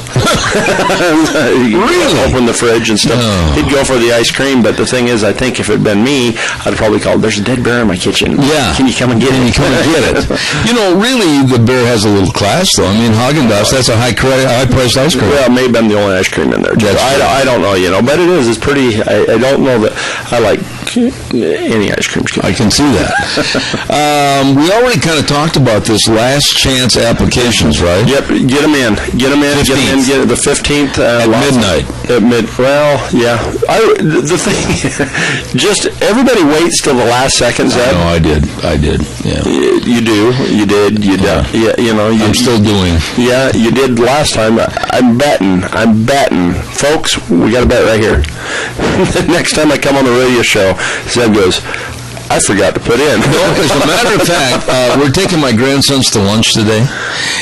Really? Open the fridge and stuff. Oh. He'd go for the ice cream, but the thing is, I think if it had been me, I'd probably called, there's a dead bear in my kitchen. Yeah. Can you come and get it? Really, the bear has a little class, though. I mean, Haagen-Dazs, that's a high-priced ice cream. Well, maybe I'm the only ice cream in there. I don't know, but it is. It's pretty. I don't know that I like any ice cream. I can see that. We already kind of talked about this last chance applications, right? Yep. Get them in. Get it the 15th at midnight. Well, yeah. The thing, just everybody waits till the last second. Zeb. No, I did. Yeah. You do. You did. You did. Yeah. I'm still doing. Yeah, you did last time. I'm betting. Folks, we got a bet right here. Next time I come on the radio show, Zeb goes, I forgot to put in. No, as a matter of fact, we're taking my grandsons to lunch today,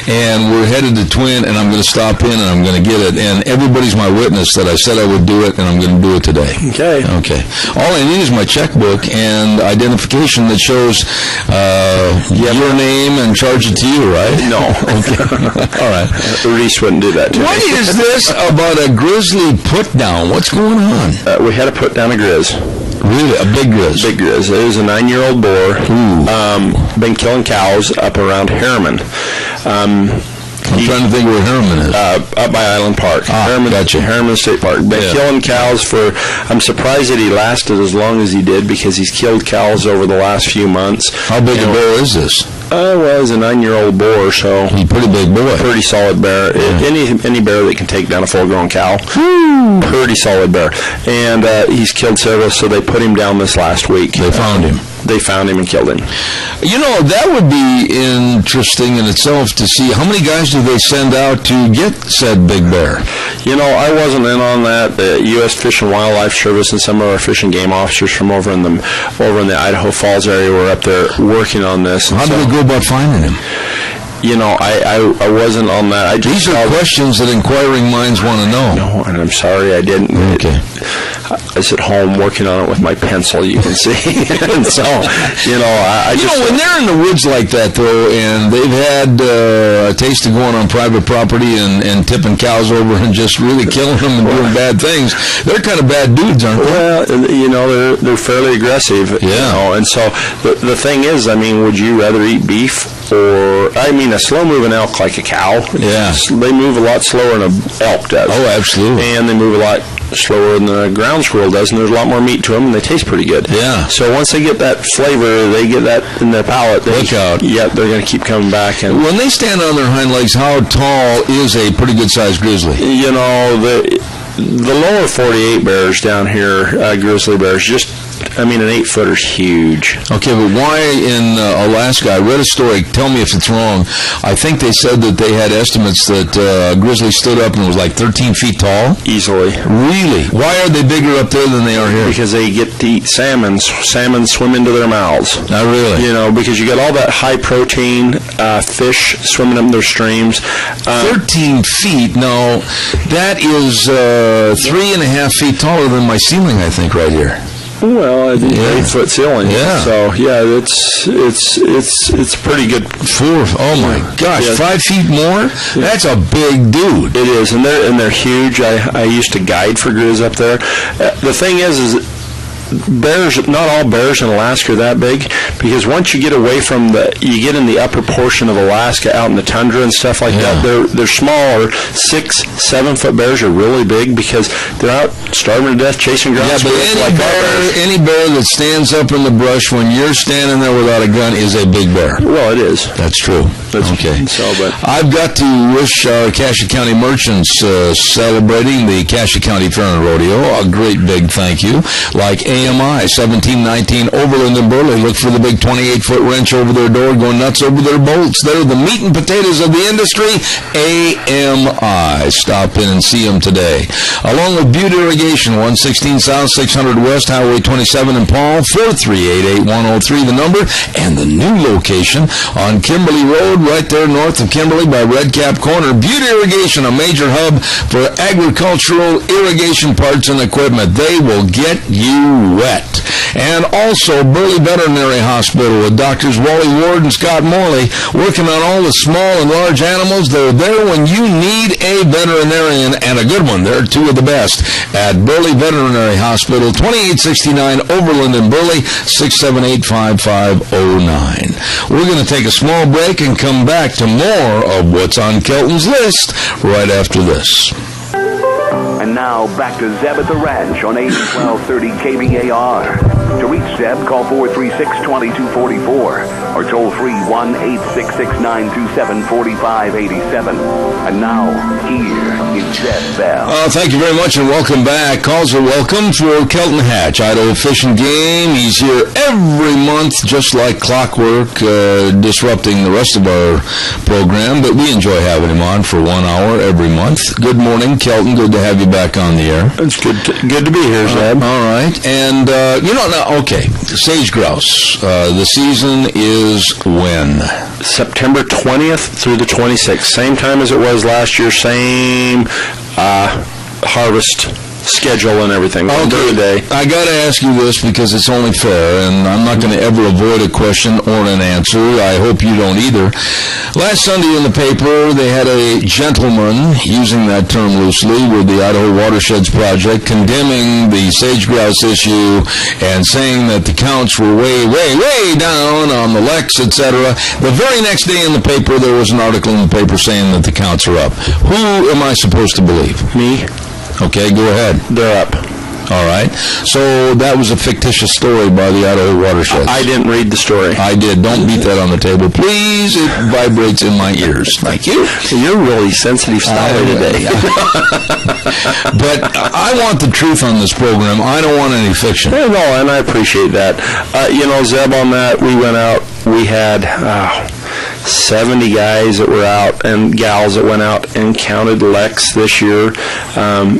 and we're headed to Twin, and I'm going to stop in, and I'm going to get it. And everybody's my witness that I said I would do it, and I'm going to do it today. Okay. All I need is my checkbook and identification that shows your name and charge it to you, right? No. Okay. All right. Reese wouldn't do that to me. What is this about a grizzly put-down? What's going on? We had to put down a grizz. Really? A big grizz? Big grizz. It was a 9-year-old boar. Been killing cows up around Harriman. I'm trying to think where Harriman is. Up by Island Park. Gotcha. Harriman State Park. Been killing cows for... I'm surprised that he lasted as long as he did because he's killed cows over the last few months. How big a bear is this? Well, he's a 9-year-old boar, so... He's a pretty big boy. Pretty solid bear. Yeah. Any bear that can take down a full-grown cow. Pretty solid bear. And he's killed several, so they put him down this last week. They found him. They found him and killed him. That would be interesting in itself to see how many guys do they send out to get said big bear. I wasn't in on that. The U.S. Fish and Wildlife Service and some of our fish and game officers from over in the Idaho Falls area were up there working on this. How do they go about finding him? I wasn't on that. These are questions that inquiring minds want to know. No, and I'm sorry I didn't. Okay. I was at home working on it with my pencil, you can see. And so, when they're in the woods like that, though, and they've had a taste of going on private property and tipping cows over and just really killing them and doing bad things, they're kind of bad dudes, aren't they? Well, they're fairly aggressive. Yeah. And so the thing is, would you rather eat beef or, a slow-moving elk like a cow? Yeah. They move a lot slower than an elk does. Oh, absolutely. And they move a lot slower than a ground squirrel does, and there's a lot more meat to them, and they taste pretty good. Yeah. So once they get that flavor, they get that in their palate. Look out. Yeah, they're going to keep coming back. And when they stand on their hind legs, how tall is a pretty good-sized grizzly? The lower 48 bears down here, grizzly bears, an 8-footer's huge. Okay, but why in Alaska? I read a story. Tell me if it's wrong. I think they said that they had estimates that grizzly stood up and was like 13 feet tall. Easily. Really? Why are they bigger up there than they are here? Because they get to eat salmon. Salmon swim into their mouths. Not really. Because you get all that high protein fish swimming in their streams. 13 feet? No, that is 3.5 feet taller than my ceiling, I think, right here. Well, it's 8-foot ceiling. Yeah. So it's pretty good. Oh my gosh, 5 feet more? That's a big dude. It is, and they're huge. I used to guide for grizz up there. The thing is bears, not all bears in Alaska are that big, because once you get away from you get in the upper portion of Alaska out in the tundra and stuff like that, they're smaller. 6-7 foot bears are really big because they're out starving to death chasing ground squirrels. Any bear that stands up in the brush when you're standing there without a gun is a big bear. Well, it is. That's true. Okay. But I've got to wish our Cassia County merchants celebrating the Cassia County Fair and Rodeo a great big thank you. Like AMI, 1719 Overland and Burley. Look for the big 28-foot wrench over their door, going nuts over their bolts. They're the meat and potatoes of the industry. AMI. Stop in and see them today. Along with Butte Irrigation, 116 South, 600 West, Highway 27 in Paul, 438-8103, the number, and the new location on Kimberly Road, right there north of Kimberly by Red Cap Corner. Butte Irrigation, a major hub for agricultural irrigation parts and equipment. They will get you wet. And also Burley Veterinary Hospital with Doctors Wally Ward and Scott Morley, working on all the small and large animals. They're there when you need a veterinarian, and a good one. They're two of the best at Burley Veterinary Hospital, 2869 Overland in Burley, 678-5509. We're going to take a small break and come back to more of what's on Kelton's list right after this. And now back to Zeb at the Ranch on AM 1230 KBAR. To reach Zeb, call 436-2244 or toll free 1-866-927-4587. And now, here is Zeb Bell. Thank you very much and welcome back. Calls are welcome for Kelton Hatch, Idaho Fish and Game. He's here every month, just like clockwork, disrupting the rest of our program, but we enjoy having him on for 1 hour every month. Good morning, Kelton. Good to have you back on the air. It's good to be here, Zeb. All right. And, sage grouse. The season is when? September 20th through the 26th. Same time as it was last year. Same harvest schedule and everything. Okay. I got to ask you this because it's only fair, and I'm not going to ever avoid a question or an answer. I hope you don't either. Last Sunday in the paper, they had a gentleman, using that term loosely, with the Idaho Watersheds Project, condemning the sage grouse issue and saying that the counts were way, way, way down on the Lex, etc. The very next day in the paper, there was an article in the paper saying that the counts are up. Who am I supposed to believe? Me. Okay, go ahead. They're up. All right. So that was a fictitious story by the Idaho Watersheds. I didn't read the story. I did. Don't beat that on the table, please. It vibrates in my ears. Thank you. You're really sensitive style today. But I want the truth on this program. I don't want any fiction. No, and I appreciate that. Zeb, on that, we went out. We had 70 guys that were out and gals that went out and counted Lex this year.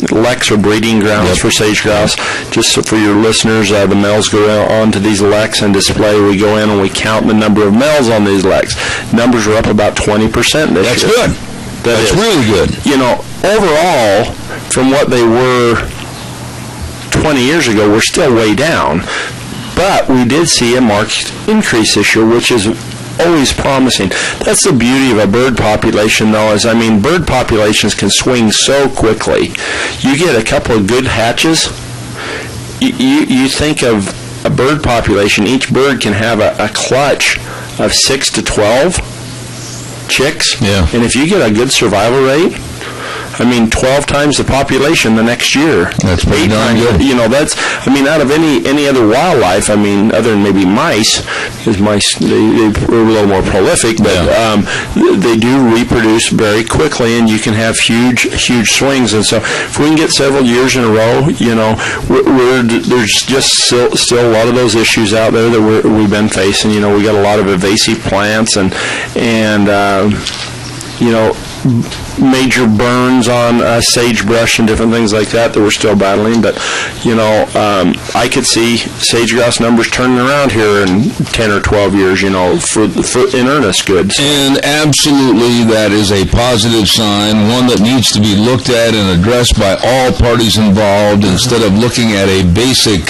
Lex are breeding grounds for sage grouse. Just so for your listeners, the males go on to these Lex and display. We go in and we count the number of males on these Lex. Numbers are up about 20% this year. That's good. That's really good. Overall, from what they were 20 years ago, we're still way down. But we did see a marked increase this year, which is always promising. That's the beauty of a bird population, though, bird populations can swing so quickly. You get a couple of good hatches, you think of a bird population, each bird can have a clutch of 6 to 12 chicks. Yeah. And if you get a good survival rate, 12 times the population the next year. That's pretty darn good. That's, out of any other wildlife, other than maybe mice, because mice, they're a little more prolific, but they do reproduce very quickly, and you can have huge swings. And so if we can get several years in a row, there's just still a lot of those issues out there that we've been facing. We got a lot of invasive plants and major burns on sagebrush and different things like that we're still battling. But, I could see sage grouse numbers turning around here in 10 or 12 years, for in earnest goods. And absolutely that is a positive sign, one that needs to be looked at and addressed by all parties involved instead of looking at a basic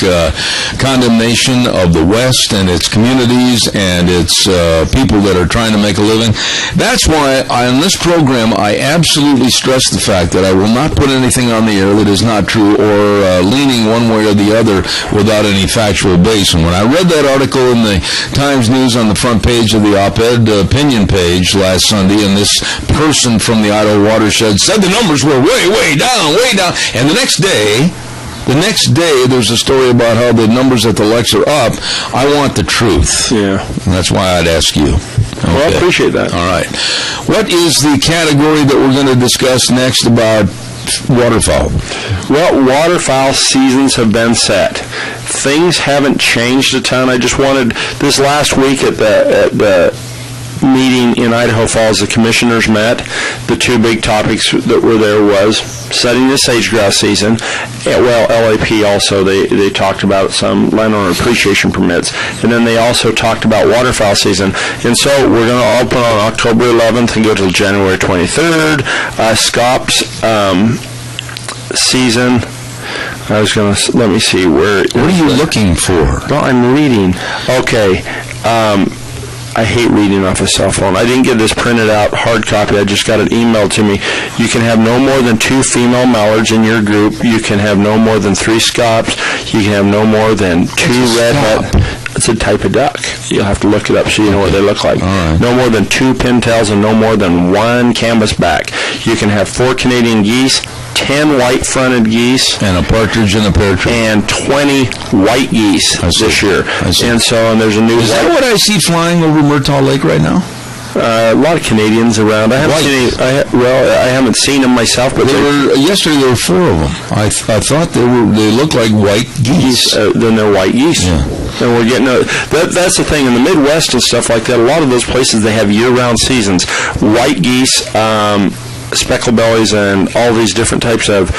condemnation of the West and its communities and its people that are trying to make a living. That's why on this program I absolutely stress the fact that I will not put anything on the air that is not true or leaning one way or the other without any factual base. And when I read that article in the Times News on the front page of the op-ed opinion page last Sunday, and this person from the Idaho Watershed said the numbers were way, way down, and the next day, there's a story about how the numbers at the Lex are up. I want the truth. Yeah. And that's why I'd ask you. Okay. Well, I appreciate that. All right. What is the category that we're going to discuss next about waterfowl? Well, waterfowl seasons have been set. Things haven't changed a ton. I just wanted, this last week at the meeting in Idaho Falls, the commissioners met. The two big topics that were there was setting the sage-grouse season. Well, LAP also, they talked about some landowner appreciation permits. And then they also talked about waterfowl season. And so we're going to open on October 11th and go till January 23rd. Scops season. I was going to, let me see, where... What are you looking for? Well, I'm reading. Okay. I hate reading off a cell phone. I didn't get this printed out hard copy. I just got it emailed to me. You can have no more than 2 female mallards in your group. You can have no more than 3 scops. You can have no more than 2 redhead. It's a type of duck. You'll have to look it up so you know what they look like. Right. No more than 2 pintails and no more than 1 canvasback. You can have 4 Canadian geese, 10 white-fronted geese, and a partridge and a pear tree, and 20 white geese this year. And so, and there's a new. Is that what I see flying over Murtaugh Lake right now? A lot of Canadians around. I haven't seen them myself, but yesterday there were 4 of them. I thought they looked like white geese. Then they're white geese. Yeah. And we're getting that's the thing in the Midwest and stuff like that. A lot of those places they have year-round seasons. White geese, speckled bellies, and all these different types of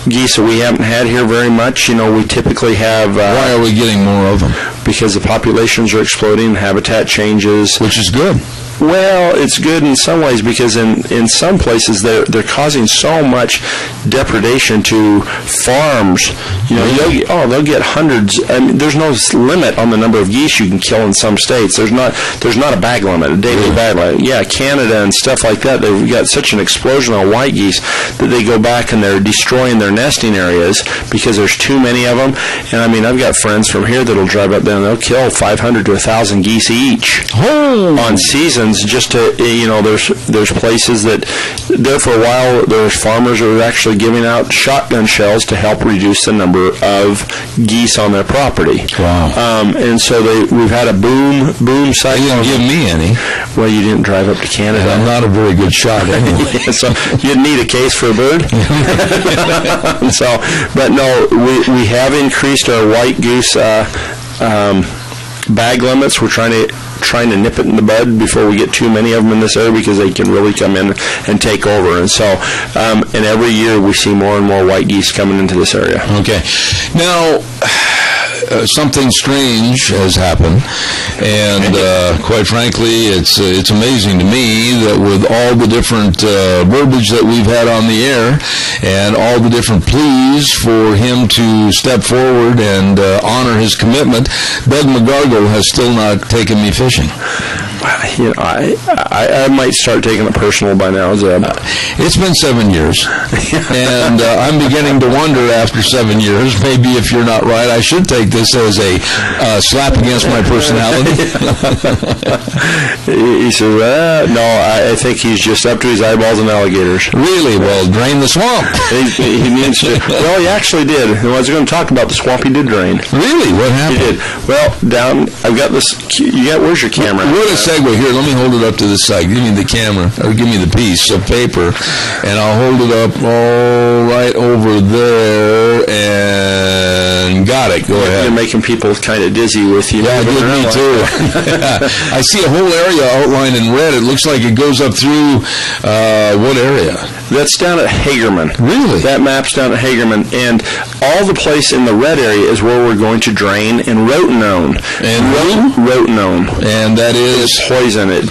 geese that we haven't had here very much. You know, we typically have... Why are we getting more of them? Because the populations are exploding, habitat changes. Which is good. Well, it's good in some ways because in some places they're causing so much depredation to farms. You know, they'll get hundreds. I mean, there's no limit on the number of geese you can kill in some states. There's not a bag limit, a daily bag limit. Yeah, Canada and stuff like that, they've got such an explosion on white geese that they go back and they're destroying their nesting areas because there's too many of them. And I mean, I've got friends from here that'll drive up there and they'll kill 500 to 1,000 geese each on season. Just to, you know, there's places that there for a while there's farmers who are actually giving out shotgun shells to help reduce the number of geese on their property. Wow. And so we've had a boom cycle. You didn't give me any. Well, you didn't drive up to Canada. And I'm not a very good shot anyway. Yeah, so you'd need a case for a bird. So, but no, we have increased our white goose bag limits. We're trying to nip it in the bud before we get too many of them in this area because they can really come in and take over. And so, and every year we see more and more white geese coming into this area. Okay. Now, something strange has happened, and quite frankly, it's amazing to me that with all the different verbiage that we've had on the air and all the different pleas for him to step forward and honor his commitment, Doug McGargle has still not taken me fishing. You know, I might start taking it personal by now, Zeb. It's been 7 years, and I'm beginning to wonder after 7 years, maybe if you're not right, I should take this as a slap against my personality. He says, no, I think he's just up to his eyeballs in alligators. Really? Well, drain the swamp. He needs to. Well, he actually did. And I was going to talk about the swamp he did drain. Really? What happened? He did. Well, I've got this. Where's your camera? What a segue. Here, let me hold it up to the side. Give me the camera, or give me the piece of paper, and I'll hold it up all right over there, and got it. Go ahead. You're making people kind of dizzy with you. Yeah, me too. I see a whole area outlined in red. It looks like it goes up through what area? That's down at Hagerman. Really? That map's down at Hagerman, and all the place in the red area is where we're going to drain in Rotenone. And Rotenone. And that is poison. It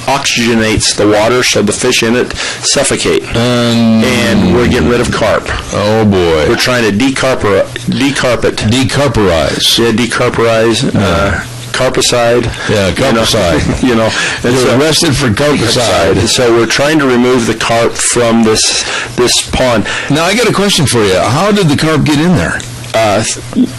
oxygenates the water so the fish in it suffocate. And we're getting rid of carp. Oh boy. We're trying to decarp it. Decarporize. Yeah, decarporize. Carpicide. Yeah, carpicide. You know, and you're arrested for carpicide. So we're trying to remove the carp from this pond. Now I got a question for you. How did the carp get in there?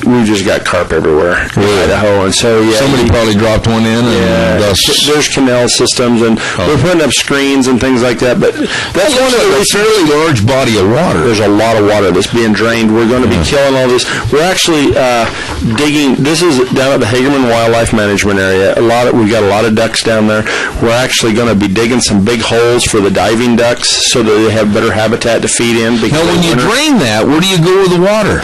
we've just got carp everywhere in Idaho, and so somebody probably dropped one in. And there's canal systems, and we're putting up screens and things like that. But that's one of a fairly large body of water. There's a lot of water that's being drained. We're going to be killing all this. We're actually digging. This is down at the Hagerman Wildlife Management Area. We've got a lot of ducks down there. We're actually going to be digging some big holes for the diving ducks so that they have better habitat to feed in. Now, when you drain that, where do you go with the water?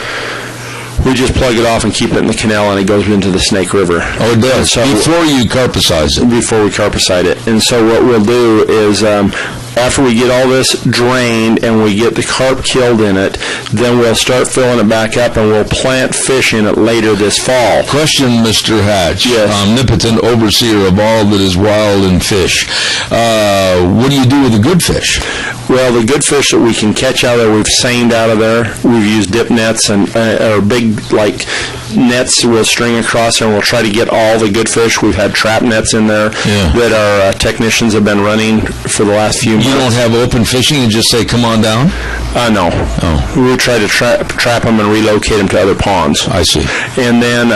We just plug it off and keep it in the canal, and it goes into the Snake River. Oh, it does. So before you carpicize it. Before we carpicide it. And so what we'll do is, after we get all this drained and we get the carp killed in it, then we'll start filling it back up, and we'll plant fish in it later this fall. Question, Mr. Hatch. Yes. Omnipotent overseer of all that is wild and fish. What do you do with the good fish? Well, the good fish that we can catch out of there, we've seined out of there. We've used dip nets and or big, nets we'll string across, and we'll try to get all the good fish. We've had trap nets in there that our technicians have been running for the last few months. You don't have open fishing and just say, come on down? No. Oh. We'll try to trap them and relocate them to other ponds. I see. And then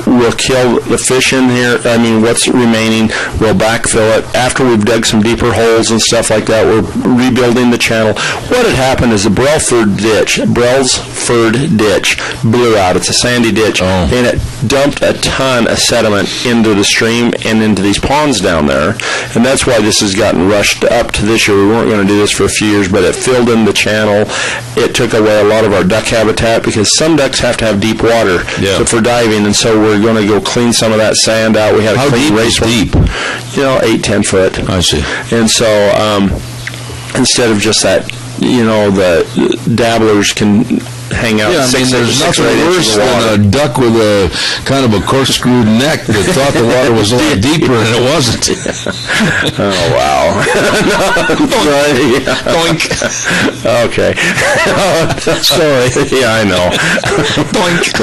we'll kill the fish in here. What's remaining, we'll backfill it. After we've dug some deeper holes and stuff like that, we're rebuilding the channel. What had happened is the Brailsford ditch blew out. It's a sandy ditch. And it dumped a ton of sediment into the stream and into these ponds down there. And that's why this has gotten rushed up to this year. We weren't going to do this for a few years, but it filled in the channel. It took away a lot of our duck habitat because some ducks have to have deep water for diving, and so we're going to go clean some of that sand out. We had How deep is deep? 8-10 foot. I see. And so instead of just that, the dabblers can hang out. There's nothing worse than a duck with a kind of a corkscrewed neck that thought the water was a lot deeper and it wasn't. Oh, wow. Doink. Okay. Sorry. Yeah, I know. Doink.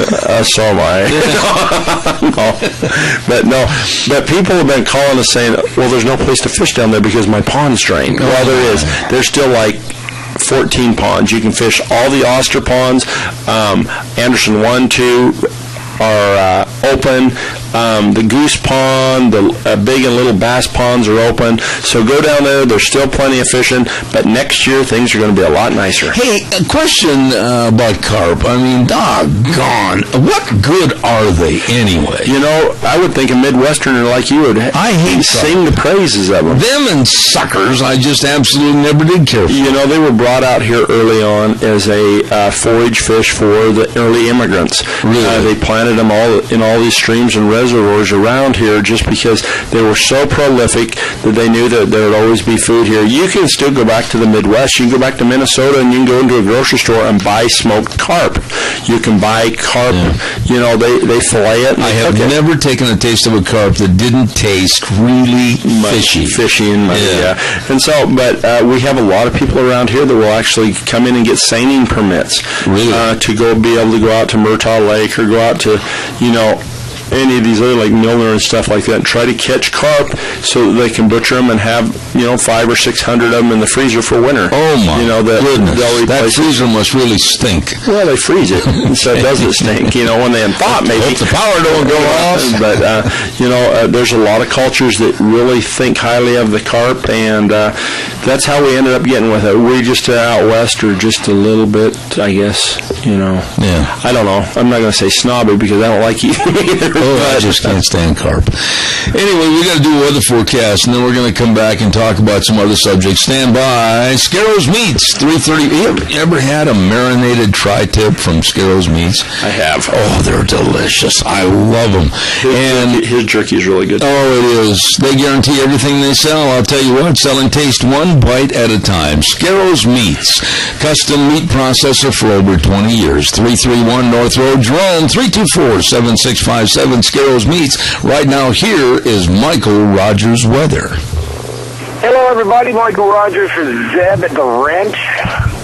So am I. But people have been calling us saying, well, there's no place to fish down there because my pond's drained. Well, there is. There's still 14 ponds. You can fish all the oyster ponds. Anderson 1, 2 are open. The goose pond, the big and little bass ponds are open. So go down there. There's still plenty of fishing, but next year things are going to be a lot nicer. Hey, a question about carp. Doggone. What good are they anyway? I would think a Midwesterner like you would sing the praises of them. Them and suckers, I just absolutely never did care for. They were brought out here early on as a forage fish for the early immigrants. Really? They planted them all in all these streams and reservoirs around here just because they were so prolific that they knew that there would always be food here. You can still go back to the Midwest. You can go back to Minnesota and you can go into a grocery store and buy smoked carp. You can buy carp. Yeah. They fillet it. I have never taken a taste of a carp that didn't taste really fishy and muddy. Yeah. And so, but we have a lot of people around here that will actually come in and get seining permits to be able to go out to Murtaugh Lake or go out to, any of these other like Milner and stuff like that and try to catch carp so that they can butcher them and have 500 or 600 of them in the freezer for winter. Oh my goodness, that freezer must really stink. Well, they freeze it, so it doesn't stink. When they thought maybe the power don't go off. But there's a lot of cultures that really think highly of the carp, and that's how we ended up getting with it. We just out west are just a little bit, I guess. Yeah. I don't know. I'm not going to say snobby because I don't like eating either. I just can't stand carp. Anyway, we got to do a weather forecast, and then we're going to come back and talk about some other subjects. Stand by. Scarrows Meats, 3:30. You ever had a marinated tri-tip from Scarrows Meats? I have. Oh, they're delicious. I love them. His jerky is really good. Oh, it is. They guarantee everything they sell. I'll tell you what, selling taste one bite at a time. Scarrows Meats, custom meat processor for over 20 years. 331 North Road, Jerome, 324-7657. Scarrows Meats. Right now, here is Michael Rogers weather. Hello, everybody. Michael Rogers for Zeb at the Ranch.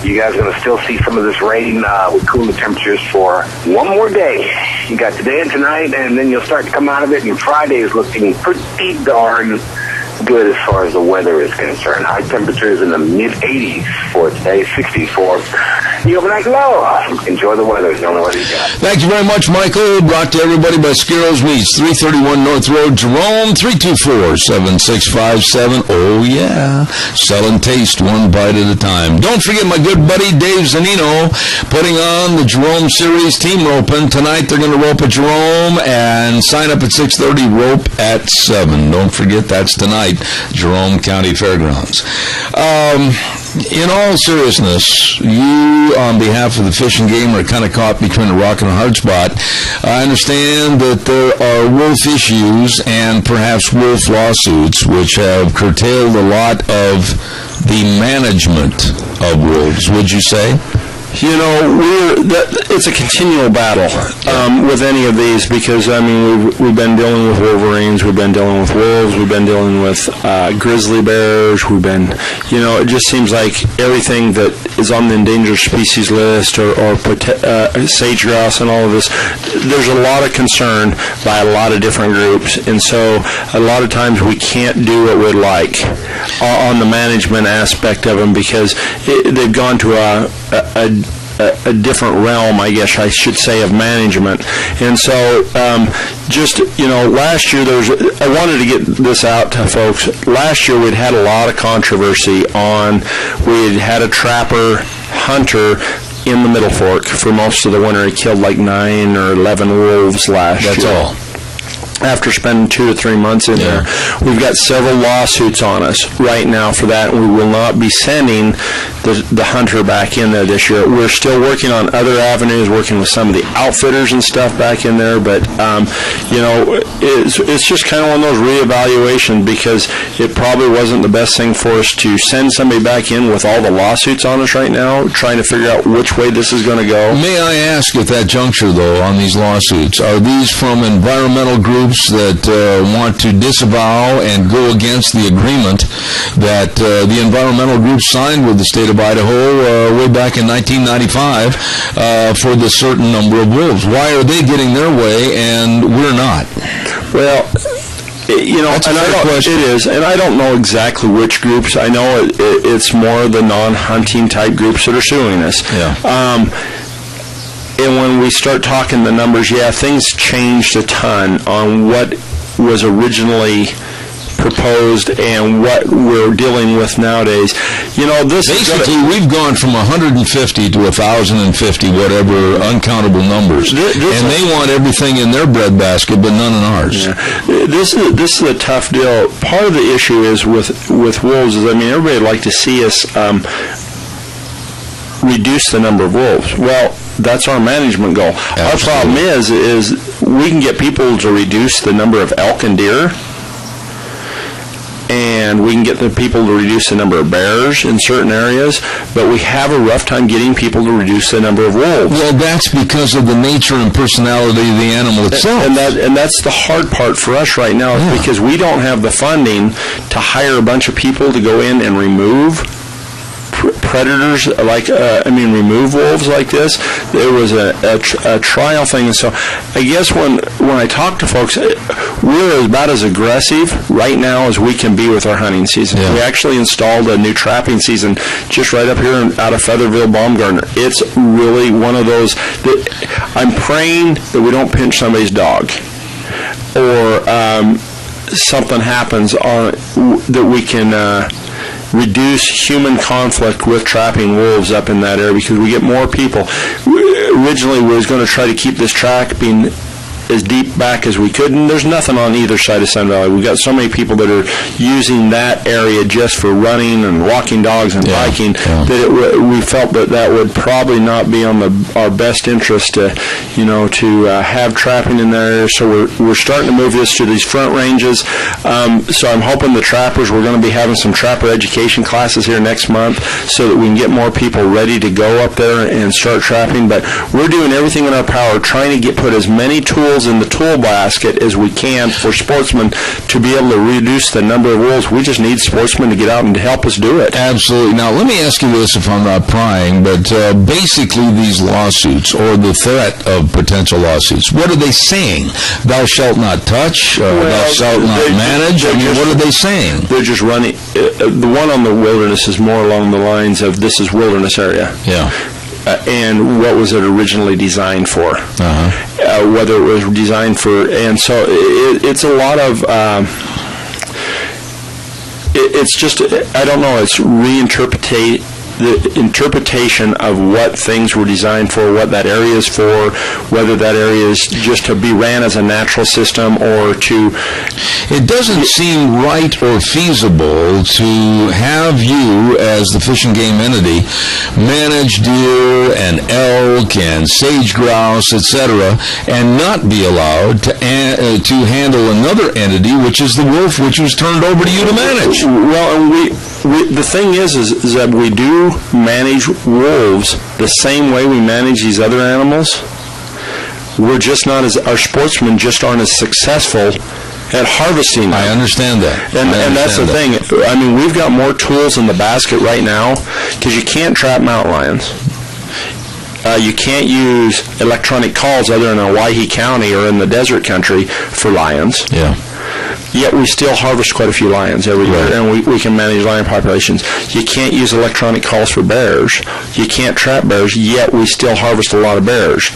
You guys are going to still see some of this rain with cooler temperatures for one more day. You got today and tonight, and then you'll start to come out of it, and Friday is looking pretty darn good as far as the weather is concerned. High temperatures in the mid-80s for today, 60s for You have a nice low. Enjoy the weather. You don't know what you got. Thank you very much, Michael. Brought to everybody by Skiros Meats, 331 North Road, Jerome, 324-7657. Oh, yeah. Selling taste one bite at a time. Don't forget my good buddy Dave Zanino putting on the Jerome Series team roping. Tonight they're going to rope at Jerome and sign up at 6:30, rope at 7. Don't forget that's tonight, Jerome County Fairgrounds. In all seriousness, you, on behalf of the Fish and Game, are kind of caught between a rock and a hard spot. I understand that there are wolf issues and perhaps wolf lawsuits which have curtailed a lot of the management of wolves, would you say? You know, it's a continual battle with any of these because, I mean, we've been dealing with wolverines, we've been dealing with wolves, we've been dealing with grizzly bears, we've been, you know, it just seems like everything that is on the endangered species list or sage grouse and all of this, there's a lot of concern by a lot of different groups, and so a lot of times we can't do what we'd like on the management aspect of them because they've gone to a different realm, I guess I should say, of management. And so, just, you know, last year I wanted to get this out to folks. Last year we'd had a lot of controversy we'd had a trapper hunter in the Middle Fork for most of the winter. He killed like 9 or 11 wolves last year. That's all. After spending 2 to 3 months in there. We've got several lawsuits on us right now for that, and we will not be sending the hunter back in there this year. We're still working on other avenues, working with some of the outfitters and stuff back in there, but, you know, it's just kind of one of those reevaluations because it probably wasn't the best thing for us to send somebody back in with all the lawsuits on us right now, trying to figure out which way this is going to go. May I ask at that juncture, though, on these lawsuits, are these from environmental groups that want to disavow and go against the agreement that the environmental groups signed with the state of Idaho way back in 1995 for the certain number of wolves? Why are they getting their way and we're not? Well, you know, it is, and I don't know exactly which groups. I know it's more the non-hunting type groups that are suing us. Yeah. And when we start talking the numbers, things changed a ton on what was originally proposed and what we're dealing with nowadays. You know, basically we've gone from 150 to 1,050, whatever uncountable numbers, and they want everything in their breadbasket, but none in ours. Yeah. This is a tough deal. Part of the issue is with wolves is, I mean, everybody would like to see us reduce the number of wolves. Well, that's our management goal. Absolutely. Our problem is we can get people to reduce the number of elk and deer, and we can get the people to reduce the number of bears in certain areas, but we have a rough time getting people to reduce the number of wolves. Well, that's because of the nature and personality of the animal itself. And that's the hard part for us right now, is because we don't have the funding to hire a bunch of people to go in and remove predators, remove wolves like this. There was a trial thing, and so I guess when I talk to folks, we're about as aggressive right now as we can be with our hunting season. We actually installed a new trapping season just right up here out of Featherville Baumgartner. It's really one of those that I'm praying that we don't pinch somebody's dog or something happens that we can reduce human conflict with trapping wolves up in that area, because we get more people. Originally, we was going to try to keep this track being as deep back as we could, and there's nothing on either side of Sun Valley. We've got so many people that are using that area just for running and walking dogs and biking that we felt that would probably not be on our best interest to have trapping in there. So we're starting to move this to these front ranges. So I'm hoping the trappers, we're going to be having some trapper education classes here next month so that we can get more people ready to go up there and start trapping. But we're doing everything in our power trying to put as many tools in the tool basket as we can for sportsmen to be able to reduce the number of wolves. We just need sportsmen to get out and to help us do it. Absolutely. Now, let me ask you this, if I'm not prying, but basically these lawsuits or the threat of potential lawsuits, what are they saying? Thou shalt not touch, thou shalt not manage? What are they saying? They're just running. The one on the wilderness is more along the lines of this is wilderness area. Yeah. and what was it originally designed for. Whether it was designed for, and so it's a lot of. It's just, I don't know, it's the interpretation of what things were designed for, what that area is for, whether that area is just to be ran as a natural system or to... It doesn't seem right or feasible to have you, as the Fish and Game entity, manage deer and elk and sage grouse, etc., and not be allowed to handle another entity, which is the wolf, which was turned over to you to manage. Well, and the thing is that we do manage wolves the same way we manage these other animals. We're just not our sportsmen just aren't as successful at harvesting them. I understand that. And that's the thing. I mean, we've got more tools in the basket right now because you can't trap mountain lions. You can't use electronic calls other than in Owyhee County or in the desert country for lions. Yeah. Yet we still harvest quite a few lions every year, and we can manage lion populations. You can't use electronic calls for bears. You can't trap bears, yet we still harvest a lot of bears.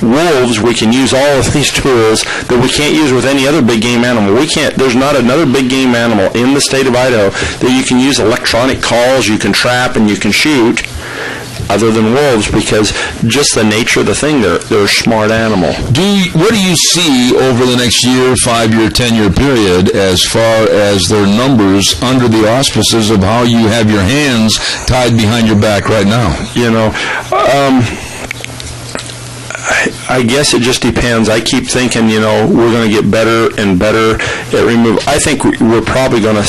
Wolves, we can use all of these tools that we can't use with any other big game animal. There's not another big game animal in the state of Idaho that you can use electronic calls, you can trap, and you can shoot, other than wolves, because just the nature of the thing, they're a smart animal. What do you see over the next year, 5-year, 10-year period as far as their numbers under the auspices of how you have your hands tied behind your back right now? You know, I guess it just depends. I keep thinking, we're going to get better and better at removal. I think we're probably going to...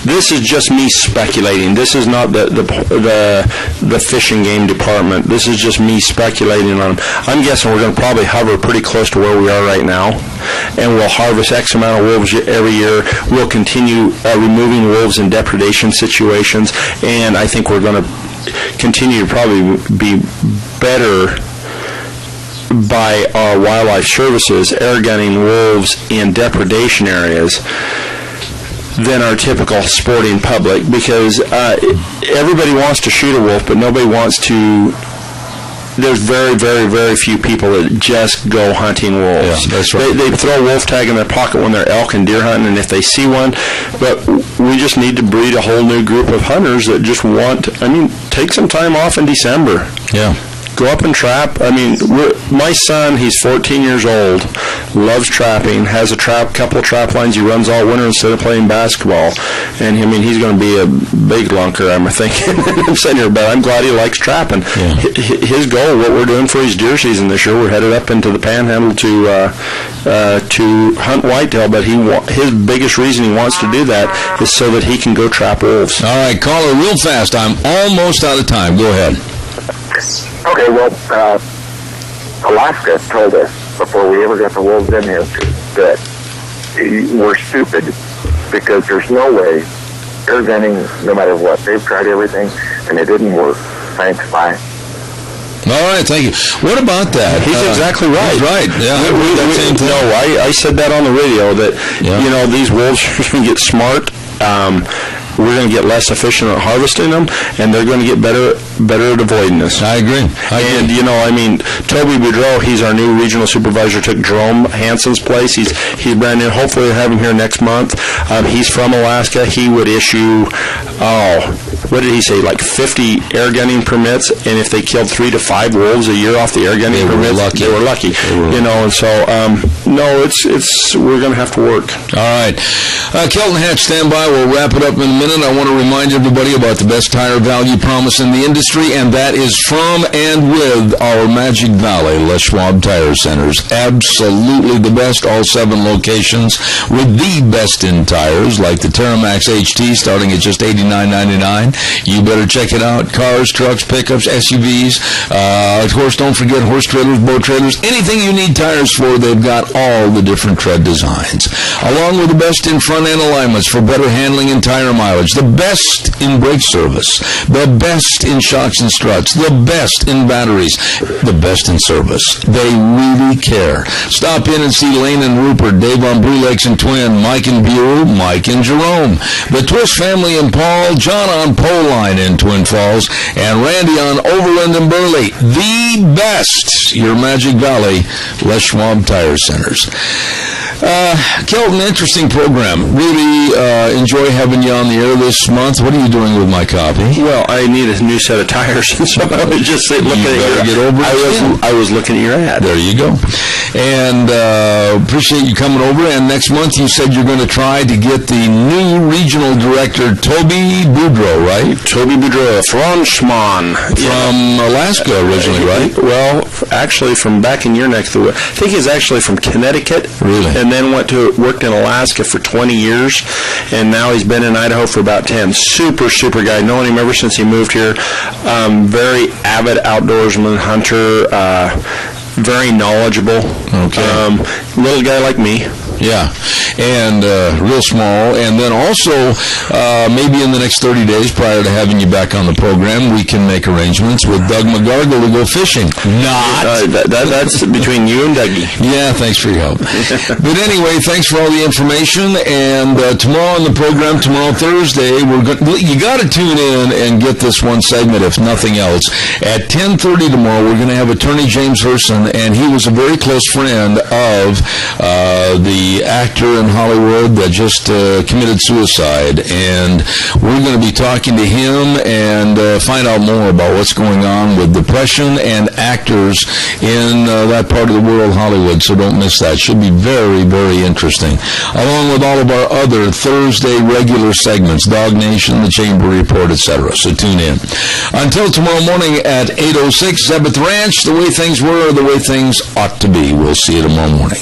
This is just me speculating. This is not the Fish and Game department. This is just me speculating on them. I'm guessing we're going to probably hover pretty close to where we are right now, and we'll harvest X amount of wolves every year. We'll continue removing wolves in depredation situations, and I think we're going to continue to probably be better by our wildlife services air gunning wolves in depredation areas than our typical sporting public, because everybody wants to shoot a wolf, but nobody wants to. There's very, very, very few people that just go hunting wolves. Yeah, that's right. They throw a wolf tag in their pocket when they're elk and deer hunting, and if they see one, but we just need to breed a whole new group of hunters that just take some time off in December. Yeah. Go up and trap. My son, he's 14 years old, loves trapping, has a couple of trap lines. He runs all winter instead of playing basketball. And, he's going to be a big lunker, I'm thinking. I'm sitting here, but I'm glad he likes trapping. Yeah. His goal, what we're doing for his deer season this year, we're headed up into the Panhandle to hunt whitetail, but his biggest reason he wants to do that is so that he can go trap wolves. All right, caller, real fast. I'm almost out of time. Go ahead. Okay, well, Alaska told us before we ever got the wolves in here that we're stupid because there's no way air gunning, no matter what. They've tried everything, and it didn't work. Thanks, bye. All right, thank you. What about that? He's exactly right. He's right. Yeah, I said that on the radio that, these wolves are going to get smart. We're going to get less efficient at harvesting them, and they're going to get better at avoiding us. I agree. Toby Boudreau, he's our new regional supervisor, took Jerome Hansen's place. He's brand new. Hopefully we'll have him here next month. He's from Alaska. He would issue, what did he say, like 50 air gunning permits, and if they killed 3 to 5 wolves a year off the air gunning permits, they were lucky. And so, we're going to have to work. All right. Kelton Hatch, stand by. We'll wrap it up in a minute. I want to remind everybody about the best tire value promise in the industry, and that is from and with our Magic Valley Les Schwab Tire Centers. Absolutely the best, all 7 locations with the best in tires, like the Terramax HT starting at just $89.99. You better check it out. Cars, trucks, pickups, SUVs. Of course, don't forget horse trailers, boat trailers, anything you need tires for, they've got all the different tread designs. Along with the best in front-end alignments for better handling and tire mileage, the best in brake service, the best in shocks and struts, the best in batteries, the best in service. They really care. Stop in and see Lane and Rupert, Dave on Blue Lakes and Twin, Mike and Buell, Mike and Jerome, the Twist family in Paul, John on Pole Line in Twin Falls, and Randy on Overland and Burley. The best, your Magic Valley, Les Schwab Tire Centers. Kelton, interesting program. Really enjoy having you on the air this month. What are you doing with my copy? Well, I need a new set of tires, so I was just looking at your ad. I was looking at your ad. There you go. And appreciate you coming over. And next month you said you're going to try to get the new regional director, Toby Boudreau, right? Toby Boudreau, Frenchman. From Alaska originally, right? Well, actually from back in your neck of the woods. I think he's actually from Connecticut. Really? And then worked in Alaska for 20 years, and now he's been in Idaho for about 10. Super guy. Known him ever since he moved here. Very avid outdoorsman, hunter, very knowledgeable. Okay. Little guy like me. Yeah, and real small. And then also, maybe in the next 30 days prior to having you back on the program, we can make arrangements with Doug McGargle to go fishing. That's between you and Dougie. Yeah, thanks for your help. But anyway, thanks for all the information. And tomorrow on the program, tomorrow Thursday, you got to tune in and get this one segment, if nothing else. At 10:30 tomorrow, we're going to have attorney James Herson, and he was a very close friend of the actor in Hollywood that just committed suicide, and we're going to be talking to him and find out more about what's going on with depression and actors in that part of the world, Hollywood, so don't miss that. Should be very, very interesting, along with all of our other Thursday regular segments, Dog Nation, The Chamber Report, etc. So tune in. Until tomorrow morning at 8:06, Zeb at the Ranch, the way things were, the way things ought to be. We'll see you tomorrow morning.